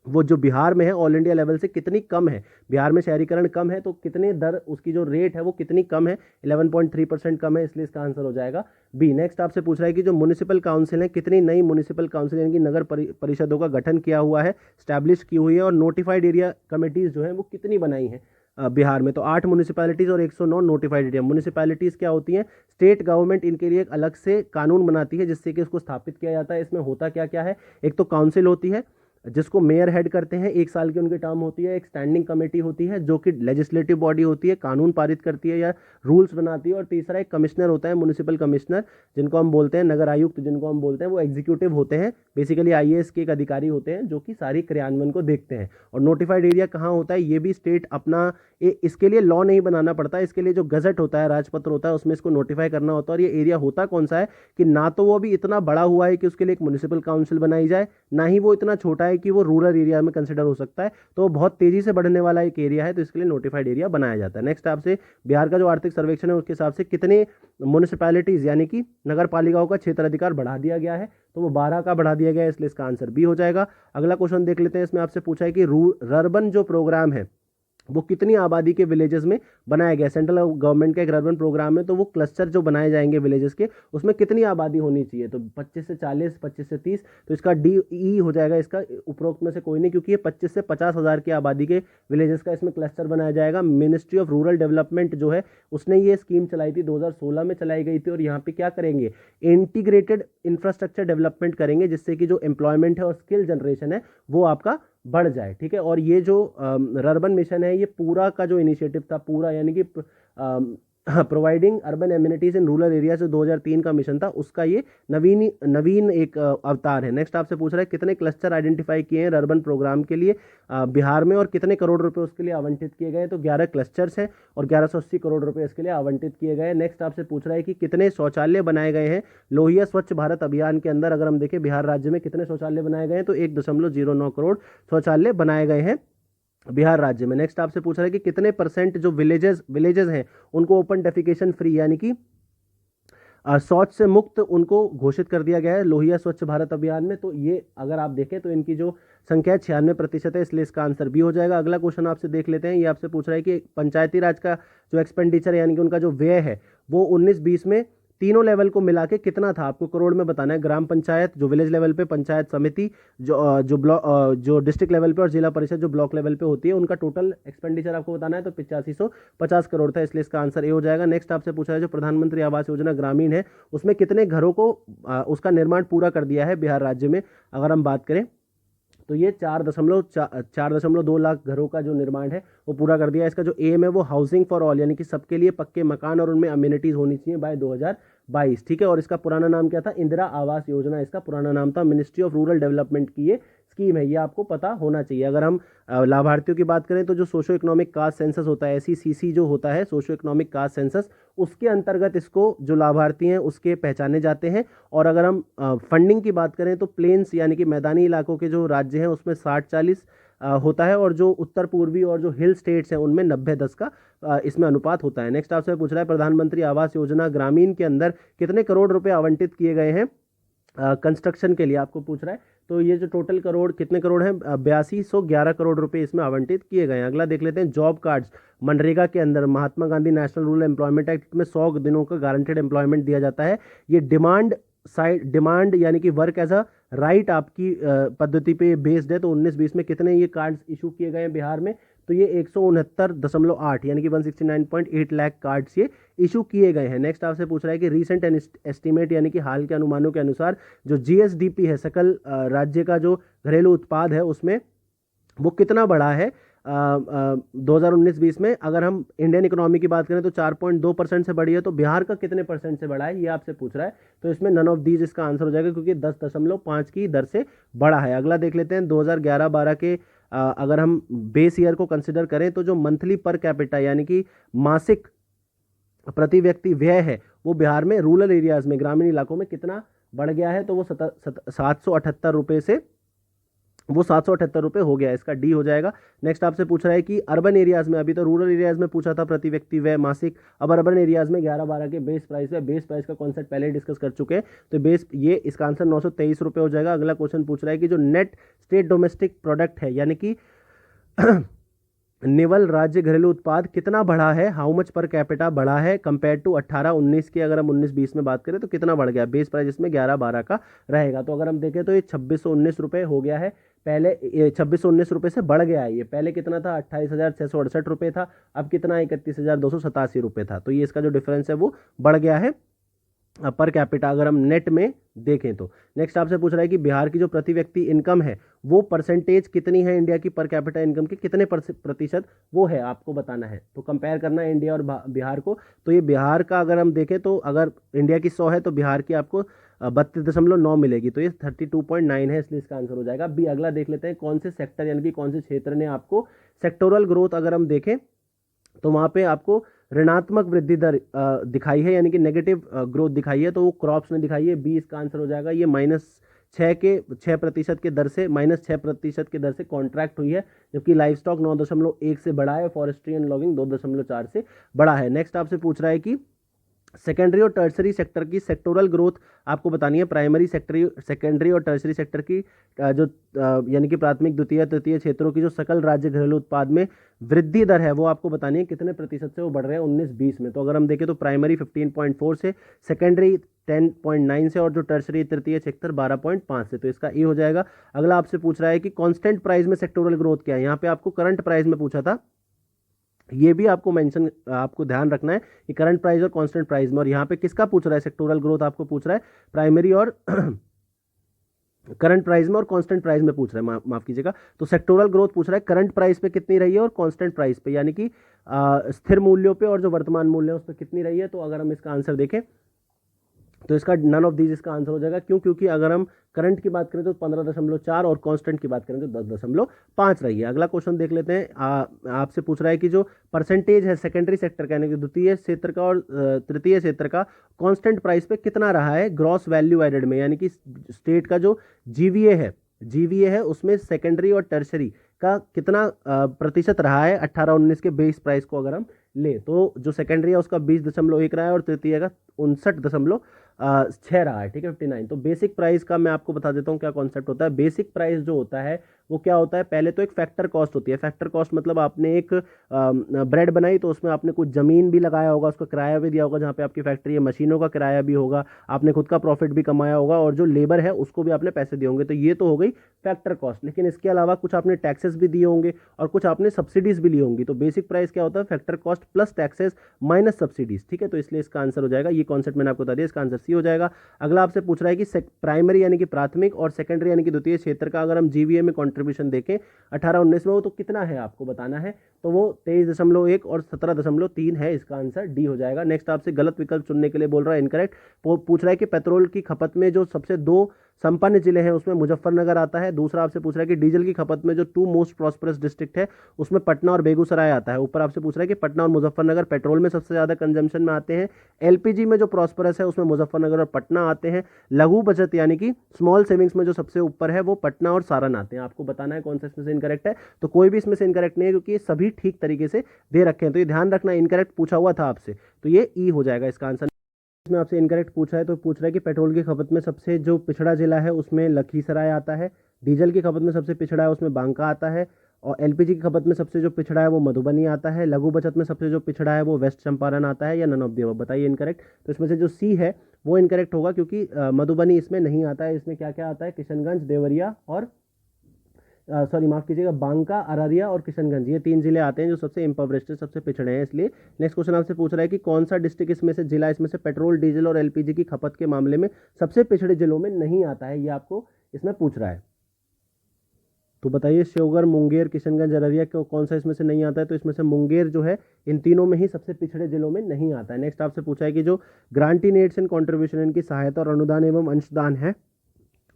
वो जो बिहार में है ऑल इंडिया लेवल से कितनी कम है। बिहार में शहरीकरण कम है तो कितने दर उसकी जो रेट है वो कितनी कम है, 11.3% कम है, इसलिए इसका आंसर हो जाएगा बी। नेक्स्ट आपसे पूछ रहा है कि जो म्युनिसिपल काउंसिल है कितनी नई म्युनिसिपल काउंसिल यानी कि नगर परिषदों का गठन किया हुआ है, स्टैब्लिश की हुई है, और नोटिफाइड एरिया कमेटीज जो है वो कितनी बनाई है बिहार में। तो 8 म्युनिसिपैलिटीज़ और 109 नोटिफाइड एरिया। म्युनिसिपैलिटीज़ क्या होती हैं, स्टेट गवर्नमेंट इनके लिए एक अलग से कानून बनाती है जिससे कि उसको स्थापित किया जाता है। इसमें होता क्या क्या है, एक तो काउंसिल होती है जिसको मेयर हेड करते हैं, 1 साल की उनकी टर्म होती है। एक स्टैंडिंग कमेटी होती है जो कि लेजिस्लेटिव बॉडी होती है, कानून पारित करती है या रूल्स बनाती है। और तीसरा एक कमिश्नर होता है, म्युनिसिपल कमिश्नर, जिनको हम बोलते हैं नगर आयुक्त, जिनको हम बोलते हैं वो एग्जीक्यूटिव होते हैं, बेसिकली आईएएस के एक अधिकारी होते हैं जो कि सारी क्रियान्वयन को देखते हैं। और नोटिफाइड एरिया कहाँ होता है, ये भी स्टेट अपना इसके लिए लॉ नहीं बनाना पड़ता, इसके लिए जो गजट होता है, राजपत्र होता है, उसमें इसको नोटिफाई करना होता है। और ये एरिया होता कौन सा है कि ना तो वो अभी इतना बड़ा हुआ है कि उसके लिए एक म्युनिसिपल काउंसिल बनाई जाए, ना ही वो इतना छोटा है कि वो रूरल एरिया में कंसिडर हो सकता है, तो बहुत तेजी से बढ़ने वाला एक एरिया है, तो इसके लिए नोटिफाइड एरिया बनाया जाता है। नेक्स्ट आपसे बिहार का जो आर्थिक सर्वेक्षण है उसके हिसाब से कितने म्युनिसिपैलिटीज यानी कि नगर पालिकाओं का क्षेत्र अधिकार बढ़ा दिया गया है, तो वो 12 का बढ़ा दिया गया है, इसलिए इसका आंसर बी हो जाएगा। अगला क्वेश्चन देख लेते हैं, इसमें आपसे पूछा है कि रर्बन जो प्रोग्राम है वो कितनी आबादी के विलेजेस में बनाया गया। सेंट्रल गवर्नमेंट का एक अर्बन प्रोग्राम है, तो वो क्लस्टर जो बनाए जाएंगे विलेजेस के, उसमें कितनी आबादी होनी चाहिए, तो 25 से 40, 25 से 30, तो इसका डी ई हो जाएगा, इसका उपरोक्त में से कोई नहीं, क्योंकि ये 25 से 50 हज़ार की आबादी के विलेजेस का इसमें क्लस्टर बनाया जाएगा। मिनिस्ट्री ऑफ रूरल डेवलपमेंट जो है उसने ये स्कीम चलाई थी, 2016 में चलाई गई थी, और यहाँ पे क्या करेंगे, इंटीग्रेटेड इंफ्रास्ट्रक्चर डेवलपमेंट करेंगे जिससे कि जो एम्प्लॉयमेंट है और स्किल जनरेशन है वो आपका बढ़ जाए, ठीक है। और ये जो रर्बन मिशन है, ये पूरा का जो इनिशिएटिव था, पूरा यानी कि providing urban amenities in rural area जो 2003 का मिशन था, उसका ये नवीन एक अवतार है। नेक्स्ट आपसे पूछ रहा है कितने क्लस्टर आइडेंटिफाई किए हैं अर्बन प्रोग्राम के लिए बिहार में, और कितने करोड़ रुपए उसके लिए आवंटित किए गए, तो 11 क्लस्टर्स हैं और 1180 करोड़ रुपए इसके लिए आवंटित किए गए। नेक्स्ट आपसे पूछ रहा है कि कितने शौचालय बनाए गए हैं लोहिया स्वच्छ भारत अभियान के अंदर। अगर हम देखें बिहार राज्य में कितने शौचालय बनाए गए हैं, तो 1.09 करोड़ शौचालय बनाए गए हैं बिहार राज्य में। नेक्स्ट आपसे पूछ रहा है कि कितने % जो विलेजेस हैं उनको ओपन डेफिकेशन फ्री यानी कि शौच से मुक्त उनको घोषित कर दिया गया है लोहिया स्वच्छ भारत अभियान में। तो ये अगर आप देखें तो इनकी जो संख्या 96% है, इसलिए इसका आंसर बी हो जाएगा। अगला क्वेश्चन आपसे देख लेते हैं, ये आपसे पूछ रहा है कि पंचायती राज का जो एक्सपेंडिचर यानी कि उनका जो व्यय है वो 19-20 में तीनों लेवल को मिला के कितना था, आपको करोड़ में बताना है। ग्राम पंचायत जो विलेज लेवल पे, पंचायत समिति जो ब्लॉक जो डिस्ट्रिक्ट लेवल पे, और जिला परिषद जो ब्लॉक लेवल पे होती है, उनका टोटल एक्सपेंडिचर आपको बताना है, तो 8550 करोड़ था, इसलिए इसका आंसर ए हो जाएगा। नेक्स्ट आपसे पूछा है जो प्रधानमंत्री आवास योजना ग्रामीण है उसमें कितने घरों को उसका निर्माण पूरा कर दिया है बिहार राज्य में। अगर हम बात करें तो ये 4.2 लाख घरों का जो निर्माण है वो पूरा कर दिया है। इसका जो एम है वो हाउसिंग फॉर ऑल यानी कि सबके लिए पक्के मकान और उनमें अम्यूनिटीज होनी चाहिए बाय 2022, ठीक है। और इसका पुराना नाम क्या था, इंदिरा आवास योजना इसका पुराना नाम था। मिनिस्ट्री ऑफ रूरल डेवलपमेंट की ये स्कीम है, ये आपको पता होना चाहिए। अगर हम लाभार्थियों की बात करें तो जो सोशो इकोनॉमिक कास्ट सेंसस होता है, SECC जो होता है सोशो इकोनॉमिक कास्ट सेंसस, उसके अंतर्गत इसको जो लाभार्थी हैं उसके पहचाने जाते हैं। और अगर हम फंडिंग की बात करें तो प्लेन्स यानी कि मैदानी इलाकों के जो राज्य हैं उसमें 60-40 होता है, और जो उत्तर पूर्वी और जो हिल स्टेट्स हैं उनमें 90-10 का इसमें अनुपात होता है। नेक्स्ट आपसे पूछ रहा है प्रधानमंत्री आवास योजना ग्रामीण के अंदर कितने करोड़ रुपए आवंटित किए गए हैं कंस्ट्रक्शन के लिए आपको पूछ रहा है। तो ये जो टोटल करोड़ कितने करोड़ हैं, 8211 करोड़ रुपए इसमें आवंटित किए गए हैं। अगला देख लेते हैं जॉब कार्ड्स। मनरेगा के अंदर Mahatma Gandhi national rural employment act में 100 दिनों का गारंटेड एम्प्लॉयमेंट दिया जाता है। ये डिमांड यानी कि वर्क एज अ राइट आपकी पद्धति पे बेस्ड है। तो 19-20 में कितने ये कार्ड्स इशू किए गए हैं बिहार में, तो ये 169.8 यानी कि 169.8 लाख कार्ड्स ये इशू किए गए हैं। नेक्स्ट आपसे पूछ रहा है कि रीसेंट एस्टिमेट यानी कि हाल के अनुमानों के अनुसार जो जीएसडीपी है, सकल राज्य का जो घरेलू उत्पाद है, उसमें वो कितना बढ़ा है 2019-20 में। अगर हम इंडियन इकोनॉमी की बात करें तो 4.2% से बढ़ी है। तो बिहार का कितने परसेंट से बढ़ा है ये आपसे पूछ रहा है। तो इसमें नन ऑफ दीज इसका आंसर हो जाएगा, क्योंकि 10.5 की दर से बढ़ा है। अगला देख लेते हैं 2011-12 के अगर हम बेस ईयर को कंसिडर करें तो जो मंथली पर कैपिटा यानी कि मासिक प्रति व्यक्ति व्यय है, वो बिहार में रूरल एरियाज में, ग्रामीण इलाकों में कितना बढ़ गया है, तो वो 778 रुपये से वो 778 रुपये हो गया है। इसका डी हो जाएगा। नेक्स्ट आपसे पूछ रहा है कि अर्बन एरियाज में, अभी तो रूरल एरियाज में पूछा था प्रति व्यक्ति व्यय मासिक, अब अर्बन एरियाज में 11-12 के बेस प्राइस है। बेस प्राइस का कॉन्सेप्ट पहले डिस्कस कर चुके हैं, तो बेस ये इसका आंसर 923 रुपये हो जाएगा। अगला क्वेश्चन पूछ रहा है कि जो नेट स्टेट डोमेस्टिक प्रोडक्ट है यानी कि निवल राज्य घरेलू उत्पाद कितना बढ़ा है, हाउ मच पर कैपिटा बढ़ा है कंपेयर टू 18-19 की। अगर हम 19-20 में बात करें तो कितना बढ़ गया, बेस प्राइस इसमें 11-12 का रहेगा। तो अगर हम देखें तो ये 2619 रुपये हो गया है। पहले 2619 रुपये से बढ़ गया है। ये पहले कितना था, 28,668 रुपये था, अब कितना 31,287 रुपये था। तो ये इसका जो डिफरेंस है वो बढ़ गया है पर कैपिटा, अगर हम नेट में देखें तो। नेक्स्ट आपसे पूछ रहा है कि बिहार की जो प्रति व्यक्ति इनकम है वो परसेंटेज कितनी है इंडिया की पर कैपिटा इनकम की, कितने प्रतिशत वो है आपको बताना है। तो कंपेयर करना है इंडिया और बिहार को। तो ये बिहार का अगर हम देखें तो अगर इंडिया की 100 है तो बिहार की आपको 32.9 मिलेगी। तो ये 32.9 है, इसलिए इसका आंसर हो जाएगा बी। अगला देख लेते हैं कौन से सेक्टर यानी कि कौन से क्षेत्र ने आपको सेक्टोरल ग्रोथ अगर हम देखें तो वहाँ पे आपको ऋणात्मक वृद्धि दर दिखाई है, यानी कि नेगेटिव ग्रोथ दिखाई है। तो वो क्रॉप्स ने दिखाई है, बी इसका आंसर हो जाएगा। ये -6% के दर से -6% के दर से कॉन्ट्रैक्ट हुई है, जबकि लाइफ स्टॉक 9.1 से बढ़ा है, फॉरेस्ट्री एंड लॉगिंग 2.4 से बढ़ा है। नेक्स्ट आपसे पूछ रहा है कि सेकेंडरी और टर्सरी सेक्टर की सेक्टोरल ग्रोथ आपको बतानी है। प्राइमरी सेकेंडरी और टर्सरी सेक्टर की जो यानी कि प्राथमिक द्वितीय तृतीय क्षेत्रों की जो सकल राज्य घरेलू उत्पाद में वृद्धि दर है वो आपको बतानी है, कितने प्रतिशत से वो बढ़ रहे हैं 19-20 में। तो अगर हम देखें तो प्राइमरी 15.4 से, सेकेंडरी 10.9 से, और जो टर्सरी तृतीय क्षेत्र 12.5 से। तो इसका ए हो जाएगा। अगला आपसे पूछ रहा है कि कांस्टेंट प्राइस में सेक्टोरल ग्रोथ क्या है। यहाँ पे आपको करंट प्राइस में पूछा था, ये भी आपको मेंशन आपको ध्यान रखना है कि करंट प्राइस और कांस्टेंट प्राइस में। और यहाँ पे किसका पूछ रहा है, सेक्टोरल ग्रोथ आपको पूछ रहा है प्राइमरी और करंट प्राइस में और कांस्टेंट प्राइस में पूछ रहा है, माफ कीजिएगा। तो सेक्टोरल ग्रोथ पूछ रहा है करंट प्राइस पे कितनी रही है और कांस्टेंट प्राइस पे, यानी कि स्थिर मूल्यों पे और जो वर्तमान मूल्य है उस पर कितनी रही है। तो अगर हम इसका आंसर देखें तो इसका नन ऑफ दीज इसका आंसर हो जाएगा। क्यों, क्योंकि अगर हम करंट की बात करें तो 15.4 और कांस्टेंट की बात करें तो 10.5 रही है। अगला क्वेश्चन देख लेते हैं। आपसे पूछ रहा है कि जो परसेंटेज है सेकेंडरी सेक्टर का यानी कि द्वितीय क्षेत्र का और तृतीय क्षेत्र का कांस्टेंट प्राइस पे कितना रहा है ग्रॉस वैल्यू एडेड में, यानी कि स्टेट का जो जीवीए है उसमें सेकेंडरी और टर्सरी का कितना प्रतिशत रहा है 18-19 के बेस प्राइस को अगर हम ले, तो जो सेकेंडरी है उसका 20.1 रहा है और तृतीय का 59.6 रहा है, ठीक है 59। तो बेसिक प्राइस का मैं आपको बता देता हूँ क्या कॉन्सेप्ट होता है। बेसिक प्राइस जो होता है वो क्या होता है, पहले तो एक फैक्टर कॉस्ट होती है। फैक्टर कॉस्ट मतलब आपने एक ब्रेड बनाई तो उसमें आपने कुछ जमीन भी लगाया होगा, उसका किराया भी दिया होगा, जहाँ पे आपकी फैक्ट्री है मशीनों का किराया भी होगा, आपने खुद का प्रॉफिट भी कमाया होगा और जो लेबर है उसको भी आपने पैसे दिए होंगे। तो ये तो हो गई फैक्टर कॉस्ट। लेकिन इसके अलावा कुछ आपने टैक्सेस भी दिए होंगे और कुछ आपने सब्सिडीज भी ली होंगी। तो बेसिक प्राइस क्या होता है, factor cost plus taxes minus subsidies, ठीक है। तो इसलिए इसका आंसर हो जाएगा, ये कॉन्सेप्ट मैंने आपको बता दिया, इसका आंसर सी हो जाएगा। अगला आपसे पूछ रहा है कि प्राइमरी यानी कि प्राथमिक और सेकेंडरी यानी कि द्वितीय क्षेत्र का अगर हम जीवीए में कॉन्ट्रीब्यूशन देखें 18-19 में, वो तो कितना है आपको बताना है। तो वो 23.1 और 17.3 है, इसका आंसर डी हो जाएगा। नेक्स्ट आपसे गलत विकल्प चुनने के लिए बोल रहा है, इनकरेक्ट। पूछ रहा है कि पेट्रोल की खपत में जो सबसे 2 संपन्न जिले हैं उसमें मुजफ्फरनगर आता है। दूसरा आपसे पूछ रहा है कि डीजल की खपत में जो 2 मोस्ट प्रॉस्परस डिस्ट्रिक्ट है उसमें पटना और बेगूसराय आता है। ऊपर आपसे पूछ रहा है कि पटना और मुजफ्फरनगर पेट्रोल में सबसे ज्यादा कंजम्पशन में आते हैं। एलपीजी में जो प्रॉस्परस है उसमें मुजफ्फरनगर और पटना आते हैं। लघु बचत यानी कि स्मॉल सेविंग्स में जो सबसे ऊपर है वो पटना और सारण आते हैं। आपको बताना है कौन सा इसमें से इनकरेक्ट है। तो कोई भी इसमें से इनकरेक्ट नहीं है क्योंकि ये सभी ठीक तरीके से दे रखे हैं। तो ये ध्यान रखना, इनकरेक्ट पूछा हुआ था आपसे, तो ये ई हो जाएगा इसका आंसर। इसमें आपसे इनकरेक्ट पूछा है तो पूछ रहा है कि पेट्रोल की खपत में सबसे जो पिछड़ा जिला है उसमें लखीसराय आता है, डीजल की खपत में सबसे पिछड़ा है उसमें बांका आता है, और एलपीजी की खपत में सबसे जो पिछड़ा है वो मधुबनी आता है, लघु बचत में सबसे जो पिछड़ा है वो वेस्ट चंपारण आता है, या नन ऑफ द अबव। बताइए इनकरेक्ट। तो इसमें से जो सी है वो इनकरेक्ट होगा क्योंकि मधुबनी इसमें नहीं आता है। इसमें क्या क्या आता है, किशनगंज, देवरिया और सॉरी माफ कीजिएगा, बांका, अररिया और किशनगंज, ये 3 जिले आते हैं जो सबसे इम्पोवरिश्ड है, सबसे पिछड़े हैं। इसलिए नेक्स्ट क्वेश्चन आपसे पूछ रहा है कि कौन सा डिस्ट्रिक्ट इसमें से जिला इसमें से पेट्रोल, डीजल और एलपीजी की खपत के मामले में सबसे पिछड़े जिलों में नहीं आता है, ये आपको इसमें पूछ रहा है। तो बताइए श्योगर, मुंगेर, किशनगंज, अररिया कौन सा इसमें से नहीं आता है। तो इसमें से मुंगेर जो है इन तीनों में ही सबसे पिछड़े जिलों में नहीं आता है। नेक्स्ट आपसे पूछा है कि जो ग्रांटी एड्स एंड कॉन्ट्रीब्यूशन इनकी सहायता और अनुदान एवं अंशदान है,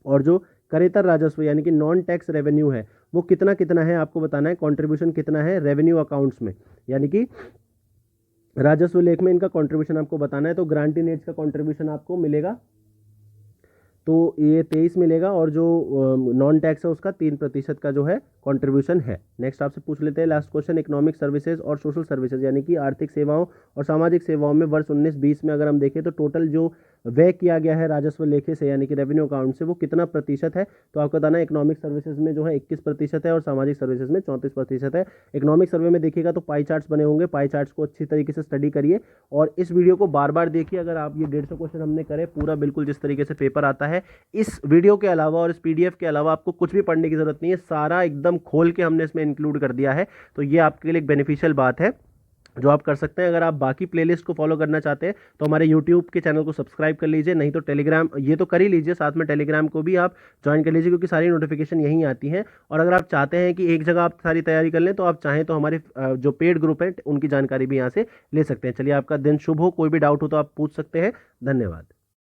और जो करेतर राजस्व यानी कि नॉन टैक्स रेवेन्यू है वो कितना कितना है आपको बताना है। कंट्रीब्यूशन कितना है रेवेन्यू अकाउंट्स में, यानी कि राजस्व लेख में इनका कंट्रीब्यूशन आपको बताना है। तो ग्रांटी एड्स का कंट्रीब्यूशन आपको मिलेगा, तो ये 23 मिलेगा, और जो नॉन टैक्स है उसका 3% का जो है कंट्रीब्यूशन है। नेक्स्ट आपसे पूछ लेते हैं लास्ट क्वेश्चन, इकोनॉमिक सर्विसेज और सोशल सर्विसेज यानी कि आर्थिक सेवाओं और सामाजिक सेवाओं में वर्ष 19-20 में अगर हम देखें तो टोटल जो व्यय किया गया है राजस्व लेखे से यानी कि रेवेन्यू अकाउंट से वो कितना प्रतिशत है। तो आपको बताना है इकोनॉमिक सर्विसेज में जो है 21% है और सामाजिक सर्विसेज में 34% है। इकोनॉमिक सर्वे में देखिएगा तो पाई चार्ट्स बने होंगे, पाई चार्ट्स को अच्छी तरीके से स्टडी करिए और इस वीडियो को बार बार देखिए। अगर आप ये 150 क्वेश्चन हमने करे पूरा बिल्कुल जिस तरीके से पेपर आता है, इस वीडियो के अलावा और इस पीडीएफ के अलावा आपको कुछ भी पढ़ने की जरूरत नहीं है, सारा एकदम खोल के हमने इसमें इंक्लूड कर दिया है। तो ये आपके लिए एक बेनिफिशियल बात है जो आप कर सकते हैं। अगर आप बाकी प्लेलिस्ट को फॉलो करना चाहते हैं तो हमारे यूट्यूब के चैनल को सब्सक्राइब कर लीजिए, नहीं तो टेलीग्राम ये तो कर ही लीजिए, साथ में टेलीग्राम को भी आप ज्वाइन कर लीजिए क्योंकि सारी नोटिफिकेशन यहीं आती हैं। और अगर आप चाहते हैं कि एक जगह आप सारी तैयारी कर लें तो आप चाहें तो हमारे जो पेड ग्रुप हैं उनकी जानकारी भी यहाँ से ले सकते हैं। चलिए आपका दिन शुभ हो, कोई भी डाउट हो तो आप पूछ सकते हैं। धन्यवाद।